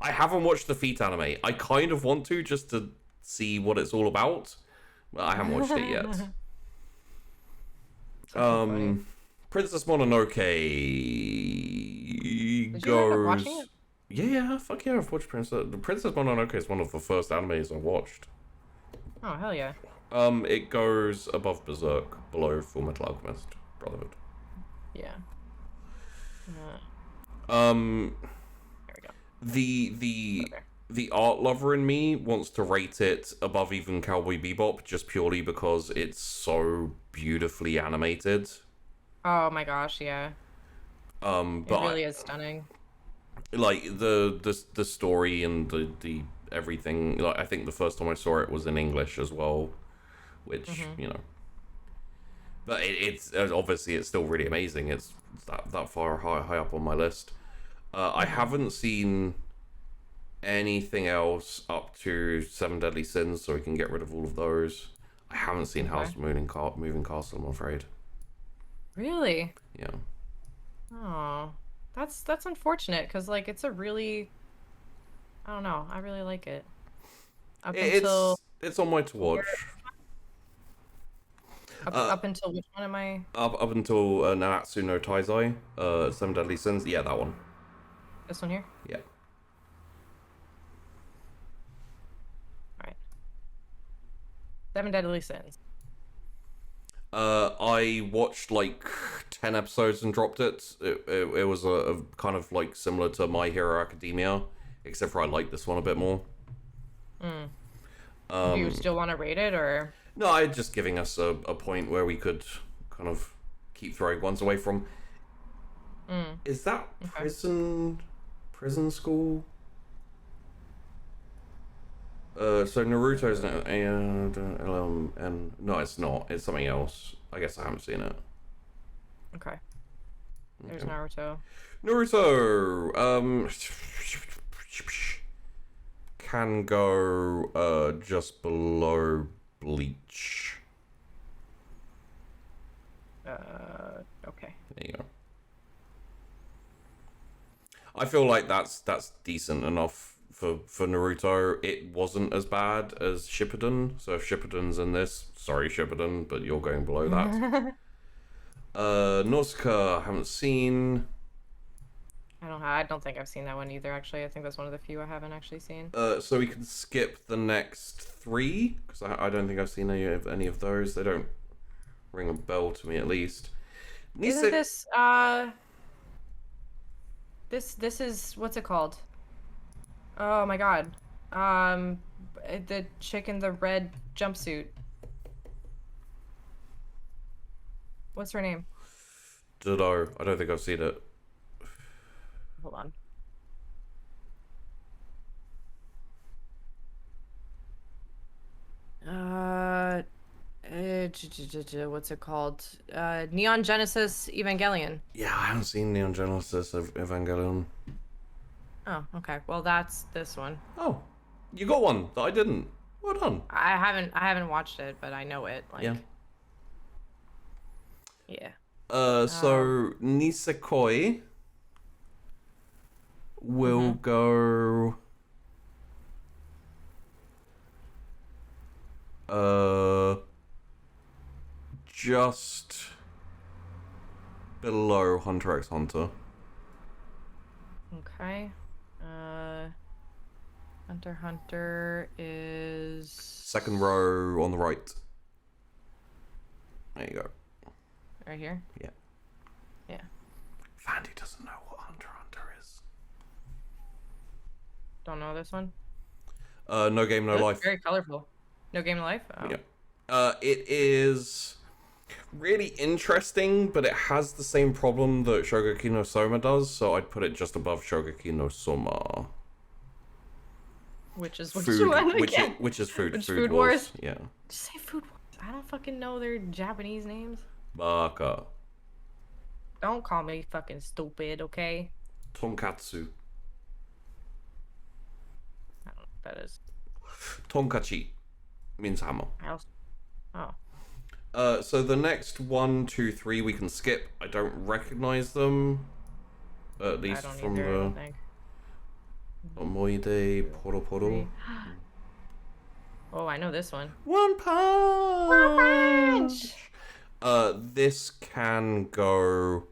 I haven't watched the Feet anime. I kind of want to, just to see what it's all about, but I haven't watched it yet. Princess Mononoke Did goes. you end up watching it? Yeah, fuck yeah, I've watched Princess Mononoke is one of the first animes I watched. Oh, hell yeah. It goes above Berserk, below Full Metal Alchemist Brotherhood. Yeah. There we go. The art lover in me wants to rate it above even Cowboy Bebop, just purely because it's so beautifully animated. Oh my gosh, yeah. But it really is stunning. Like the story and the everything. Like I think the first time I saw it was in English as well, which you know. But it's obviously it's still really amazing. It's that far high up on my list. I haven't seen anything else up to Seven Deadly Sins, so we can get rid of all of those. I haven't seen House of Moving Castle, I'm afraid. Really? Yeah. Oh, that's unfortunate because like it's a really, I don't know, I really like it. It's on my to watch. Up until which one am I? Up until Nanatsu no Taizai, Seven Deadly Sins. Yeah, that one. This one here? Yeah. Alright. Seven Deadly Sins. I watched like 10 episodes and dropped it. It was a kind of like similar to My Hero Academia, except for I like this one a bit more. Do you still want to rate it, or? No, I'm just giving us a point where we could kind of keep throwing ones away from. Is that prison school? So Naruto's and no, it's not. It's something else. I guess I haven't seen it. Okay. There's Naruto. Naruto can go just below Bleach. Okay. There you go. I feel like that's decent enough for Naruto. It wasn't as bad as Shippuden, so if Shippuden's in this, sorry Shippuden, but you're going below that. Nausicaa, I haven't seen. I don't think I've seen that one either, actually. I think that's one of the few I haven't actually seen. So we can skip the next 3, because I don't think I've seen any of those. They don't ring a bell to me, at least. Isn't this, This is, what's it called? Oh my god. The chick in the red jumpsuit. What's her name? Ditto. I don't think I've seen it. Hold on. What's it called? Neon Genesis Evangelion. Yeah, I haven't seen Neon Genesis of Evangelion. Oh, okay. Well, that's this one. Oh, you got one that I didn't. Well done. I haven't watched it, but I know it. Like, yeah. Yeah. So Nisekoi will go. Just below Hunter x Hunter. Okay. Hunter x Hunter is... Second row on the right. There you go. Right here? Yeah. Yeah. Vandi doesn't know what Hunter x Hunter is. Don't know this one? No Game, No Life. Very colorful. No Game, No Life? Oh. Yeah. It is really interesting, but it has the same problem that Shogeki no Soma does, so I'd put it just above Shogeki no Soma. Which is Food, which is Food. Food Wars? Yeah. Just say Food Wars. I don't fucking know their Japanese names. Baka. Don't call me fucking stupid, okay? Tonkatsu. I don't know what that is. Tonkachi means hammer. Oh. So the next 1, 2, 3 we can skip. I don't recognize them. At least from the Omoide Poro Poro. Oh, I know this one. One Punch! This can go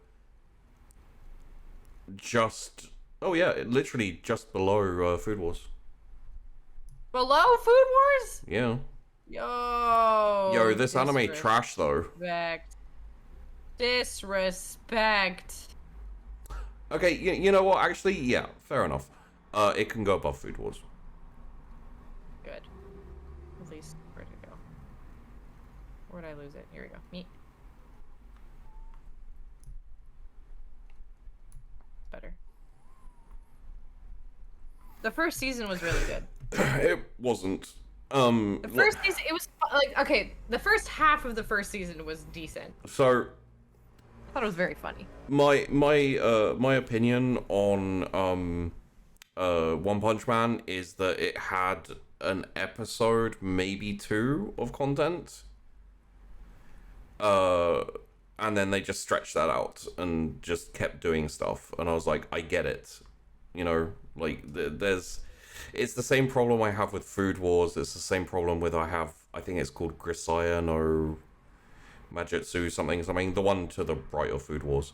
just... Oh yeah, literally just below Food Wars. Below Food Wars? Yeah. Yo, this anime trash though. Disrespect. Okay, you know what? Actually, yeah, fair enough. It can go above Food Wars. Good. At least, where'd it go? Where'd I lose it? Here we go. Meet. Better. The first season was really good. It wasn't. The first season, it was like, okay, the first half of the first season was decent. So I thought it was very funny. My opinion on One Punch Man is that it had an episode, maybe 2 of content. And then they just stretched that out and just kept doing stuff, and I was like, I get it. You know, like it's the same problem I have with Food Wars. It's the same problem with I think it's called Grisaya no Majutsu something. The one to the right of Food Wars.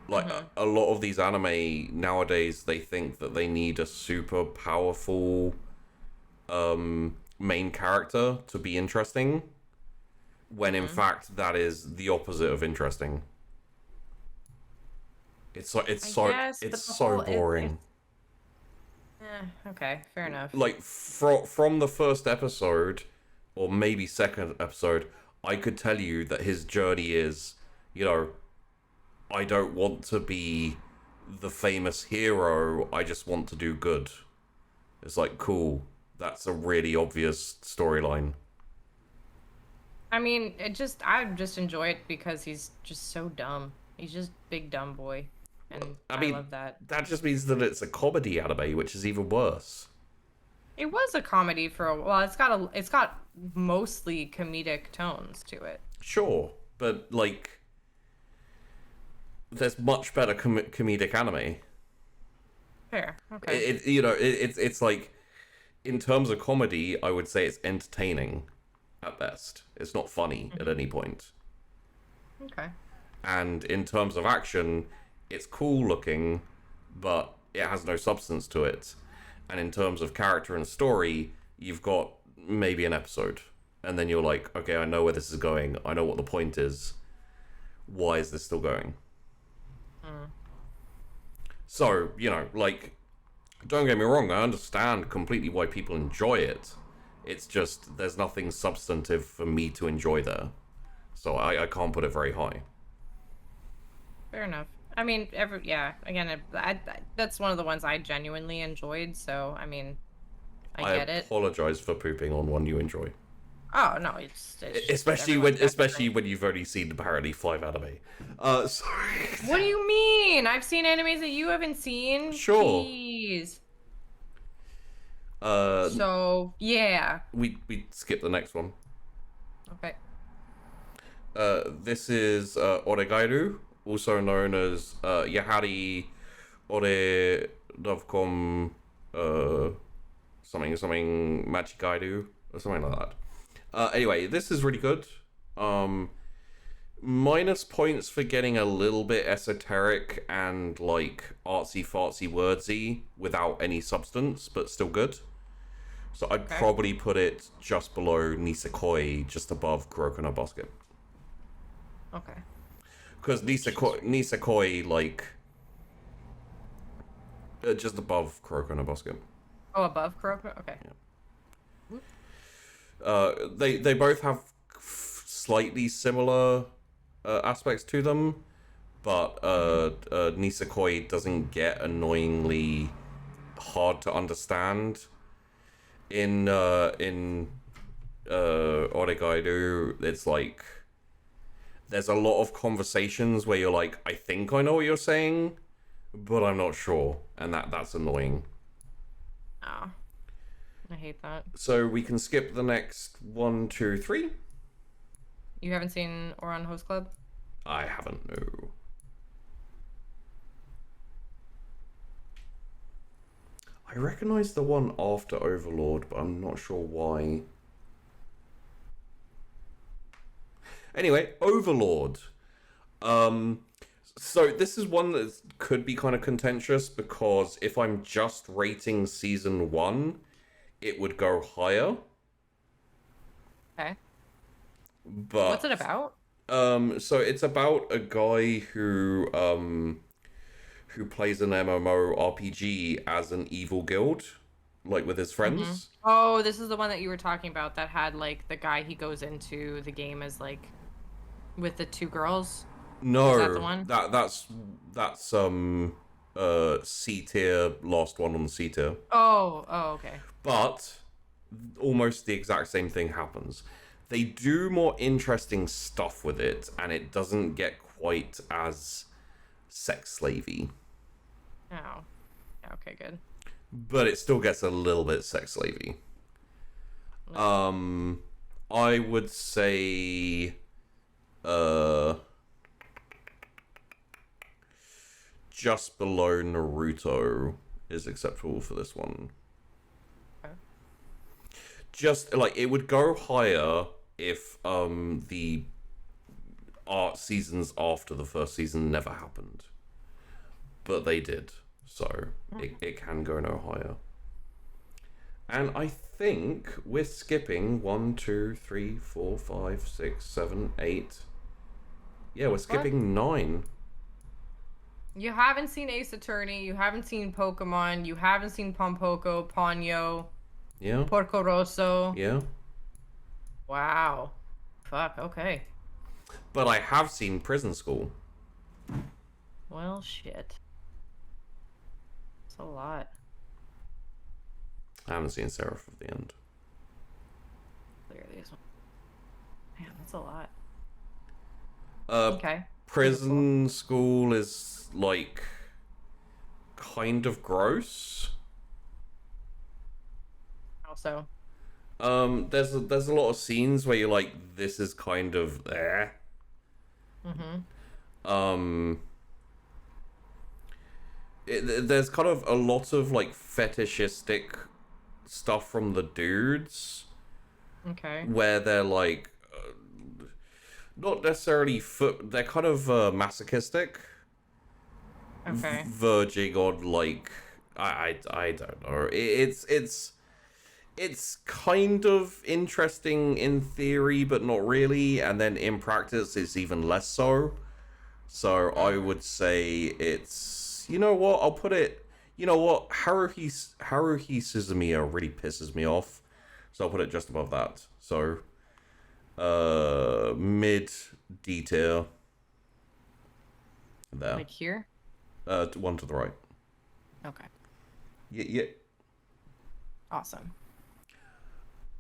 Like, a lot of these anime nowadays, they think that they need a super powerful main character to be interesting, when in fact that is the opposite of interesting. It's so boring. Okay, fair enough. Like, from the first episode, or maybe second episode, I could tell you that his journey is, you know, I don't want to be the famous hero, I just want to do good. It's like, cool, that's a really obvious storyline. I mean, I just enjoy it because he's just so dumb. He's just big dumb boy. And I mean, love that. That just means that it's a comedy anime, which is even worse. It was a comedy for a while. It's got mostly comedic tones to it. Sure, but like, there's much better comedic anime. Fair. Okay. It's like, in terms of comedy, I would say it's entertaining at best. It's not funny at any point. Okay. And in terms of action, it's cool looking, but it has no substance to it. And in terms of character and story, you've got maybe an episode. And then you're like, okay, I know where this is going. I know what the point is. Why is this still going? So, like, don't get me wrong, I understand completely why people enjoy it. It's just, there's nothing substantive for me to enjoy there. So I can't put it very high. Fair enough. I mean, again, that's one of the ones I genuinely enjoyed, so, I mean, I get it. I apologize for pooping on one you enjoy. Oh, no, it's especially when you've only seen apparently 5 anime. Sorry. What do you mean? I've seen animes that you haven't seen. Sure. Jeez. So yeah. We skip the next one. Okay. This is Oregairu, also known as Yahari Ore Dovcom something Machigairu or something like that. Anyway, this is really good. Minus points for getting a little bit esoteric and like artsy-fartsy wordsy without any substance, but still good. So I'd probably put it just below Nisekoi, just above Kuroko no Basket. Okay. Because Nisekoi, like, just above Kuroko no Basket. Oh, above Kuroko? Okay. Yeah. They both have slightly similar aspects to them, but Nisekoi doesn't get annoyingly hard to understand. In Oregairu, it's like there's a lot of conversations where you're like, I think I know what you're saying, but I'm not sure, and that's annoying. Oh. I hate that. So we can skip the next 1, 2, 3. You haven't seen Ouran Host Club? I haven't, no. I recognize the one after Overlord, but I'm not sure why. Anyway, Overlord. So this is one that could be kind of contentious, because if I'm just rating season 1, it would go higher. Okay. But what's it about? So it's about a guy who plays an MMORPG as an evil guild, like with his friends. Mm-hmm. Oh, this is the one that you were talking about that had like the guy he goes into the game as like with the 2 girls. No, is that the one? That's C tier, last one on the C tier. Oh, okay. But almost the exact same thing happens. They do more interesting stuff with it, and it doesn't get quite as sex slavey. Oh. Okay, good. But it still gets a little bit sex slavey. I would say just below Naruto is acceptable for this one. Okay. Just like it would go higher if the art seasons after the first season never happened, but they did, so it can go no higher. And I think we're skipping 1, 2, 3, 4, 5, 6, 7, 8. Yeah, we're skipping 9. You haven't seen Ace Attorney, you haven't seen Pokemon, you haven't seen Pompoko, Ponyo, Yeah. Porco Rosso. Yeah. Wow. Fuck, okay. But I have seen Prison School. Well, shit. That's a lot. I haven't seen Seraph of the End. Clear these ones. Man, that's a lot. Okay. Prison School is like kind of gross. How so? There's a lot of scenes where you're like, this is kind of there. Mm-hmm. there's kind of a lot of like fetishistic stuff from the dudes. Okay. Where they're like, not necessarily they're kind of masochistic. Okay. Verging on like, I don't know. It's kind of interesting in theory, but not really. And then in practice, it's even less so. So I would say it's, you know what? I'll put it. You know what? Haruhi Suzumiya really pisses me off. So I'll put it just above that. So, mid D tier. There. Like here? One to the right. Okay. Yeah. Awesome.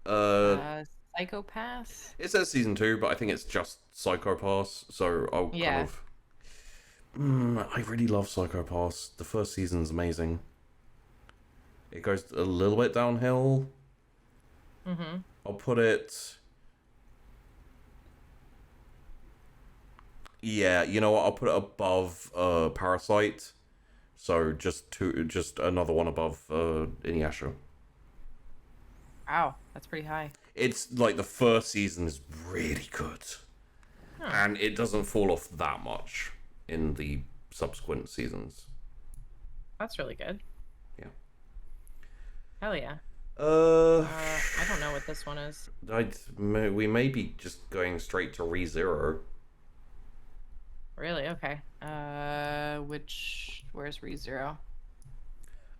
Psychopath? It says season 2, but I think it's just Psychopaths. So I'll kind of. I really love Psychopaths. The first season's amazing. It goes a little bit downhill. Mm-hmm. I'll put it. Yeah, you know what? I'll put it above Parasite. So just another one above Inuyasha. Wow, that's pretty high. It's like the first season is really good, and it doesn't fall off that much in the subsequent seasons. That's really good. Yeah. Hell yeah. I don't know what this one is. We may be just going straight to ReZero. Really? Okay. Where's ReZero?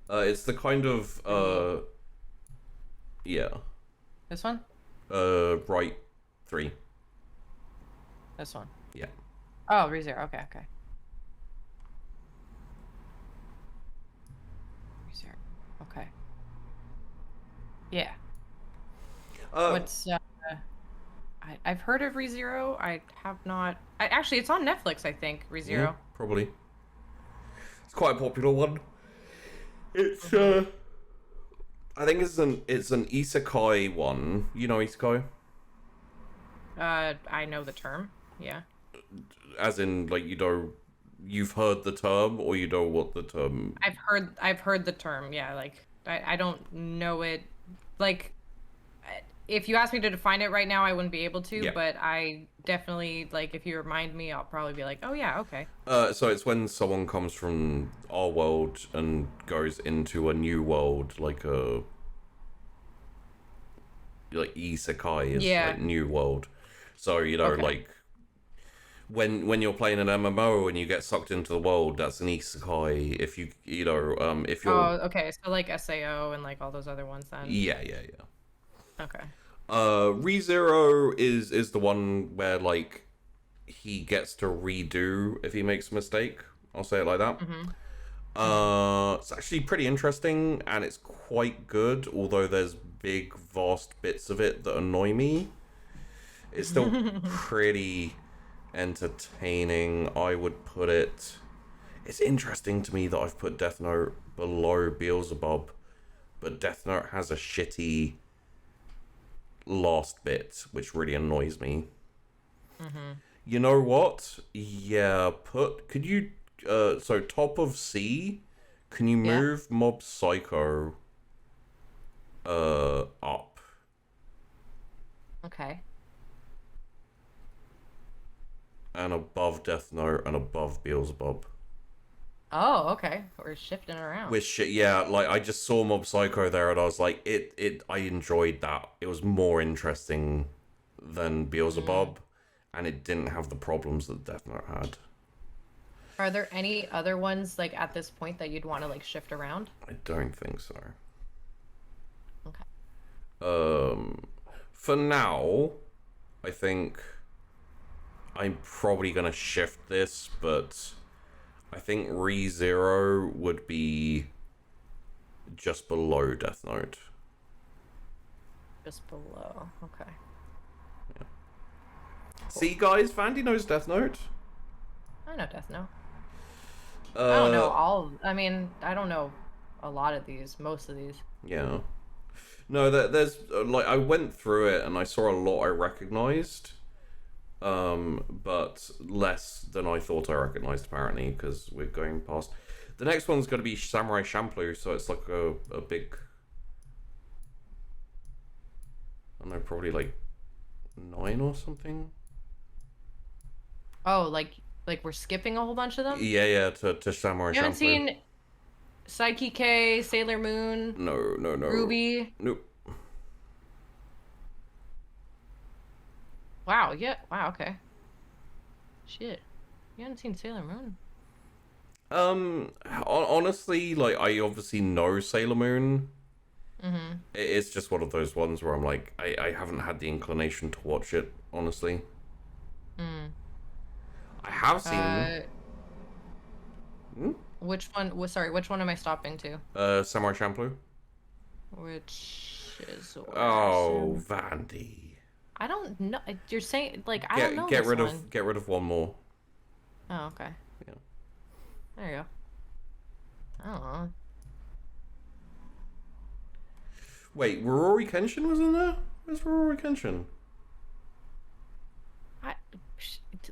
It's the kind of yeah. This one? Right, 3. This one. Yeah. Oh, ReZero. Okay. ReZero. Okay. Yeah. What's I've heard of ReZero. I have not. Actually, it's on Netflix. I think ReZero. Yeah, probably. It's quite a popular one. It's I think it's an isekai one. You know isekai? I know the term. Yeah. As in, like, you know, you've heard the term, or you know what the term. I've heard the term. Yeah, like I don't know it. Like, if you asked me to define it right now, I wouldn't be able to. Yeah. But I definitely, like, if you remind me, I'll probably be like, oh yeah, okay. So it's when someone comes from our world and goes into a new world, like isekai is like new world. So, you know, like when you're playing an MMO and you get sucked into the world, that's an isekai. If you know, if you're okay, so like SAO and like all those other ones then. Yeah. Okay. ReZero is the one where like he gets to redo if he makes a mistake. I'll say it like that. It's actually pretty interesting and it's quite good, although there's big vast bits of it that annoy me. It's still pretty entertaining. I would put it. It's interesting to me that I've put Death Note below Beelzebub, but Death Note has a shitty last bit, which really annoys me. You know what? Yeah, could you so top of C, can you move Mob Psycho up? Okay. And above Death Note and above Beelzebub. Oh, okay. We're shifting around. Like I just saw Mob Psycho there and I was like, I enjoyed that. It was more interesting than Beelzebub, and it didn't have the problems that Death Note had. Are there any other ones like at this point that you'd want to like shift around? I don't think so. Okay. For now, I think I'm probably gonna shift this, but I think ReZero would be just below Death Note. Just below. Okay. Yeah. Cool. See, guys, Vandi knows Death Note. I know Death Note. I don't know I don't know a lot of these. Most of these. Yeah. No, there's like I went through it and I saw a lot I recognized. But less than I thought I recognized, apparently, because we're going past. The next one's going to be Samurai Champloo, so it's like a big... I don't know, probably like 9 or something? Oh, like we're skipping a whole bunch of them? Yeah, to Samurai Champloo. You haven't seen Psyche K, Sailor Moon? No. Ruby? Nope. Wow, yeah. Wow, okay. Shit. You haven't seen Sailor Moon? Honestly, like, I obviously know Sailor Moon. Mm-hmm. It's just one of those ones where I'm like, I haven't had the inclination to watch it, honestly. Mm. I have seen... Which one? Sorry, which one am I stopping to? Samurai Champloo. Which is... Oh, Vandi. I don't know. You're saying, like, I don't know this one. Get rid of one more. Oh, okay. Yeah. There you go. I don't know. Wait, Rurouni Kenshin was in there? Where's Rurouni Kenshin?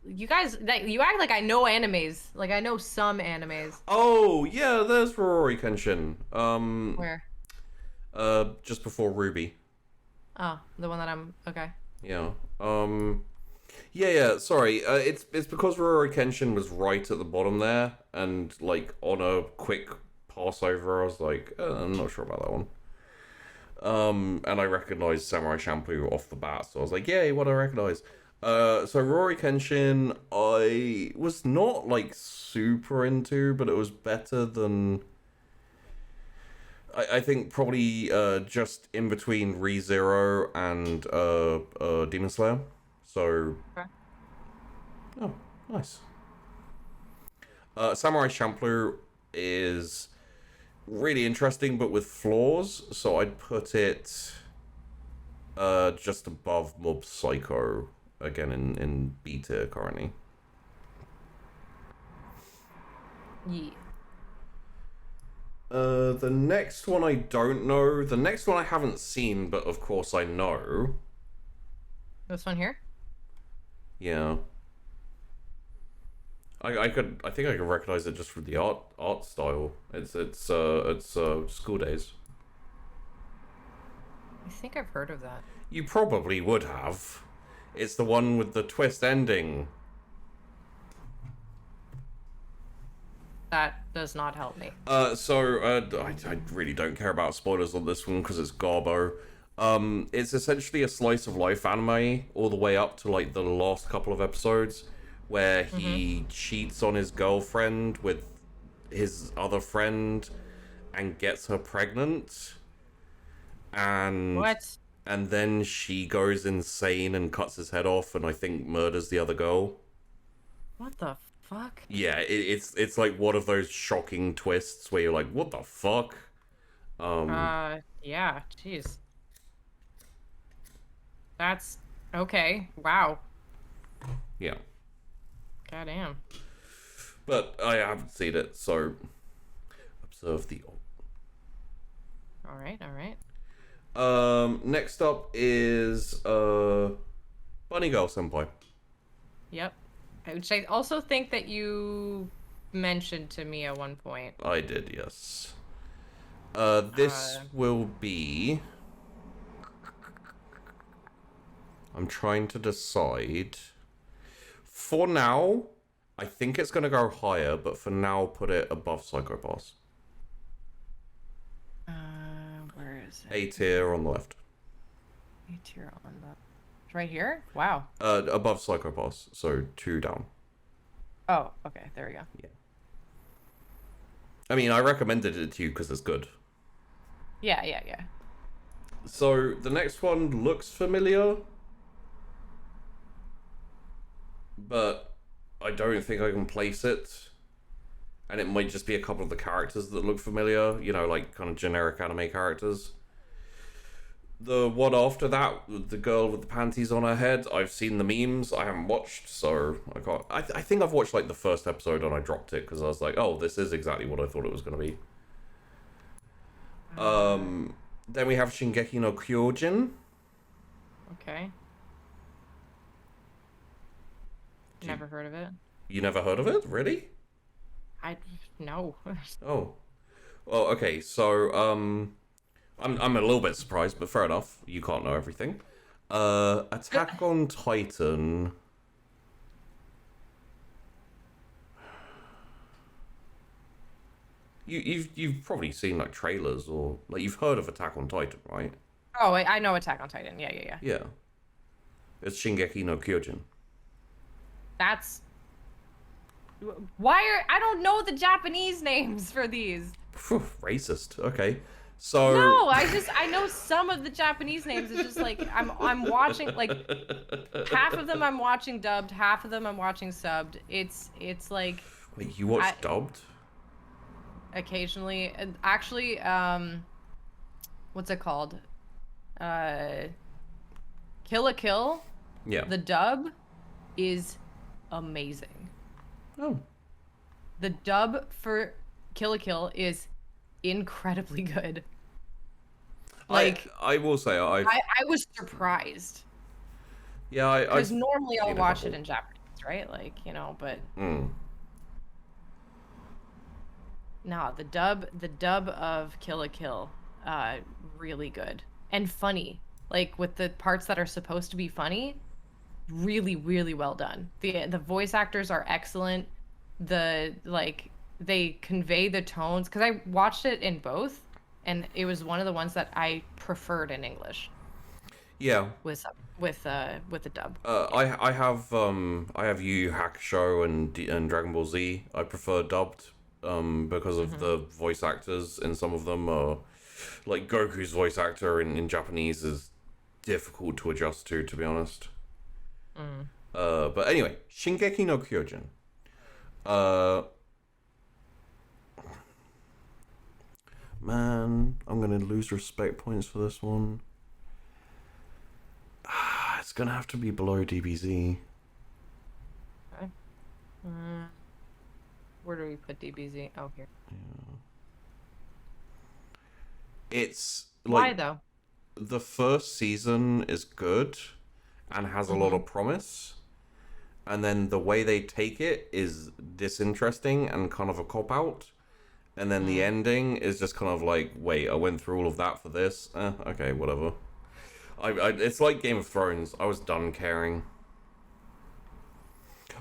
You guys, you act like I know animes. Like, I know some animes. Oh, yeah, there's Rurouni Kenshin. Where? Just before Ruby. Oh, the one that I'm... Okay. Yeah. Yeah, sorry. It's because Rurouni Kenshin was right at the bottom there, and, like, on a quick pass over, I was like, I'm not sure about that one. And I recognized Samurai Champloo off the bat, so I was like, yay, what do I recognize? So Rurouni Kenshin, I was not, like, super into, but it was better than... I think probably just in between ReZero and Demon Slayer. So... Okay. Oh, nice. Samurai Champloo is really interesting, but with flaws, so I'd put it just above Mob Psycho, again in B tier currently. Yeah. The next one I don't know. The next one I haven't seen, but of course I know. This one here? Yeah. I think I could recognize it just from the art style. It's School Days. I think I've heard of that. You probably would have. It's the one with the twist ending. That does not help me. I really don't care about spoilers on this one because it's Garbo. It's essentially a slice of life anime all the way up to like the last couple of episodes where he cheats on his girlfriend with his other friend and gets her pregnant. And what? And then she goes insane and cuts his head off and I think murders the other girl. What the fuck? Yeah, it's like one of those shocking twists where you're like, what the fuck? Yeah, jeez. That's okay. Wow. Yeah. Goddamn. But I haven't seen it, so observe the... All right. Next up is Bunny Girl Senpai. Yep. Which I also think that you mentioned to me at one point. I did, yes. This will be... I'm trying to decide. For now, I think it's going to go higher, but for now, put it above Psycho Pass. Where is it? A tier on the left. A tier on the... Right here? Wow. Above Psycho Pass, so 2 down. Oh, okay. There we go. Yeah. I mean, I recommended it to you because it's good. Yeah. So, the next one looks familiar. But I don't think I can place it. And it might just be a couple of the characters that look familiar. You know, like kind of generic anime characters. The one after that, the girl with the panties on her head, I've seen the memes. I haven't watched, so I can't... I think I've watched like the first episode and I dropped it because I was like, oh, this is exactly what I thought it was going to be. Then we have Shingeki no Kyojin. Okay. Never heard of it. You never heard of it? Really? I no. Oh. Well, okay, so, I'm a little bit surprised, but fair enough. You can't know everything. Attack on Titan. You've probably seen like trailers or like you've heard of Attack on Titan, right? Oh, I know Attack on Titan. Yeah, yeah, yeah. Yeah. It's Shingeki no Kyojin. That's why are I don't know the Japanese names for these. Phew, racist. Okay. So No, I know some of the Japanese names. It's just like I'm watching like half of them I'm watching dubbed, half of them I'm watching subbed. It's like wait, you watched dubbed? Occasionally, and actually, what's it called? Kill la Kill. Yeah. The dub is amazing. Oh. The dub for Kill la Kill is incredibly good. Like I will say I was surprised. Yeah, because normally I'll watch it in Japanese, right? Like, you know, but no, the dub of Kill la Kill, really good and funny. Like with the parts that are supposed to be funny, really, really well done. The voice actors are excellent. They convey the tones because I watched it in both, and it was one of the ones that I preferred in English. Yeah. With the dub. I have Yu Yu Hakusho and Dragon Ball Z. I prefer dubbed because of the voice actors in some of them. Like Goku's voice actor in Japanese is difficult to adjust to be honest. But anyway, Shingeki no Kyojin. Man, I'm gonna lose respect points for this one. It's gonna have to be below DBZ. Okay. Where do we put DBZ? Oh, here. Yeah. It's like, why though? The first season is good and has a lot of promise, and then the way they take it is disinteresting and kind of a cop out, and then the ending is just kind of like, wait, I went through all of that for this? Okay, whatever. It's like Game of Thrones. I was done caring.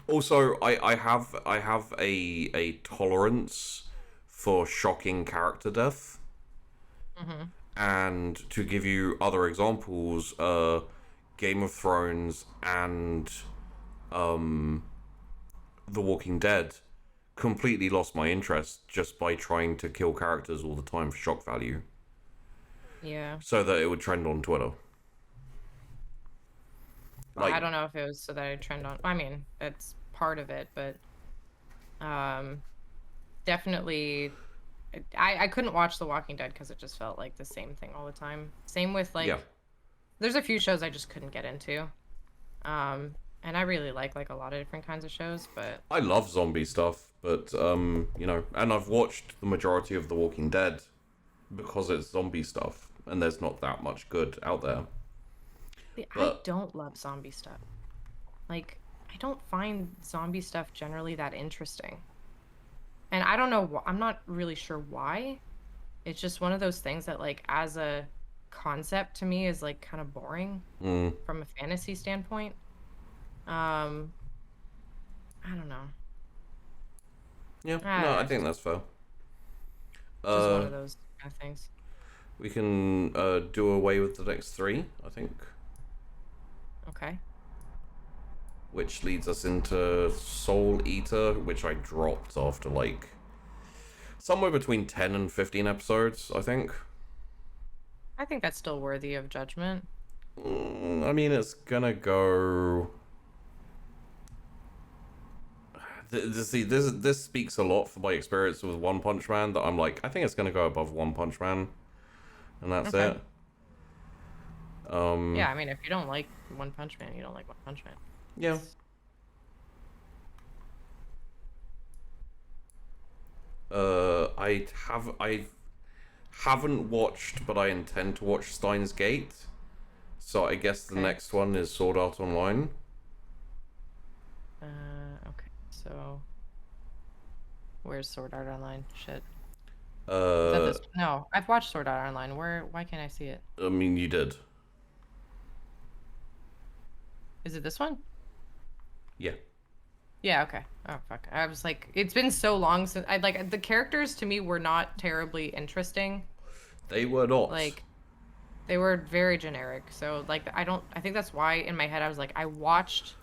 Also, I have a tolerance for shocking character death. And to give you other examples, Game of Thrones and The Walking Dead completely lost my interest just by trying to kill characters all the time for shock value. Yeah. So that it would trend on Twitter. Well, I don't know if it was so that it trend on. I mean, that's part of it, but definitely, I couldn't watch The Walking Dead because it just felt like the same thing all the time. Same with like, there's a few shows I just couldn't get into, and I really like a lot of different kinds of shows, but I love zombie stuff, but you know, and I've watched the majority of The Walking Dead because it's zombie stuff, and there's not that much good out there. I don't love zombie stuff. Like, I don't find zombie stuff generally that interesting. And I don't know, I'm not really sure why. It's just one of those things that, like, as a concept to me is, like, kind of boring from a fantasy standpoint. I don't know. Yeah, no, I think that's fair. Just one of those kind of things. We can do away with the next three, I think. Okay. Which leads us into Soul Eater, which I dropped after like somewhere between 10 and 15 episodes, I think. I think that's still worthy of judgment. I mean, it's gonna go... See, this speaks a lot for my experience with One Punch Man, that I'm like, I think it's gonna go above One Punch Man. And that's it. Yeah, I mean, if you don't like One Punch Man, you don't like One Punch Man. Yeah. I haven't watched, but I intend to watch Steins Gate. So I guess the next one is Sword Art Online. Okay, so Where's Sword Art Online? Shit. Uh, No, I've watched Sword Art Online. Why can't I see it? I mean, you did. Is it this one? Yeah. Yeah, okay. Oh, fuck. I was like, it's been so long since I like the characters to me were not terribly interesting. They were not. Like, they were very generic. So, like, I think that's why in my head I was like, I watched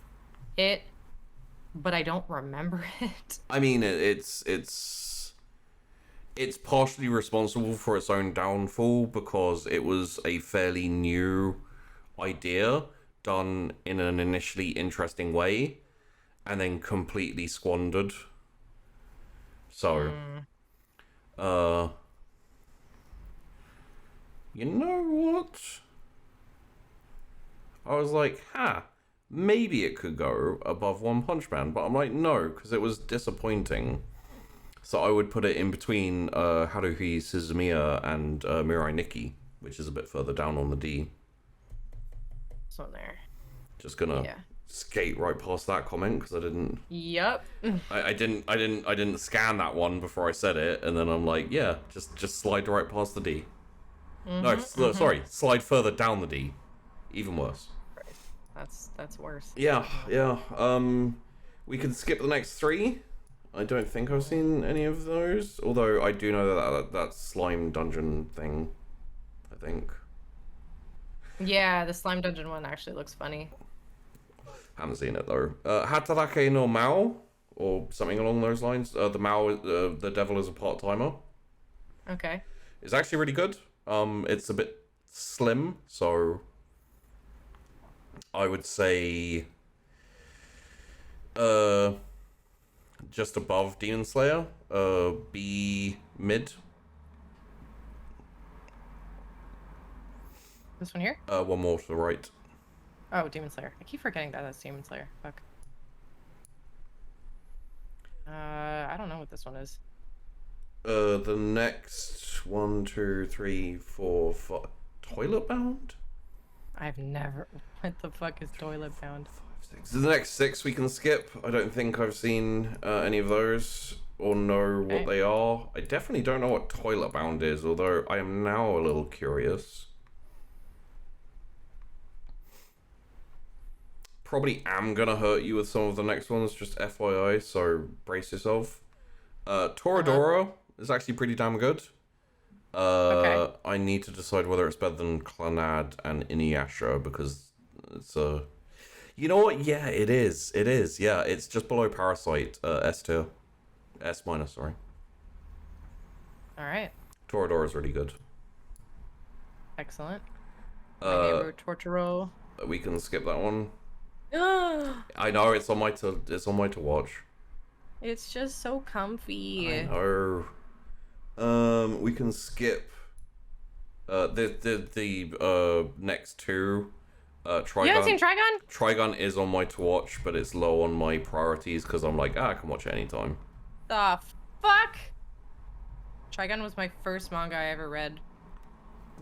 it, but I don't remember it. I mean, it's partially responsible for its own downfall because it was a fairly new idea done in an initially interesting way and then completely squandered. So, you know what? I was like, maybe it could go above One Punch Man, but I'm like, no, because it was disappointing. So I would put it in between Haruhi Suzumiya and Mirai Nikki, which is a bit further down on the D. So there. Just gonna skate right past that comment because I didn't. Yep. I didn't scan that one before I said it, and then I'm like, yeah, just slide right past the D. No, sorry, slide further down the D. Even worse. That's worse. Yeah. We can skip the next three. I don't think I've seen any of those, although I do know that slime dungeon thing, I think. Yeah, the slime dungeon one actually looks funny. Haven't seen it though. Hatarake no Mao, or something along those lines. The Mao, the devil is a part-timer. Okay. It's actually really good. It's a bit slim, so I would say just above Demon Slayer, B mid. This one here? One more to the right. Oh, Demon Slayer. I keep forgetting that's Demon Slayer. Fuck. I don't know what this one is. The next 1, 2, 3, 4, 5. Toilet Bound? I've never. What the fuck is Toilet Bound? 5, 6. The next 6 we can skip. I don't think I've seen any of those or know what they are. I definitely don't know what Toilet Bound is, although I am now a little curious. Probably am gonna hurt you with some of the next ones, just FYI, so brace yourself. Toradora is actually pretty damn good. Okay. I need to decide whether it's better than Clannad and Inuyasha, because it's you know what? Yeah, it is. It is. Yeah, it's just below Parasite, S tier. S minus, sorry. Alright. Toradora is really good. Excellent. My neighbor Torturo. We can skip that one. I know it's on my to watch. It's just so comfy. I know. We can skip the next two. Trigun. You haven't seen Trigun? Trigun is on my to watch, but it's low on my priorities because I'm like, I can watch it anytime. The fuck? Trigun was my first manga I ever read.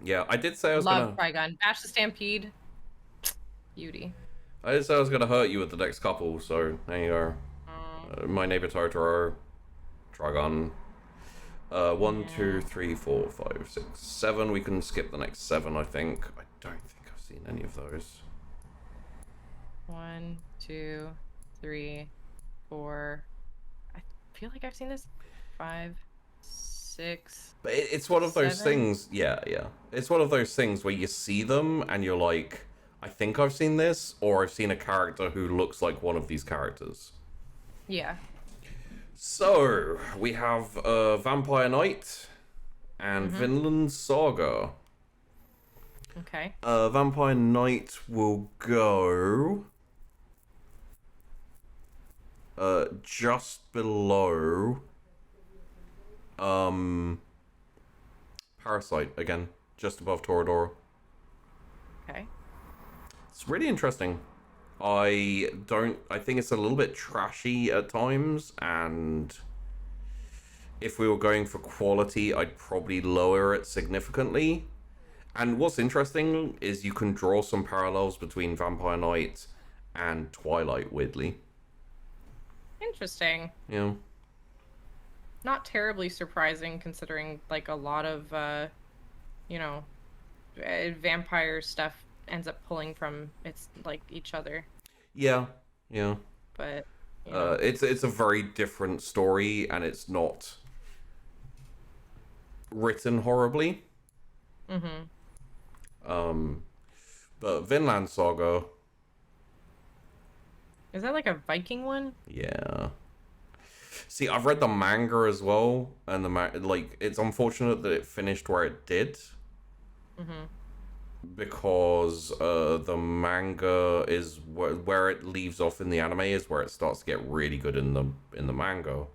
Yeah, I did say I was Love Trigun. Bash the Stampede. Beauty. I did say I was gonna hurt you with the next couple, so there you go. My Neighbor Totoro, Trigun. 1, 2, 3, 4, 5, 6, 7. We can skip the next 7, I think. I don't think I've seen any of those. 1, 2, 3, 4. I feel like I've seen this. 5, 6. But it's one of those 7? things. Yeah. It's one of those things where you see them and you're like, I think I've seen this, or I've seen a character who looks like one of these characters. Yeah. So, we have Vampire Knight and Vinland Saga. Okay. Vampire Knight will go just below Parasite again, just above Toradora. Okay. It's really interesting. I think it's a little bit trashy at times, and if we were going for quality, I'd probably lower it significantly. And what's interesting is you can draw some parallels between Vampire Knight and Twilight, weirdly. Interesting. Yeah. not terribly surprising considering like a lot of you know, vampire stuff ends up pulling from it's like each other. Yeah, yeah. But you know, It's a very different story, and it's not written horribly. mm-hmm. Um, but Vinland Saga, Is that like a Viking one? yeah. See, I've read the manga as well, and like it's unfortunate that it finished where it did, Mm-hmm. because the manga is where it leaves off in the anime is where it starts to get really good in the manga.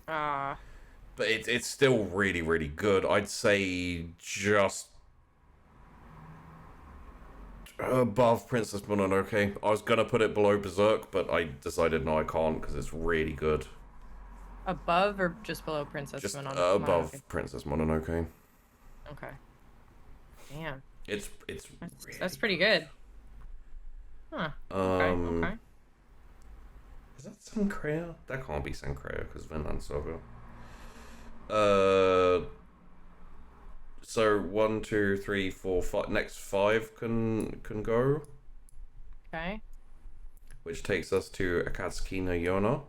Ah. But it's still really really good. I'd say just above Princess Mononoke. I was gonna put it below Berserk, but I decided no, I can't because it's really good. Above or just below Princess Just Mononoke? above Princess Mononoke. Okay. Damn. It's That's pretty good. Huh. Okay. Okay. Is that Sankrea? That can't be Sankrea because Vinland Saga. Uh, so 1, 2, 3, 4, 5. Next 5 can go, Okay. which takes us to Akatsuki no Yona.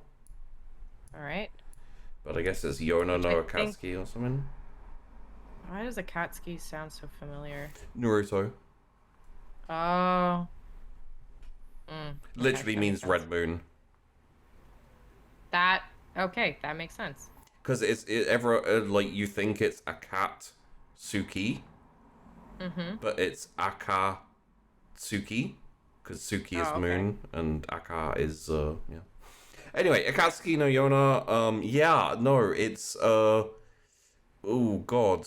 All right. But I guess it's Yona no I Akatsuki or something. Why does Akatsuki sound so familiar? Naruto. Oh. Literally that means makes sense. red moon. Okay, that makes sense. Because it ever like you think it's Akatsuki, Mm-hmm. but it's Akatsuki, because Suki is Oh, okay. moon and Aka is yeah. Anyway, Akatsuki no Yona, yeah, no, it's oh god,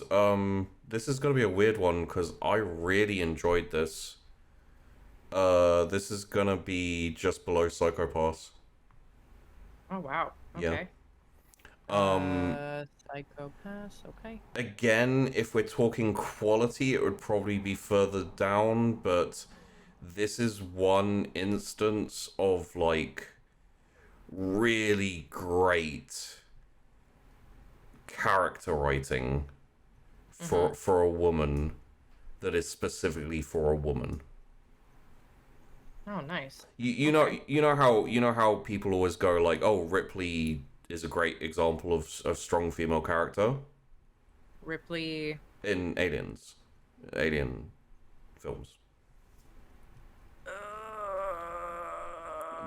this is gonna be a weird one because I really enjoyed this. This is gonna be just below Psycho-Pass. Oh wow. Yeah. Okay. Psychopaths. Okay. Again, if we're talking quality, it would probably be further down, but this is one instance of like really great character writing for a woman that is specifically for a woman. Oh, nice. You know how people always go like, oh, Ripley is a great example of strong female character Ripley. in Alien films.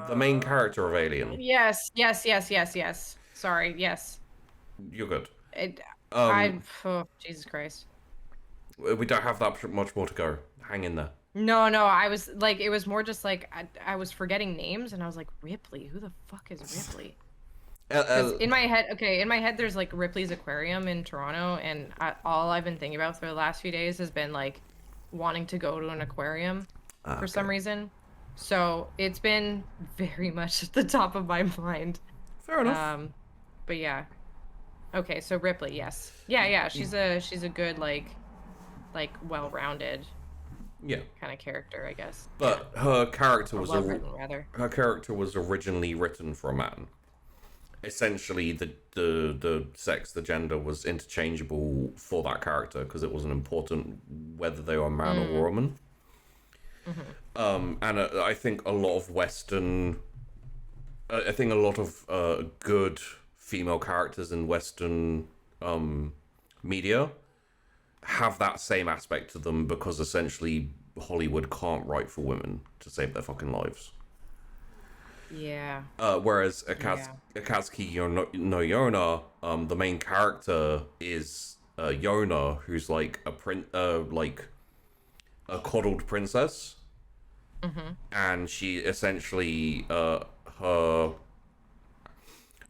The main character of Alien. Yes. Sorry. Yes. You're good. Oh, Jesus Christ. We don't have that much more to go. Hang in there. No. I was like, it was more just like I was forgetting names, and I was like, Ripley. Who the fuck is Ripley? Because in my head, there's like Ripley's Aquarium in Toronto, and all I've been thinking about for the last few days has been like wanting to go to an aquarium for some reason. So it's been very much at the top of my mind. Fair enough. But yeah. Okay, so Ripley, yes. Yeah, she's a good like well-rounded kind of character, I guess. But her character Or was well-written, rather. her character was originally written for a man. Essentially, the sex, the gender was interchangeable for that character because it wasn't important whether they were a man or a woman. And I think a lot of good female characters in Western media have that same aspect to them because essentially Hollywood can't write for women to save their fucking lives. Yeah. Whereas Akatsuki no Yona, the main character is Yona, who's like a coddled princess, and she essentially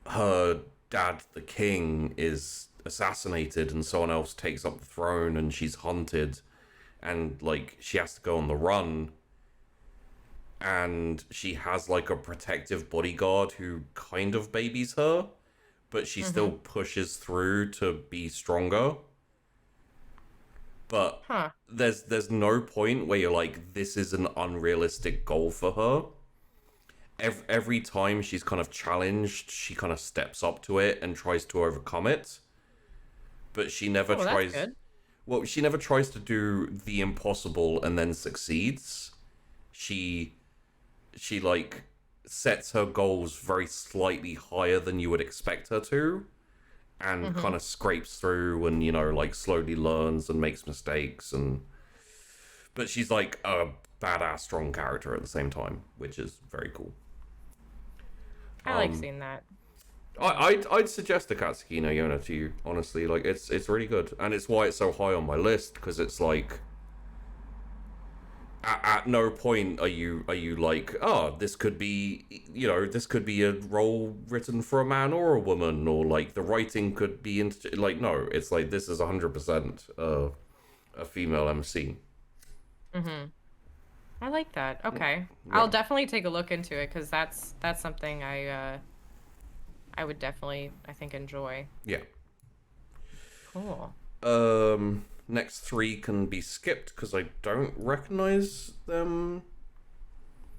her dad, the king, is assassinated, and someone else takes up the throne, and she's hunted, and like she has to go on the run. And she has like a protective bodyguard who kind of babies her, but she still pushes through to be stronger. But there's no point where you're like, this is an unrealistic goal for her. every time she's kind of challenged, she kind of steps up to it and tries to overcome it. But she never tries. That's good. Well, she never tries to do the impossible and then succeeds. She like sets her goals very slightly higher than you would expect her to, and kind of scrapes through and, you know, like slowly learns and makes mistakes, and but she's like a badass strong character at the same time, which is very cool. I like seeing that. I'd suggest Akatsuki no Yona to you, honestly. Like, it's really good, and it's why it's so high on my list, because it's like at no point are you like, oh, this could be, you know, this could be a role written for a man or a woman, or like the writing could be like, no, it's like this is 100% a female MC. I like that. Okay, Yeah. I'll definitely take a look into it, because that's something I would definitely, I think, enjoy. Yeah. Cool. Next three can be skipped because I don't recognize them.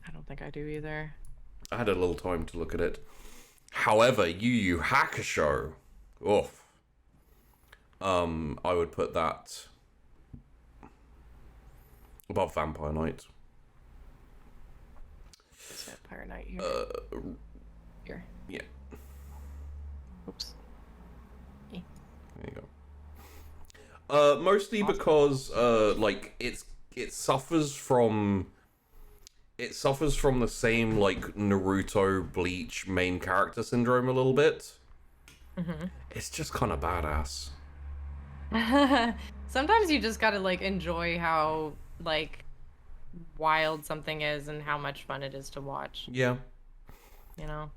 I don't think I do either. I had a little time to look at it. However, Yu Yu Hakusho. Oof. I would put that above Vampire Knight. It's Vampire Knight here. Here. Yeah. Oops. There you go. Mostly because like it suffers from the same like Naruto Bleach main character syndrome a little bit. It's just kind of badass. Sometimes you just gotta like enjoy how like wild something is and how much fun it is to watch. Yeah. You know.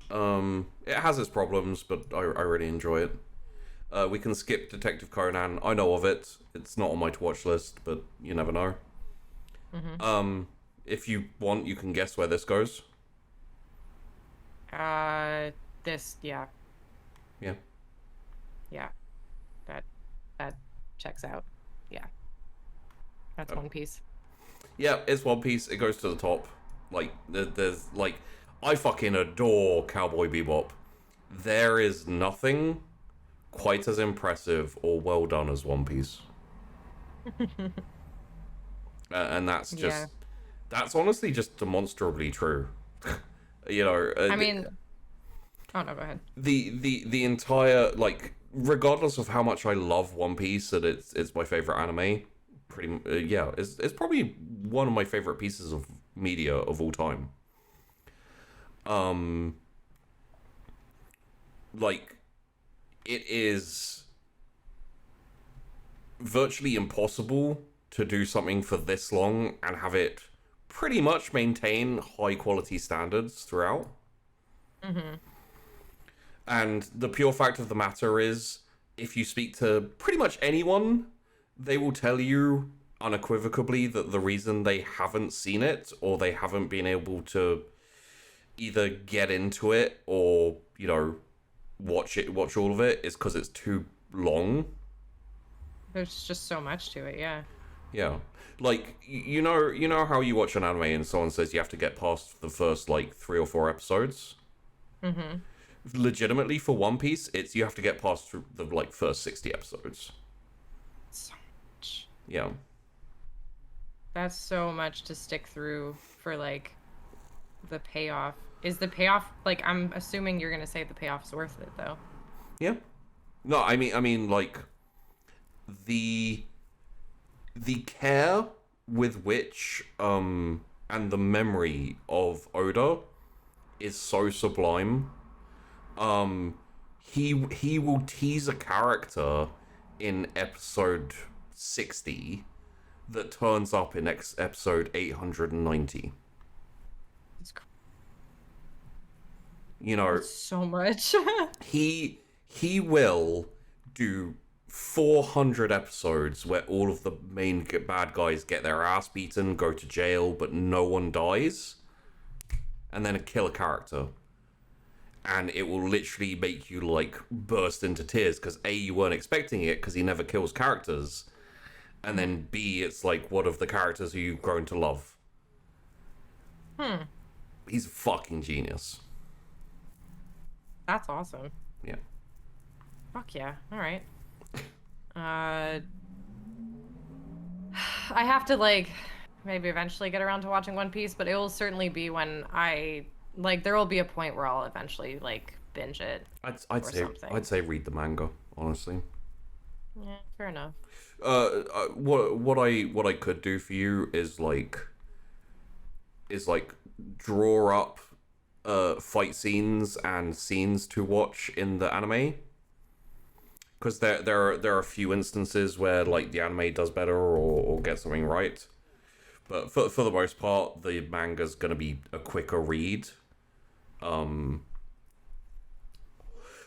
It has its problems, but I really enjoy it. We can skip Detective Conan. I know of it. It's not on my to-watch list, but you never know. If you want, you can guess where this goes. This, yeah. Yeah. Yeah. That checks out. Yeah. That's One Piece. Yeah, it's One Piece. It goes to the top. Like, there's, like, I fucking adore Cowboy Bebop. There is nothing quite as impressive or well done as One Piece. And that's just, that's honestly just demonstrably true. You know, I mean, oh no, go ahead. The entire, like, regardless of how much I love One Piece and it's my favorite anime, it's probably one of my favorite pieces of media of all time. Like, it is virtually impossible to do something for this long and have it pretty much maintain high quality standards throughout. And the pure fact of the matter is, if you speak to pretty much anyone, they will tell you unequivocally that the reason they haven't seen it or they haven't been able to either get into it or, you know, watch all of it is because it's too long. There's just so much to it, yeah. Yeah. Like, you know how you watch an anime and someone says you have to get past the first, like, 3 or 4 episodes? Legitimately, for One Piece, it's you have to get past the, like, first 60 episodes. So much. Yeah. That's so much to stick through for, like, the payoff. Is the payoff, like, I'm assuming you're gonna say the payoff's worth it, though. Yeah. No, I mean, like, the care with which, and the memory of Oda is so sublime. He will tease a character in episode 60 that turns up in episode 890. You know, That's so much. he will do 400 episodes where all of the main bad guys get their ass beaten, go to jail, but no one dies, and then kill a character. And it will literally make you, like, burst into tears, because A, you weren't expecting it, because he never kills characters, and then B, it's like, what of the characters who you've grown to love? He's a fucking genius. That's awesome. Yeah. Fuck yeah. All right. I have to like maybe eventually get around to watching One Piece, but it will certainly be when I like there will be a point where I'll eventually like binge it I'd say something. I'd say read the manga, honestly. Yeah, fair enough. What I could do for you is draw up fight scenes and scenes to watch in the anime, because there are a few instances where like the anime does better or gets something right, but for the most part the manga's gonna be a quicker read,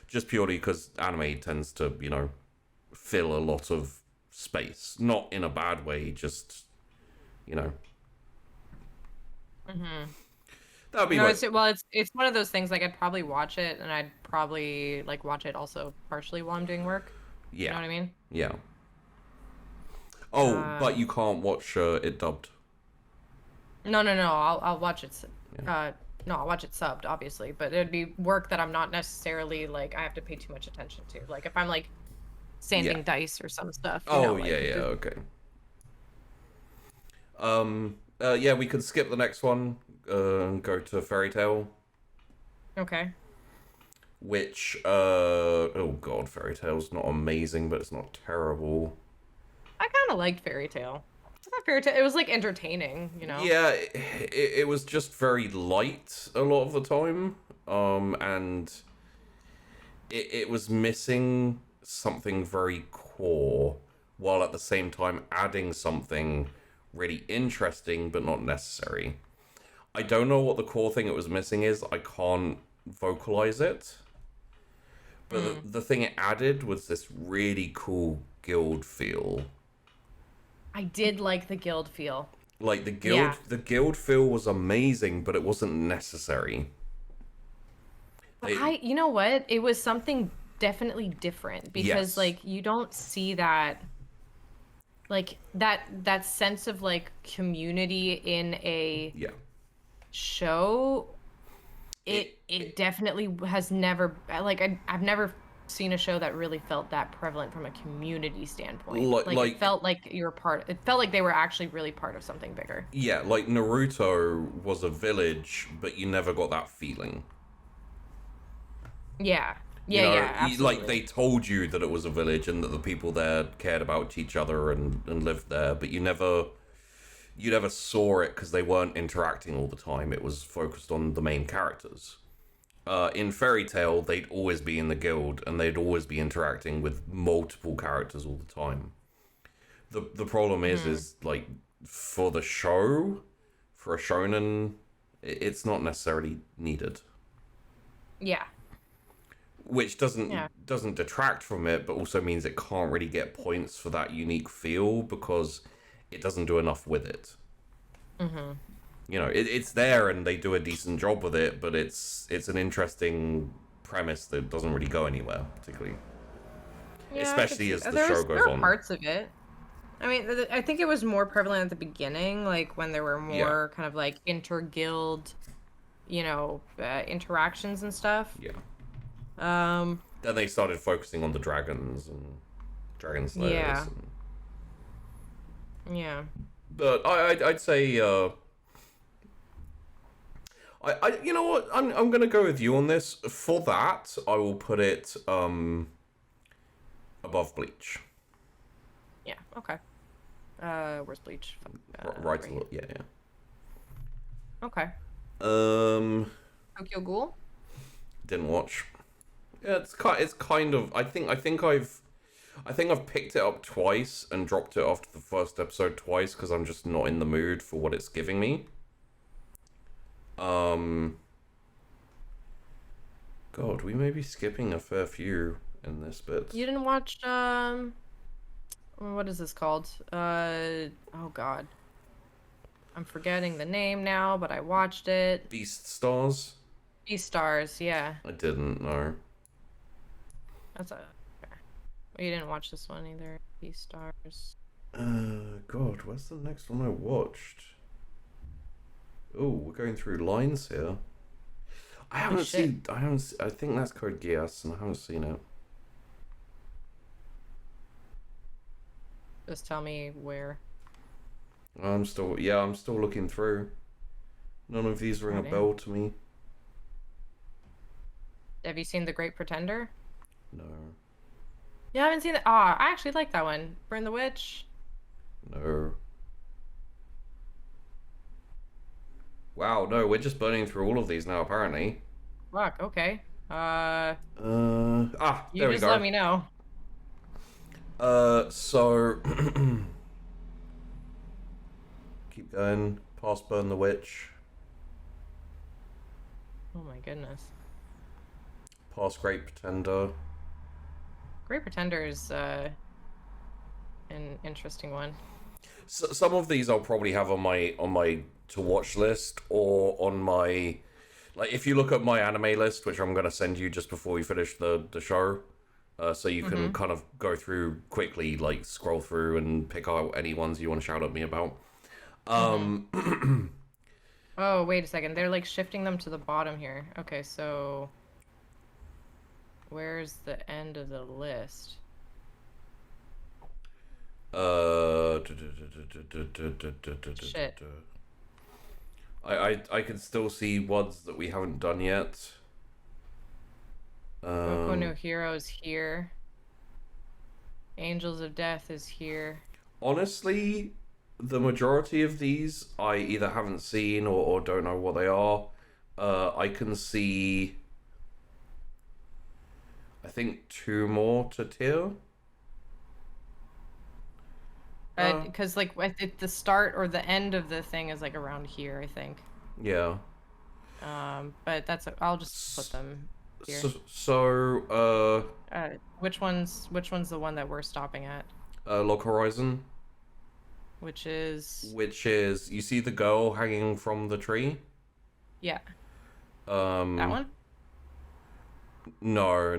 just purely because anime tends to fill a lot of space, not in a bad way, just that would be No, like it's one of those things like I'd probably watch it and I'd probably like watch it also partially while I'm doing work. yeah, You know what I mean? yeah. Oh, but Um, you can't watch it dubbed. no, no, no. I'll watch it. Yeah. No, I'll watch it subbed, obviously, but it'd be work that I'm not necessarily like I have to pay too much attention to. Like if I'm like Yeah. sanding dice or some stuff, Oh, like yeah, okay. Yeah, we could skip the next one and go to Fairy Tale, okay. which, oh god, Fairy Tale's not amazing, but it's not terrible. I kind of liked Fairy Tale. I thought Fairy Tale, it was like entertaining, you know? Yeah, it was just very light a lot of the time, and it was missing something very core, while at the same time adding something really interesting but not necessary. I don't know what the core thing it was missing is. I can't vocalize it. But the thing it added was this really cool guild feel. I did like the guild feel. Like Yeah. the guild feel was amazing, but it wasn't necessary. But you know what? It was something definitely different because Yes. like you don't see that like that sense of like community in a Yeah. show. It definitely has never like I've never seen a show that really felt that prevalent from a community standpoint. Like it felt like you're part. It felt like they were actually really part of something bigger. Yeah, like Naruto was a village, but you never got that feeling. Yeah. You Yeah, know, yeah, absolutely. like they told you that it was a village and that the people there cared about each other and lived there, but you never saw it because they weren't interacting all the time. It was focused on the main characters. In Fairy Tale, they'd always be in the guild and they'd always be interacting with multiple characters all the time. The problem is like for the show, for a shonen, it's not necessarily needed. Yeah. Which doesn't detract from it, but also means it can't really get points for that unique feel because it doesn't do enough with it. You know, it's there and they do a decent job with it, but it's an interesting premise that doesn't really go anywhere particularly. Yeah, Especially as the show goes there are on. parts of it. I mean, I think it was more prevalent at the beginning, like when there were more kind of like inter-guild, interactions and stuff. Yeah. Um, Then they started focusing on the dragons and dragon slayers. Yeah. Yeah. But I'd say I you know what, I'm gonna go with you on this. For that, I will put it above Bleach. Yeah. Okay. Where's Bleach? Right. Yeah. Okay. Tokyo Ghoul. Didn't watch. Yeah, it's kind of. I think I've picked it up twice and dropped it after the first episode twice because I'm just not in the mood for what it's giving me. God, we may be skipping a fair few in this bit. You didn't watch what is this called? Oh God. I'm forgetting the name now, but I watched it. Beast Stars? Beastars, yeah. I didn't know. That's a. Okay. Well, you didn't watch this one either. Beastars. God, where's the next one I watched? Oh, we're going through lines here. I Holy haven't shit. seen. I think that's Code Geass, and I haven't seen it. Just tell me where. I'm still looking through. None of these ring a bell to me. Have you seen The Great Pretender? No. You haven't seen it? Ah, I actually like that one. Burn the Witch. No. Wow, no, we're just burning through all of these now, apparently. Fuck, okay. There You we just go. let me know. So... keep going. Past Burn the Witch. Oh my goodness. Past Great Pretender. Great Pretender is an interesting one. So, some of these I'll probably have on my to watch list, or on my, like, if you look at my anime list, which I'm gonna send you just before we finish the show, so you can kind of go through quickly, like scroll through and pick out any ones you want to shout at me about. Oh, wait a second. They're like shifting them to the bottom here. Okay, so where's the end of the list? Shit. I can still see ones that we haven't done yet. Boku no Hero's here. Angels of Death is here. Honestly, the majority of these I either haven't seen or don't know what they are. I can see, I think, 2 more to tier. Because like at the start or the end of the thing is like around here, I think. Yeah. But I'll just put them here. Which one's the one that we're stopping at? Log Horizon. Which is You see the girl hanging from the tree? Yeah. That one? No.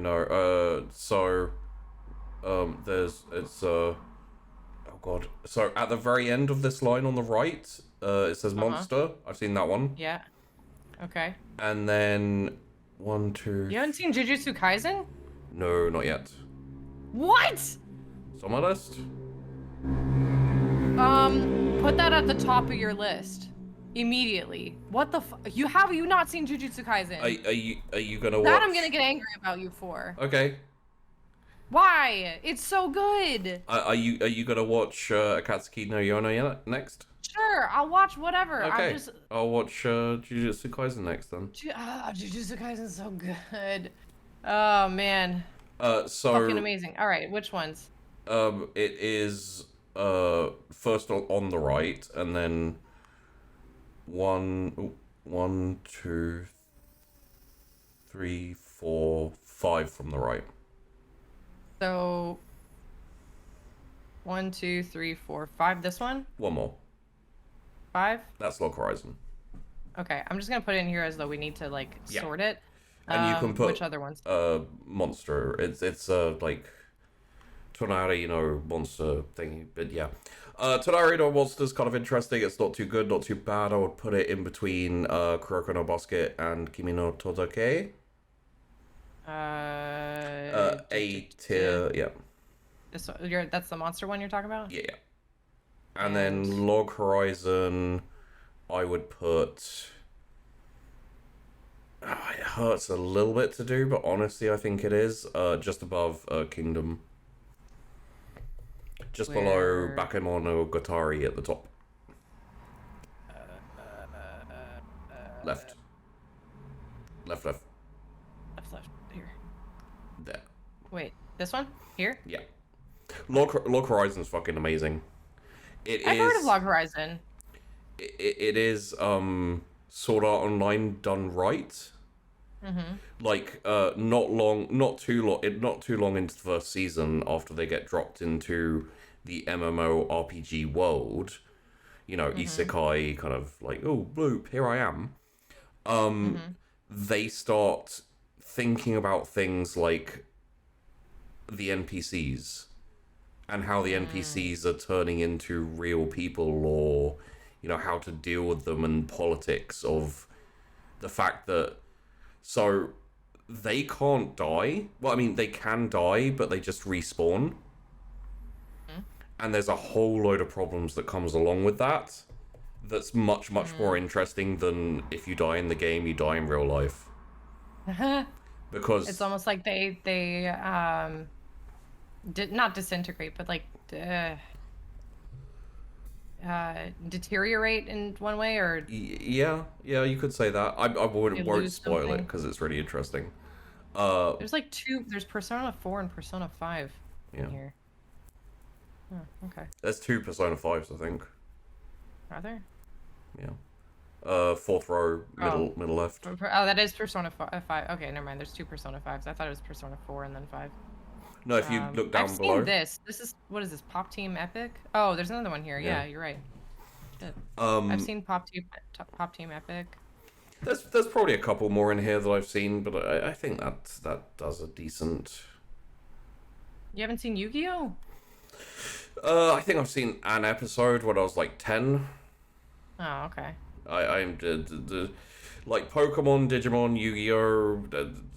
Oh god. So at the very end of this line on the right, it says monster. I've seen that one. Yeah. Okay. And then 1, 2. You haven't seen Jujutsu Kaisen? No, not yet. What? It's on my list. Put that at the top of your list immediately. What the have you not seen Jujutsu Kaisen? Are you gonna watch? That I'm gonna get angry about you for. Okay. Why? It's so good. Are you gonna watch Akatsuki no Yona next? Sure, I'll watch whatever. Okay. I'll watch Jujutsu Kaisen next then. Jujutsu Kaisen's so good. Oh man. So fucking amazing. All right, which ones? It is first on the right, and then 1, 2, 3, 4, 5 from the right. So 1, 2, 3, 4, 5. This one? One more. 5? That's Log Horizon. Okay, I'm just gonna put it in here as though we need to like sort it. And you can put which other ones? Monster. It's like Tonari, monster thingy. But yeah, Tonari no Monster's kind of interesting. It's not too good, not too bad. I would put it in between Kuroko no Basket and Kimi no Todake. A tier, yeah. That's the monster one you're talking about? Yeah. And then Log Horizon, I would put. It hurts a little bit to do, but honestly, I think it is just above Kingdom. Just below Bakamonogotari at the top. Left. Left. Left. Here. There. Wait, this one? Here? Yeah. Log Horizon's fucking amazing. I've heard of Log Horizon. It is Sword Art Online done right. Like not too long into the first season after they get dropped into the MMO RPG world, isekai kind of like, oh bloop, here I am. They start thinking about things like the NPCs and how the NPCs are turning into real people, or you know, how to deal with them and politics of the fact that, so they can't die. Well, I mean, they can die, but they just respawn. And there's a whole load of problems that comes along with that. That's much more interesting than if you die in the game, you die in real life. Because it's almost like they did not disintegrate, but like deteriorate in one way, or yeah, you could say that. I won't spoil it because it's really interesting. There's like there's Persona 4 and Persona 5 in here. Oh, okay. There's 2 Persona 5s, I think. Are there? Yeah. Fourth row, middle left. Oh, that is Persona 5. Okay, never mind. There's 2 Persona 5s. I thought it was Persona 4 and then 5. No, if you look down below. I've seen this. This is, what is this? Pop Team Epic? Oh, there's another one here. Yeah, you're right. Shit. I've seen Pop Team Epic. There's probably a couple more in here that I've seen, but I think that does a decent. You haven't seen Yu-Gi-Oh? I think I've seen an episode when I was like 10. Oh, okay. I'm like Pokemon, Digimon, Yu-Gi-Oh!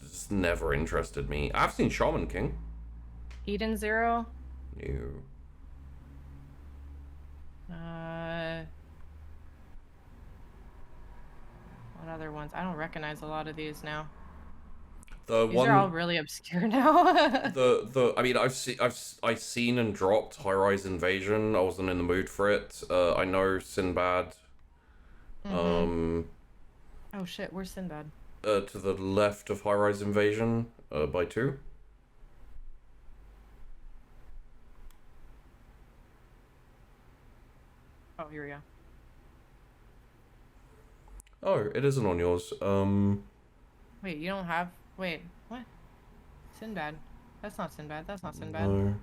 Just never interested me. I've seen Shaman King. Eden Zero? No. What other ones? I don't recognize a lot of these now. These are all really obscure now. I mean, I've seen and dropped High Rise Invasion. I wasn't in the mood for it. I know Sinbad. Oh shit, where's Sinbad? To the left of High Rise Invasion, by 2. Oh, here we go. Oh, it isn't on yours. Wait, you don't have... Wait, what? Sinbad. That's not Sinbad. That's not Sinbad. No.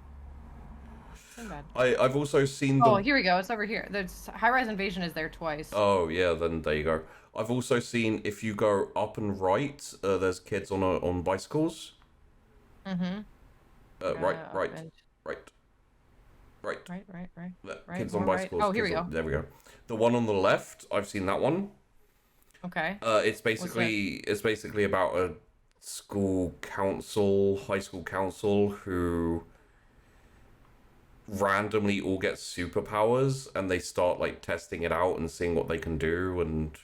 Sinbad. I've also seen Oh, here we go. It's over here. There's High Rise Invasion is there twice. Oh, yeah, then there you go. I've also seen, if you go up and right, there's kids on bicycles. Mm-hmm. Right. Kids on bicycles. Oh, here we go. There we go. The one on the left, I've seen that one. Okay. It's basically about a high school council who randomly all get superpowers and they start like testing it out and seeing what they can do and.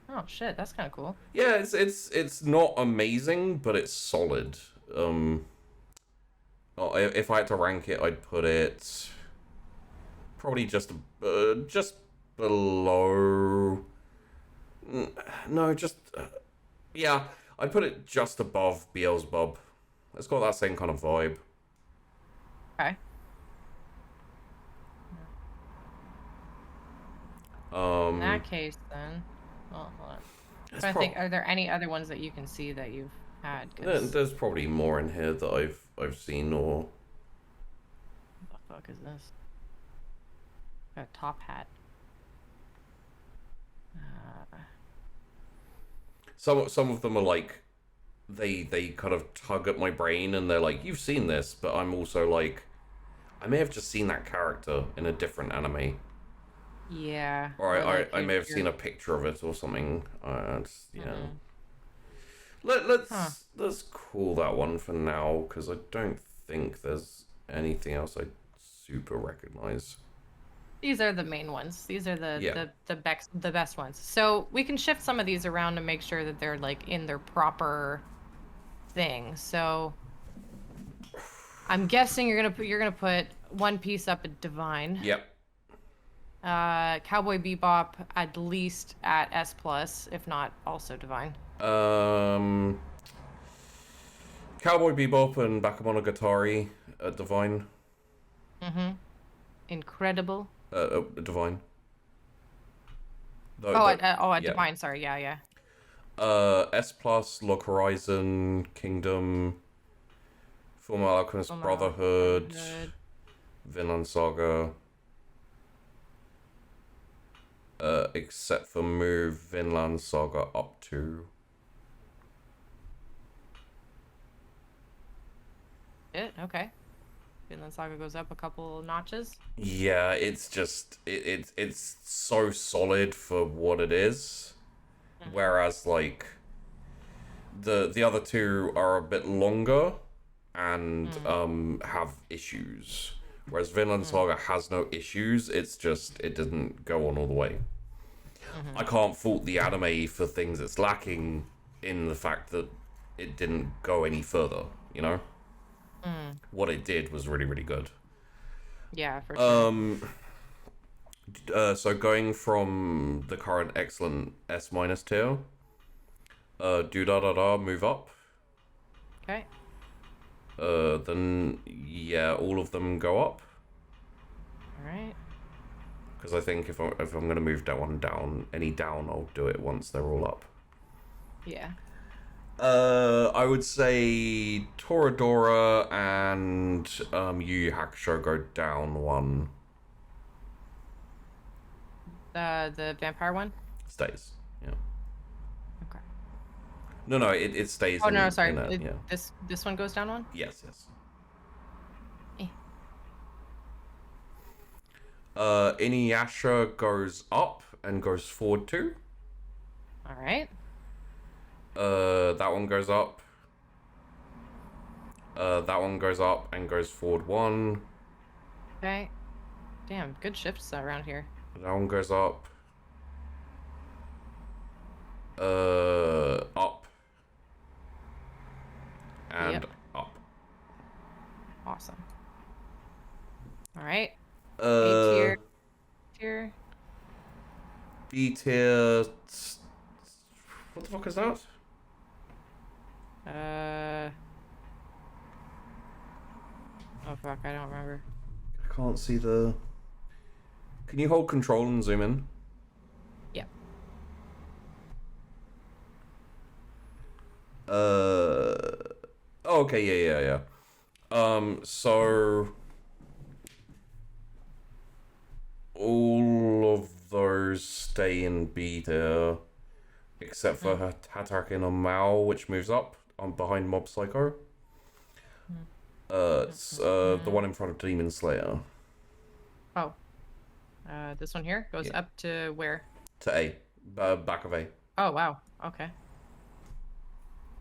Oh shit, that's kind of cool. Yeah, it's not amazing, but it's solid. If I had to rank it, I'd put it probably just below. No, yeah. I'd put it just above Beelzebub. It's got that same kind of vibe. Okay. In that case, then. Oh, hold on. I think, are there any other ones that you can see that you've had? There's probably more in here that I've seen or. What the fuck is this? Got a top hat. Some of them are like, they kind of tug at my brain and they're like, you've seen this, but I'm also like, I may have just seen that character in a different anime. Yeah. Or I may have seen a picture of it or something. Let's call that one for now, because I don't think there's anything else I super recognize. These are the main ones. These are the best ones. So we can shift some of these around to make sure that they're like in their proper thing. So I'm guessing you're gonna put One Piece up at Divine. Yep. Cowboy Bebop at least at S+, if not also Divine. Cowboy Bebop and Bakamonogotari at Divine. Mm-hmm. Incredible. Divine. Divine. Sorry, yeah. S+, Log Horizon, Kingdom, Fullmetal Alchemist Brotherhood, Vinland Saga. Except for move Vinland Saga up to. Okay. Vinland Saga goes up a couple notches. Yeah, it's just it's so solid for what it is, whereas like the other two are a bit longer and have issues. Whereas Vinland Saga has no issues. It's just it didn't go on all the way. I can't fault the anime for things it's lacking in the fact that it didn't go any further, you know? What it did was really, really good. Yeah, for sure. So going from the current excellent S- tier, do da da da move up. Okay. Then yeah, all of them go up. All right. Because I think if I'm gonna move that one down, any down, I'll do it once they're all up. Yeah. I would say Toradora and Yu Yu Hakusho go down one. The vampire one? Stays, yeah. Okay. No, it stays. Oh, no, sorry. Yeah. This one goes down one? Yes. Eh. Inuyasha goes up and goes forward 2. All right. That one goes up. That one goes up and goes forward 1. Okay. Damn, good shifts around here. That one goes up. Up. And up. Awesome. All right. A tier. B tier. What the fuck is that? Oh fuck, I don't remember. I can't see the. Can you hold control and zoom in? Yeah. Oh, okay, yeah. So all of those stay in B tier, except for Hatake no Mao, which moves up on behind Mob Psycho. It's the one in front of Demon Slayer. Oh. This one here goes up to where? To A, back of A. Oh wow. Okay.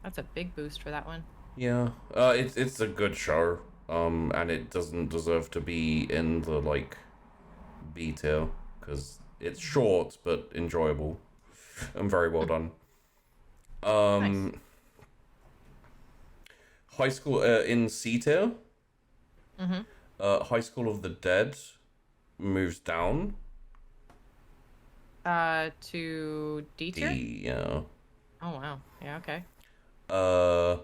That's a big boost for that one. Yeah, it's a good show, and it doesn't deserve to be in the like B tier because it's short but enjoyable and very well done. Nice. High School in C tier. High School of the Dead moves down. To D tier. D, yeah. Oh wow. Yeah. Okay. The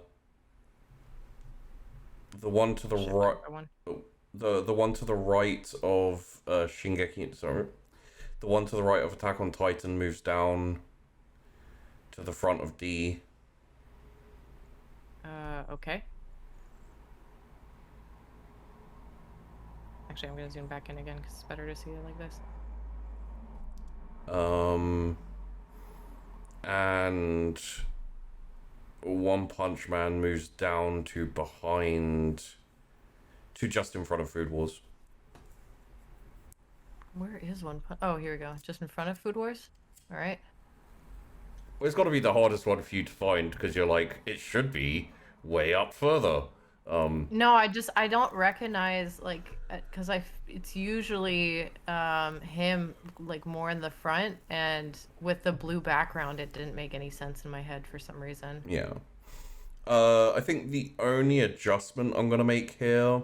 one to the right. The one to the right of Shingeki. Sorry, the one to the right of Attack on Titan moves down to the front of D. Okay. Actually, I'm gonna zoom back in again because it's better to see it like this. And One Punch Man moves down to behind, to just in front of Food Wars. Where is One Punch? Oh, here we go. Just in front of Food Wars. All right. Well, it's got to be the hardest one for you to find because you're like, it should be way up further. No, I don't recognize like because it's usually him like more in the front, and with the blue background it didn't make any sense in my head for some reason. Yeah. I think the only adjustment I'm gonna make here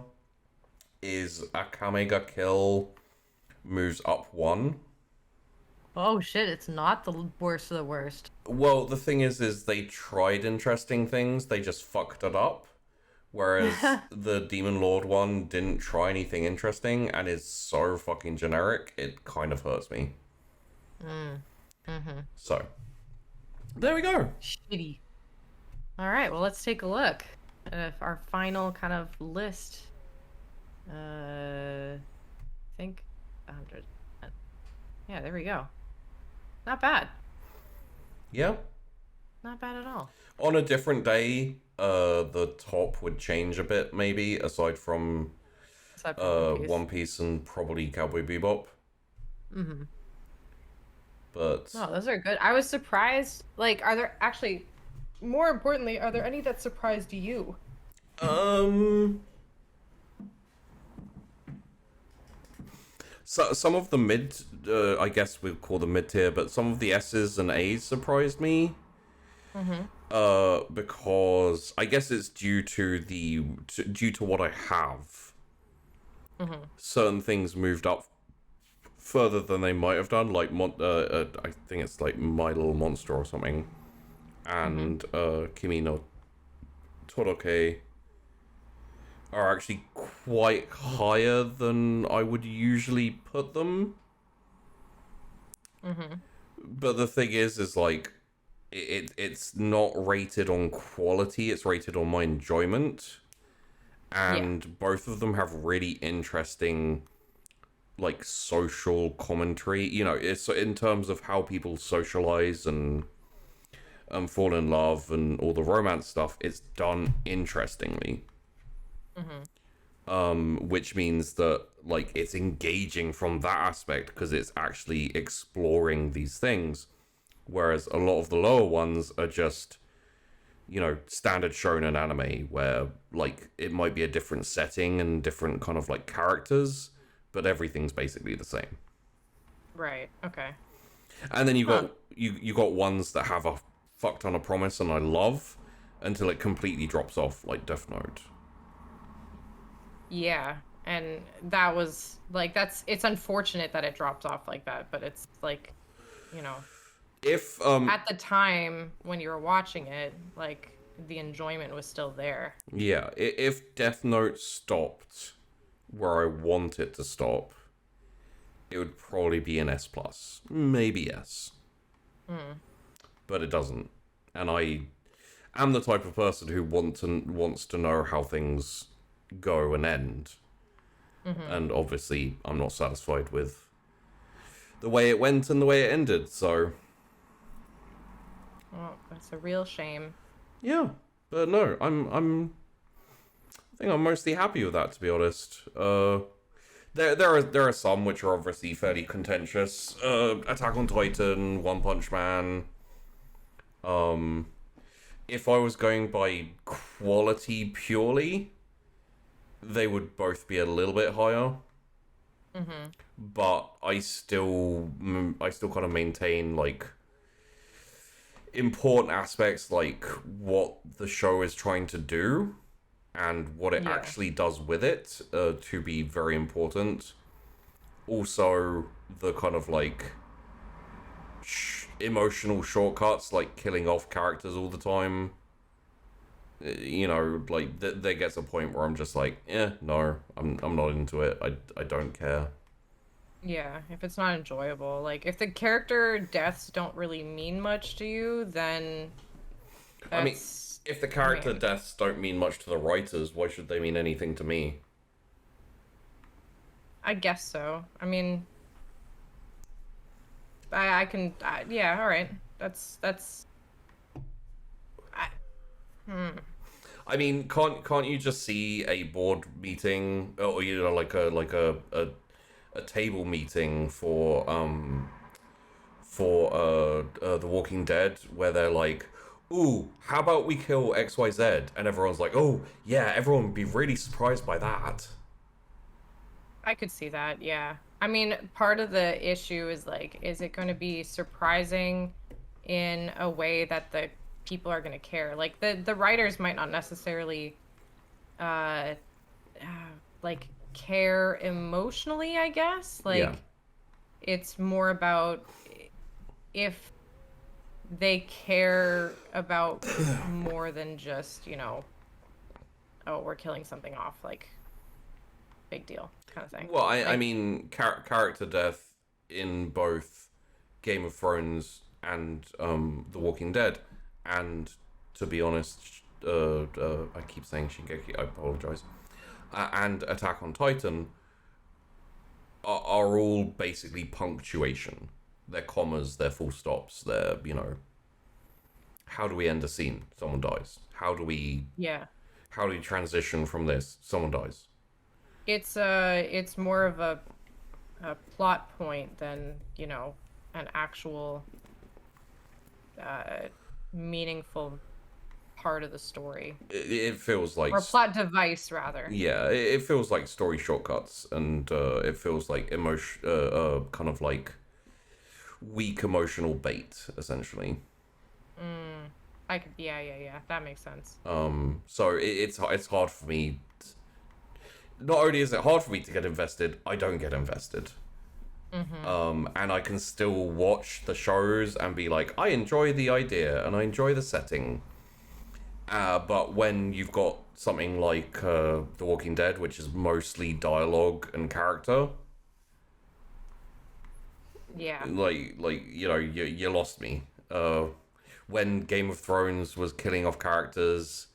is Akame ga Kill moves up 1. Oh shit, it's not the worst of the worst. Well, the thing is they tried interesting things, they just fucked it up. Whereas the Demon Lord one didn't try anything interesting and is so fucking generic, it kind of hurts me. So, there we go. Shitty. All right, well, let's take a look at our final kind of list. I think 100. Yeah, there we go. Not bad. Yeah. Not bad at all. On a different day, the top would change a bit, maybe, aside from Except for One Piece. One Piece and probably Cowboy Bebop. Mm-hmm. But no, those are good. I was surprised. Like, are there actually, more importantly, are there any that surprised you? So some of the mid, I guess we'd call them mid tier, but some of the S's and A's surprised me. Mm-hmm. Because I guess it's due to what I have. Mm-hmm. Certain things moved up further than they might have done. Like I think it's like My Little Monster or something, and Kimi no Toroke are actually quite higher than I would usually put them. Mm-hmm. But the thing is like, it's not rated on quality, it's rated on my enjoyment. And both of them have really interesting, like, social commentary. You know, it's in terms of how people socialize and fall in love and all the romance stuff, it's done interestingly. Which means that, like, it's engaging from that aspect because it's actually exploring these things. Whereas a lot of the lower ones are just, you know, standard shonen anime where, like, it might be a different setting and different kind of, like, characters, but everything's basically the same. Right. Okay. And then you got ones that have a fuck ton of promise and I love until it completely drops off, like Death Note. Yeah, and that was like it's unfortunate that it dropped off like that, but it's like, you know, if at the time when you were watching it, like the enjoyment was still there. Yeah, if Death Note stopped where I want it to stop, it would probably be an S plus, maybe S. But it doesn't, and I am the type of person who wants to know how things go and end. And obviously I'm not satisfied with the way it went and the way it ended, so Well, that's a real shame. yeah. But no, I think I'm mostly happy with that, to be honest. There are some which are obviously fairly contentious. Attack on Titan, One Punch Man. If I was going by quality purely, they would both be a little bit higher. But I still kind of maintain, like, important aspects like what the show is trying to do and what it actually does with it to be very important. Also, the kind of, like, emotional shortcuts, like killing off characters all the time. You know, like, there gets a point where I'm just like, no, I'm not into it. I don't care. Yeah, if it's not enjoyable, like if the character deaths don't really mean much to you, then that's... I mean, if the character deaths don't mean much to the writers, why should they mean anything to me? I guess so. I mean, I can, yeah, all right. That's. I mean, can't you just see a board meeting, or, you know, like a table meeting for The Walking Dead, where they're like, ooh, how about we kill XYZ? And everyone's like, oh yeah, everyone would be really surprised by that. I could see that, yeah. I mean, part of the issue is, like, is it going to be surprising in a way that the people are going to care? Like, the writers might not necessarily, like, care emotionally, I guess. Like, it's more about if they care about more than just, you know, oh, we're killing something off, like, big deal kind of thing. Well, I mean, character death in both Game of Thrones and The Walking Dead, and, to be honest, I keep saying Shingeki, I apologize, and Attack on Titan are all basically punctuation. They're commas, they're full stops, they're, you know, how do we end a scene? Someone dies. How do we transition from this? Someone dies. It's more of a plot point than, you know, an actual uh meaningful part of the story. It feels like... Or plot device, rather. Yeah, it feels like story shortcuts, and it feels like kind of like weak emotional bait, essentially. Yeah, that makes sense. So it's hard for me. Not only is it hard for me to get invested, I don't get invested. And I can still watch the shows and be like, I enjoy the idea and I enjoy the setting. But when you've got something like The Walking Dead, which is mostly dialogue and character, Yeah. like you know, you lost me. When Game of Thrones was killing off characters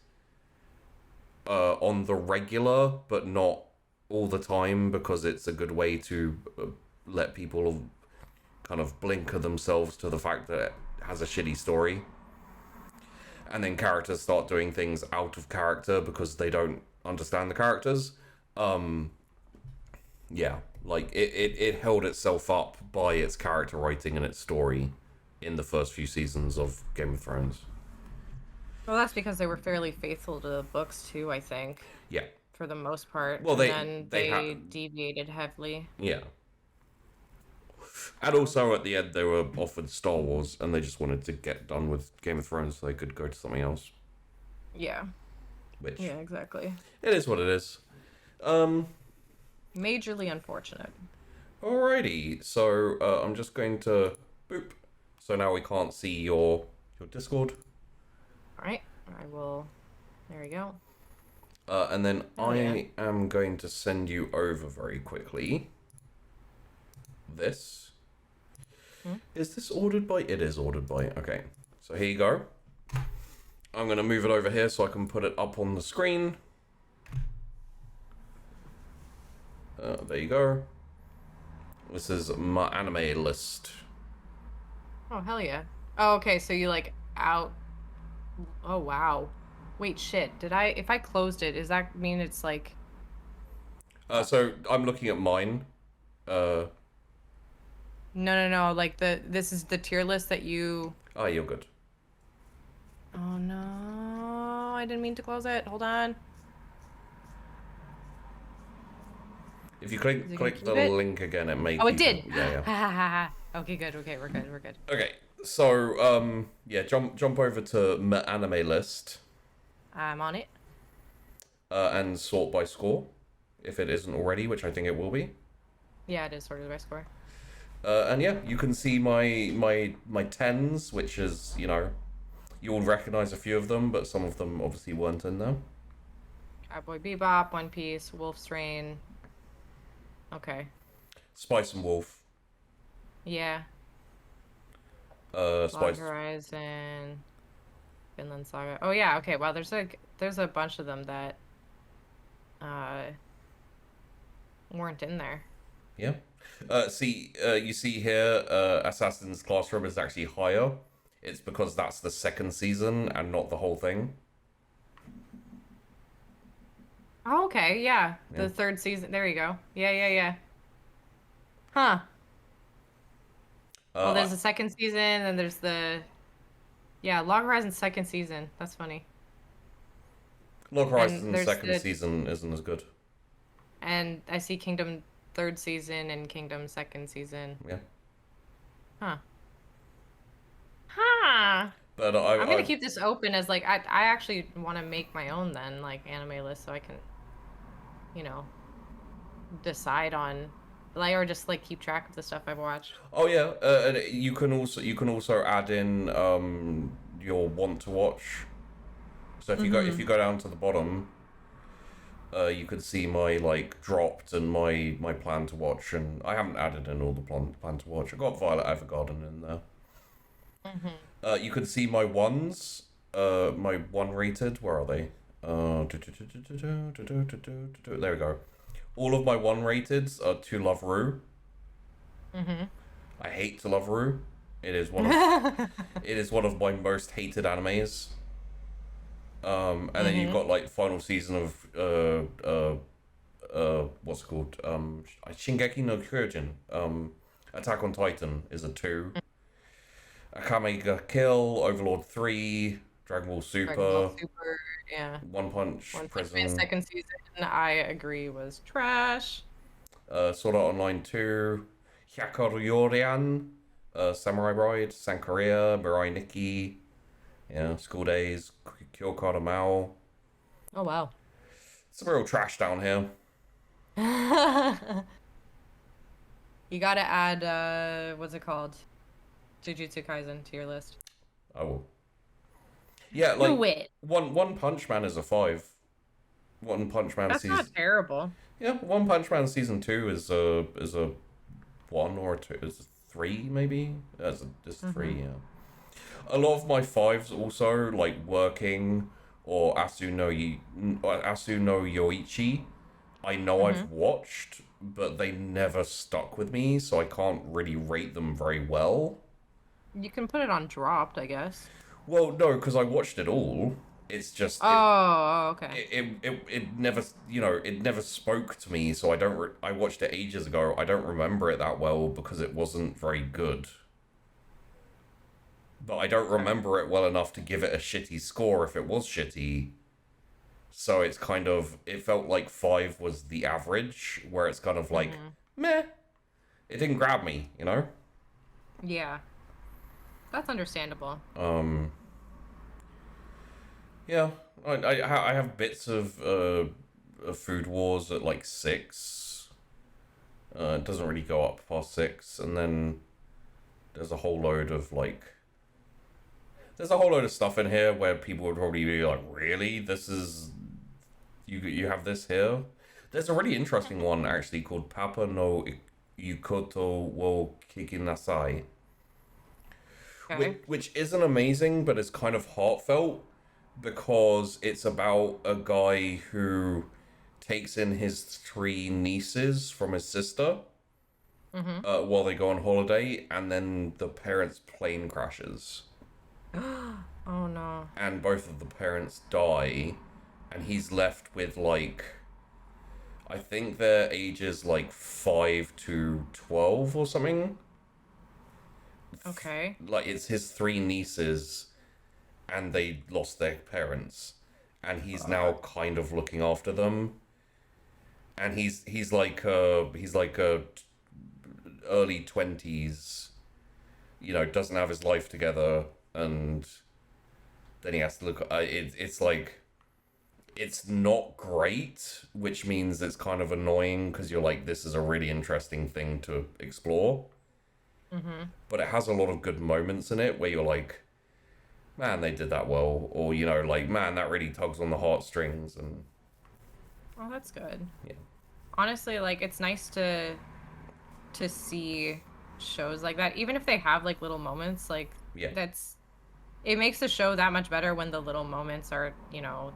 on the regular, but not all the time, because it's a good way to let people kind of blinker themselves to the fact that it has a shitty story. And then characters start doing things out of character because they don't understand the characters. Yeah, like it held itself up by its character writing and its story in the first few seasons of Game of Thrones. Well, that's because they were fairly faithful to the books too, I think. Yeah. For the most part. Well, and then they deviated heavily. Yeah. And also at the end they were offered Star Wars and they just wanted to get done with Game of Thrones so they could go to something else. Yeah. Which... Yeah, exactly. It is what it is. Majorly unfortunate. Alrighty, so I'm just going to boop. So now we can't see your Discord. Alright, I will... There we go. And then I am going to send you over very quickly this. Is this ordered by? It is ordered by. Okay, so here you go. I'm going to move it over here so I can put it up on the screen. There you go. This is my anime list. Oh, hell yeah. Oh, okay, so you like out... Oh, wow. Wait, shit. If I closed it, does that mean it's like... So I'm looking at mine. No. Like this is the tier list that you... Oh, you're good. Oh no, I didn't mean to close it. Hold on. If you click the link again, it may... Oh, it did. Yeah. Okay, good. Okay, we're good. Okay, so yeah, jump over to my anime list. I'm on it. And sort by score, if it isn't already, which I think it will be. Yeah, it is sorted by score. And yeah, you can see my tens, which is, you know, you'll recognize a few of them, but some of them obviously weren't in there. Cowboy Bebop, One Piece, Wolf's Rain. Okay. Spice and Wolf. Yeah. Spice. Horizon. Vinland Saga. Oh yeah, okay. Well, there's a bunch of them that weren't in there. Yeah. You see here, Assassin's Classroom is actually higher. It's because that's the second season and not the whole thing. Oh, okay, yeah. The third season. There you go. Yeah. Huh. Well, there's the second season, and there's the... Yeah, Log Horizon's second season. That's funny. Log Horizon's second season isn't as good. And I see Kingdom third season and Kingdom second season. Yeah. Huh. But I'm gonna keep this open as like I actually want to make my own then like anime list so I can, you know, decide on like or just like keep track of the stuff I've watched. Oh yeah, and you can also add in your want to watch. So if you go down to the bottom, you could see my like dropped and my plan to watch, and I haven't added in all the plan to watch. I got Violet Evergarden in there. You can see my ones, my one rated. Where are they? There we go. All of my one rateds are To Love Ru. I hate To Love Ru. It is one of my most hated animes. And then you've got like final season of what's it called? Shingeki no Kyojin. Attack on Titan is a 2. Akame ga Kill, Overlord 3, Dragon Ball Super, Dragon Ball Super, yeah. One Punch, One Punch Prison, Man second season, I agree, was trash. Sword Art Online 2, Hyakugo Yorian, Samurai Bride, Sankaria, Mirai Nikki, School Days, Kyokara Mao. Oh, wow. Some real trash down here. You gotta add, what's it called? Jujutsu Kaisen to your list. I will. Yeah, like Do it. One Punch Man is a 5. One Punch Man That's season. not terrible. Yeah, One Punch Man season 2 is a 1 or a 2, is a 3 maybe. It's 3. Yeah. A lot of my 5s also like Working or Asu no Yoichi. I know I've watched, but they never stuck with me, so I can't really rate them very well. You can put it on Dropped, I guess. Well, no, because I watched it all. It's just okay. It never it never spoke to me. So I watched it ages ago. I don't remember it that well because it wasn't very good. But I don't remember it well enough to give it a shitty score if it was shitty. So it's kind of, it felt like 5 was the average, where it's kind of like meh. It didn't grab me, you know. Yeah. That's understandable. Yeah, I have bits of Food Wars at like 6. It doesn't really go up past 6, and then there's a whole load of stuff in here where people would probably be like, really? This is you have this here? There's a really interesting one actually called Papa no Yukoto wo Kikinasai. Okay. Which isn't amazing, but it's kind of heartfelt because it's about a guy who takes in his 3 nieces from his sister while they go on holiday, and then the parents' plane crashes. Oh no. And both of the parents die, and he's left with I think their ages 5 to 12 or something. Okay. It's his 3 nieces, and they lost their parents, and he's now kind of looking after them. And he's early 20s, doesn't have his life together, and then he has to look. It's not great, which means it's kind of annoying because you're like, this is a really interesting thing to explore. But it has a lot of good moments in it where you're like, man, they did that well, or man, that really tugs on the heartstrings. And Oh, that's good. Yeah. Honestly, it's nice to see shows like that, even if they have little moments. Yeah. It makes the show that much better when the little moments are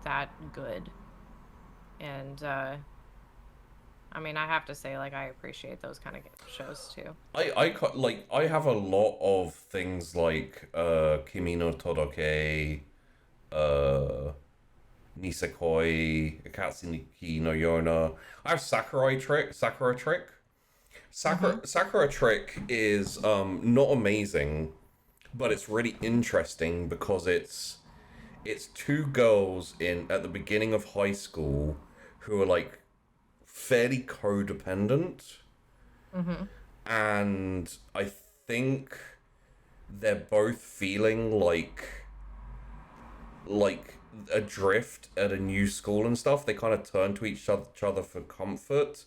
that good. And I mean, I have to say, I appreciate those kind of shows too. I have a lot of things like Kimi no Todoke, Nisekoi, Akatsuki no Yona. I have Sakura Trick. Sakura Trick is not amazing, but it's really interesting because it's 2 girls at the beginning of high school who are fairly codependent, and I think they're both feeling like adrift at a new school and stuff. They kind of turn to each other for comfort,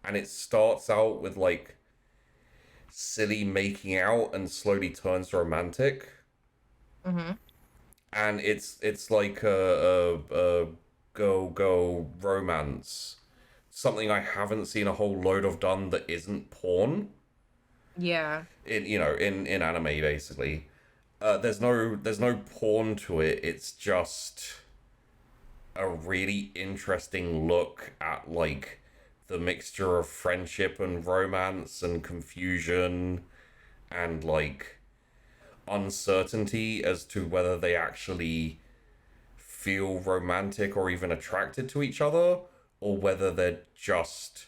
and it starts out with silly making out and slowly turns romantic. And it's like a go romance, something I haven't seen a whole load of done that isn't porn. Yeah. In anime basically. There's no porn to it. It's just a really interesting look at the mixture of friendship and romance and confusion and uncertainty as to whether they actually feel romantic or even attracted to each other, or whether they're just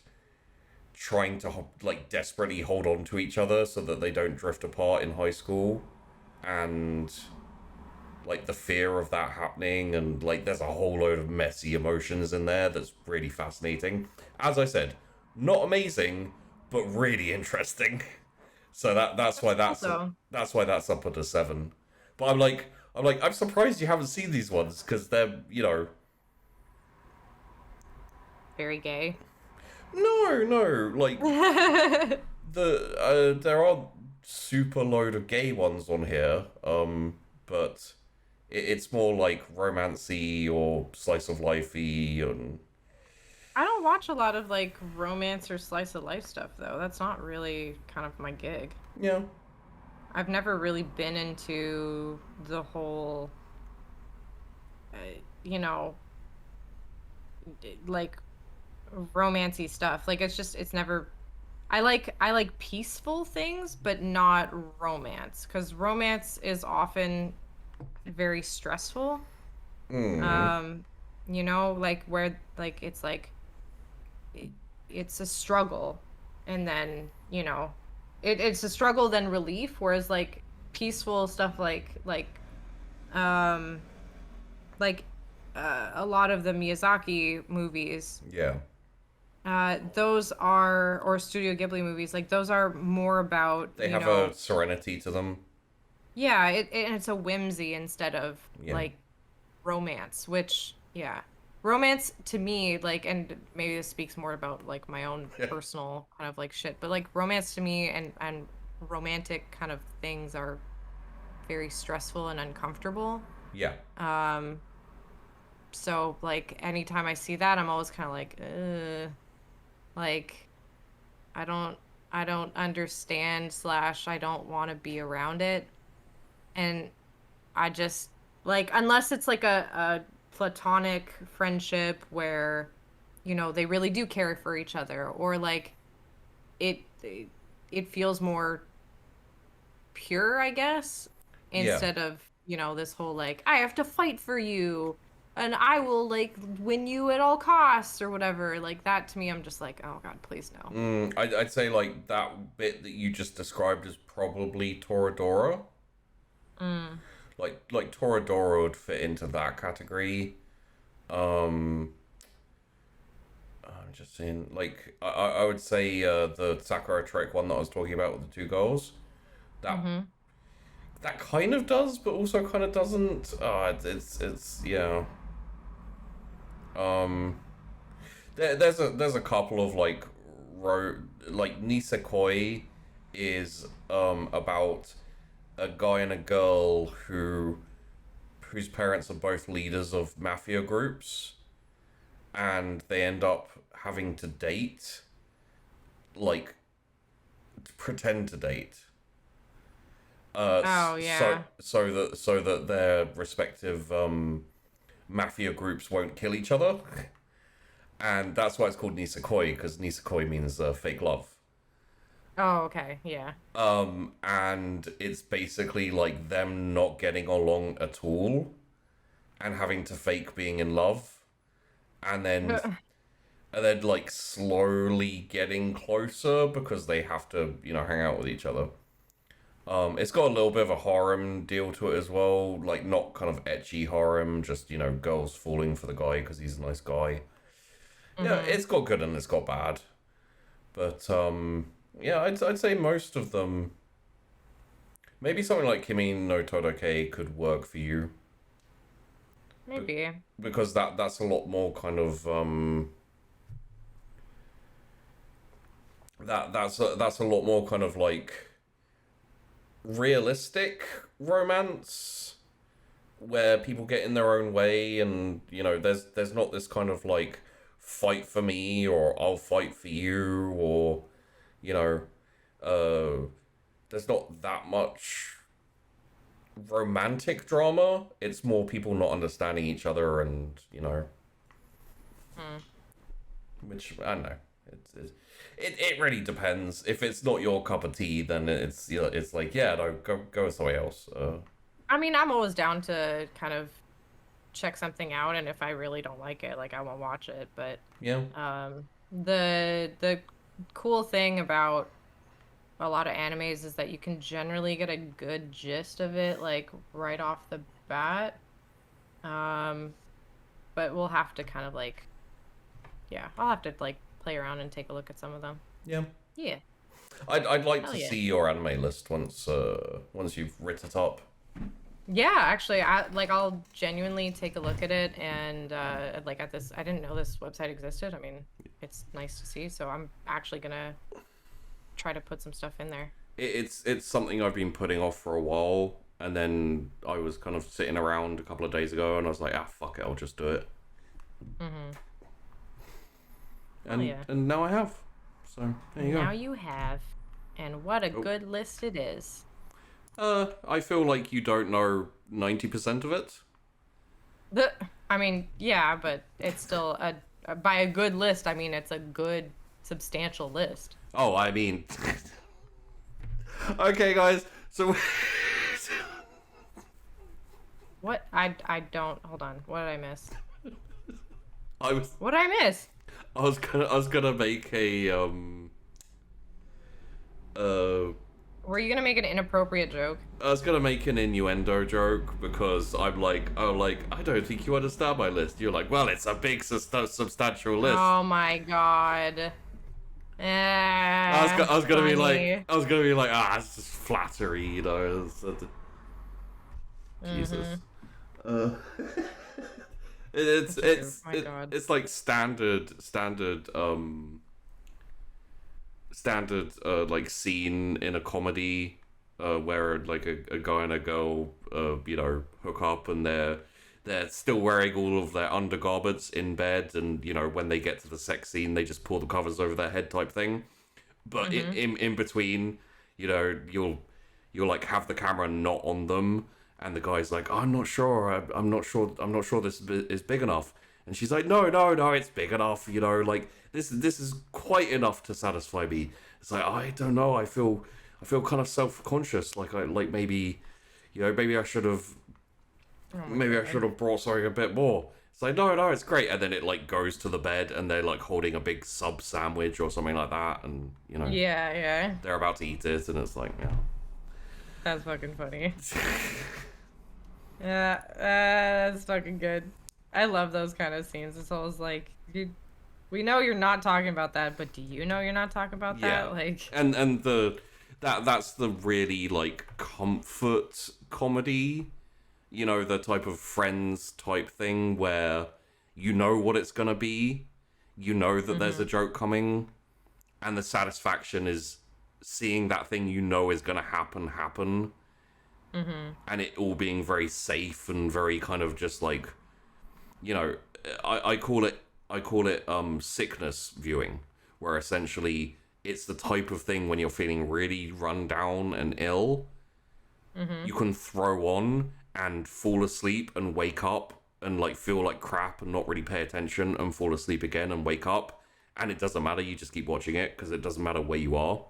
trying to like desperately hold on to each other so that they don't drift apart in high school, and like the fear of that happening, and like there's a whole load of messy emotions in there that's really fascinating. As I said, not amazing, but really interesting. So that's why that's why that's up at a 7. But I'm surprised you haven't seen these ones, because they're, very gay. No, like there are super load of gay ones on here, but it's more like romancy or slice of lifey, and I don't watch a lot of like romance or slice of life stuff though. That's not really kind of my gig. yeah. I've never really been into the whole, uh, you know, like romancy stuff. Like it's never. I like peaceful things, but not romance, because romance is often very stressful. Mm. Um, like where like it, it's a struggle, and then it's a struggle then relief, whereas like peaceful stuff um like a lot of the Miyazaki movies, Yeah. those are, or Studio Ghibli movies, like those are more about, They have a serenity to them. yeah, it's a whimsy instead of Yeah. like romance, which, yeah. Romance to me, like, and maybe this speaks more about like my own personal kind of like shit, but like romance to me and romantic kind of things are very stressful and uncomfortable. Yeah. So like anytime I see that, I'm always kind of like, like I don't understand slash I don't want to be around it. And I just like, unless it's like a platonic friendship where they really do care for each other, or like it it feels more pure, I guess, Yeah. instead of this whole like I have to fight for you and I will like win you at all costs or whatever. Like that to me, I'm just like, oh god, please no. I'd say like that bit that you just described is probably Toradora. Mm. Like Toradora would fit into that category. Um, I'm just saying, like I would say the Sakura Trick one that I was talking about with the two girls. That Mm-hmm. that kind of does, but also kind of doesn't. It's yeah. Um, there's a couple of like like Nisekoi is about a guy and a girl whose parents are both leaders of mafia groups, and they end up having to date, like pretend to date. Oh yeah. So that their respective mafia groups won't kill each other, and that's why it's called Nisekoi, because Nisekoi means fake love. Oh okay, yeah. And it's basically like them not getting along at all, and having to fake being in love, and then like slowly getting closer because they have to hang out with each other. It's got a little bit of a harem deal to it as well, like not kind of ecchi harem, just girls falling for the guy because he's a nice guy. Yeah, Mm-hmm. it's got good and it's got bad, but yeah, I'd say most of them. Maybe something like Kimi no Todoke could work for you, Maybe. because that's a lot more kind of that's a lot more kind of like realistic romance, where people get in their own way, and there's not this kind of like fight for me or I'll fight for you, or you know there's not that much romantic drama. It's more people not understanding each other, and Mm. which I don't know. It really depends. If it's not your cup of tea, then it's like, yeah, no, go somewhere else. I mean, I'm always down to kind of check something out, and if I really don't like it, like I won't watch it. But Yeah. The cool thing about a lot of animes is that you can generally get a good gist of it like right off the bat. But we'll have to kind of like, yeah, I'll have to like play around and take a look at some of them. Yeah. Yeah. I'd like Hell to yeah. see your anime list once you've written it up. Yeah, actually, I'll genuinely take a look at it, and like at this, I didn't know this website existed. I mean, it's nice to see, so I'm actually gonna try to put some stuff in there. It's something I've been putting off for a while, and then I was kind of sitting around a couple of days ago, and I was like, fuck it, I'll just do it. And now I have. So there you go. Now you have, and what a good list it is. I feel like you don't know 90% of it. I mean, yeah, but it's still by a good list, I mean it's a good substantial list. Oh, I mean, okay, guys. So what? I don't. Hold on. What did I miss? What did I miss? I was gonna make a Were you gonna make an inappropriate joke? I was gonna make an innuendo joke because I'm like, I don't think you understand my list. You're like, well, it's a big substantial list. Oh my god. I was gonna be like, it's just flattery, you know. Jesus. It's like standard like scene in a comedy where like a guy and a girl hook up, and they're still wearing all of their undergarments in bed, and when they get to the sex scene they just pull the covers over their head type thing. But in between, you'll like have the camera not on them, and the guy's like, I'm not sure this is big enough. And she's like, no, it's big enough, like this is quite enough to satisfy me. It's like, I don't know, I feel kind of self-conscious, like maybe I should have brought something a bit more. It's like, no, it's great. And then it like goes to the bed, and they're like holding a big sub sandwich or something like that, and yeah, they're about to eat it, and it's like, yeah, that's fucking funny. Yeah, that's fucking good. I love those kind of scenes. It's always like, we know you're not talking about that, but do you know you're not talking about that? Like, and that's the really like comfort comedy, the type of Friends type thing where what it's gonna be, that there's a joke coming, and the satisfaction is seeing that thing is gonna happen. And it all being very safe and very kind of just like, I call it sickness viewing, where essentially it's the type of thing when you're feeling really run down and ill, you can throw on and fall asleep and wake up and like feel like crap and not really pay attention and fall asleep again and wake up, and it doesn't matter, you just keep watching it because it doesn't matter where you are.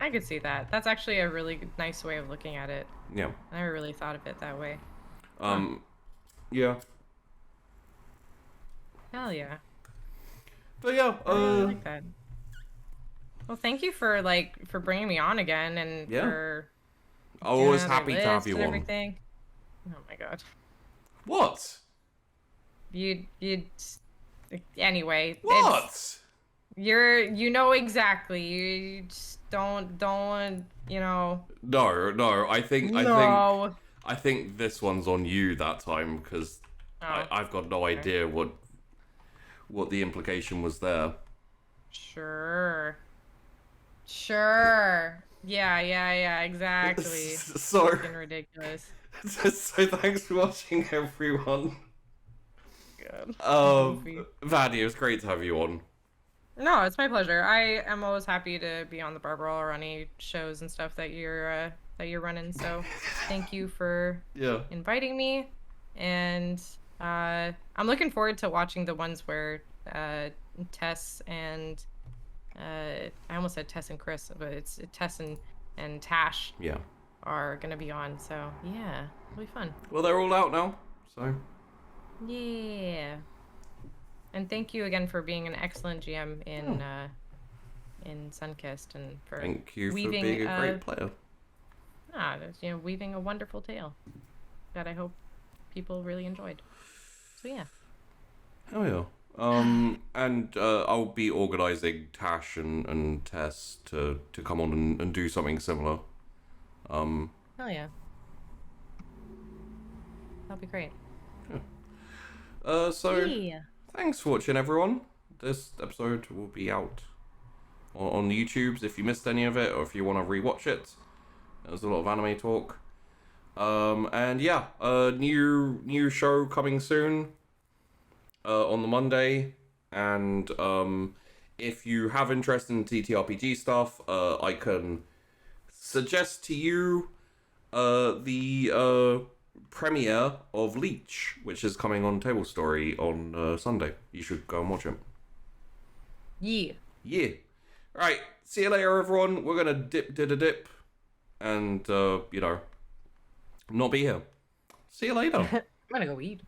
I could see that. That's actually a really nice way of looking at it. Yeah. I never really thought of it that way. Yeah. Hell yeah. But yeah, I like that. Well, thank you for bringing me on again, and for always happy to have you on. Everything. Oh my god. What? You anyway. What? You know exactly. You just don't No, I think this one's on you that time, because I've got no idea what the implication was there. Sure. Yeah, exactly. So fucking ridiculous. So thanks for watching, everyone. God. Vandi, it was great to have you on. No, it's my pleasure. I am always happy to be on the Bar Brawl or any shows and stuff that you're running. So thank you for inviting me, and I'm looking forward to watching the ones where Tess and I almost said Tess and Chris, but it's Tess and Tash. Yeah. are gonna be on. So yeah, it'll be fun. Well, they're all out now, so yeah. And thank you again for being an excellent GM in Sunkist and for thank you weaving, for being a great player. Weaving a wonderful tale that I hope people really enjoyed. So yeah. Hell yeah. And I'll be organising Tash and Tess to come on and do something similar. Hell yeah. That'll be great. Yeah. Thanks for watching, everyone. This episode will be out on the YouTubes if you missed any of it, or if you want to rewatch it. There's a lot of anime talk. And yeah, new show coming soon. On the Monday, and if you have interest in TTRPG stuff, I can suggest to you the premiere of Bleach, which is coming on Table Story on Sunday. You should go and watch it. Yeah. Right, see you later, everyone. We're gonna dip, and not be here. See you later. I'm gonna go eat.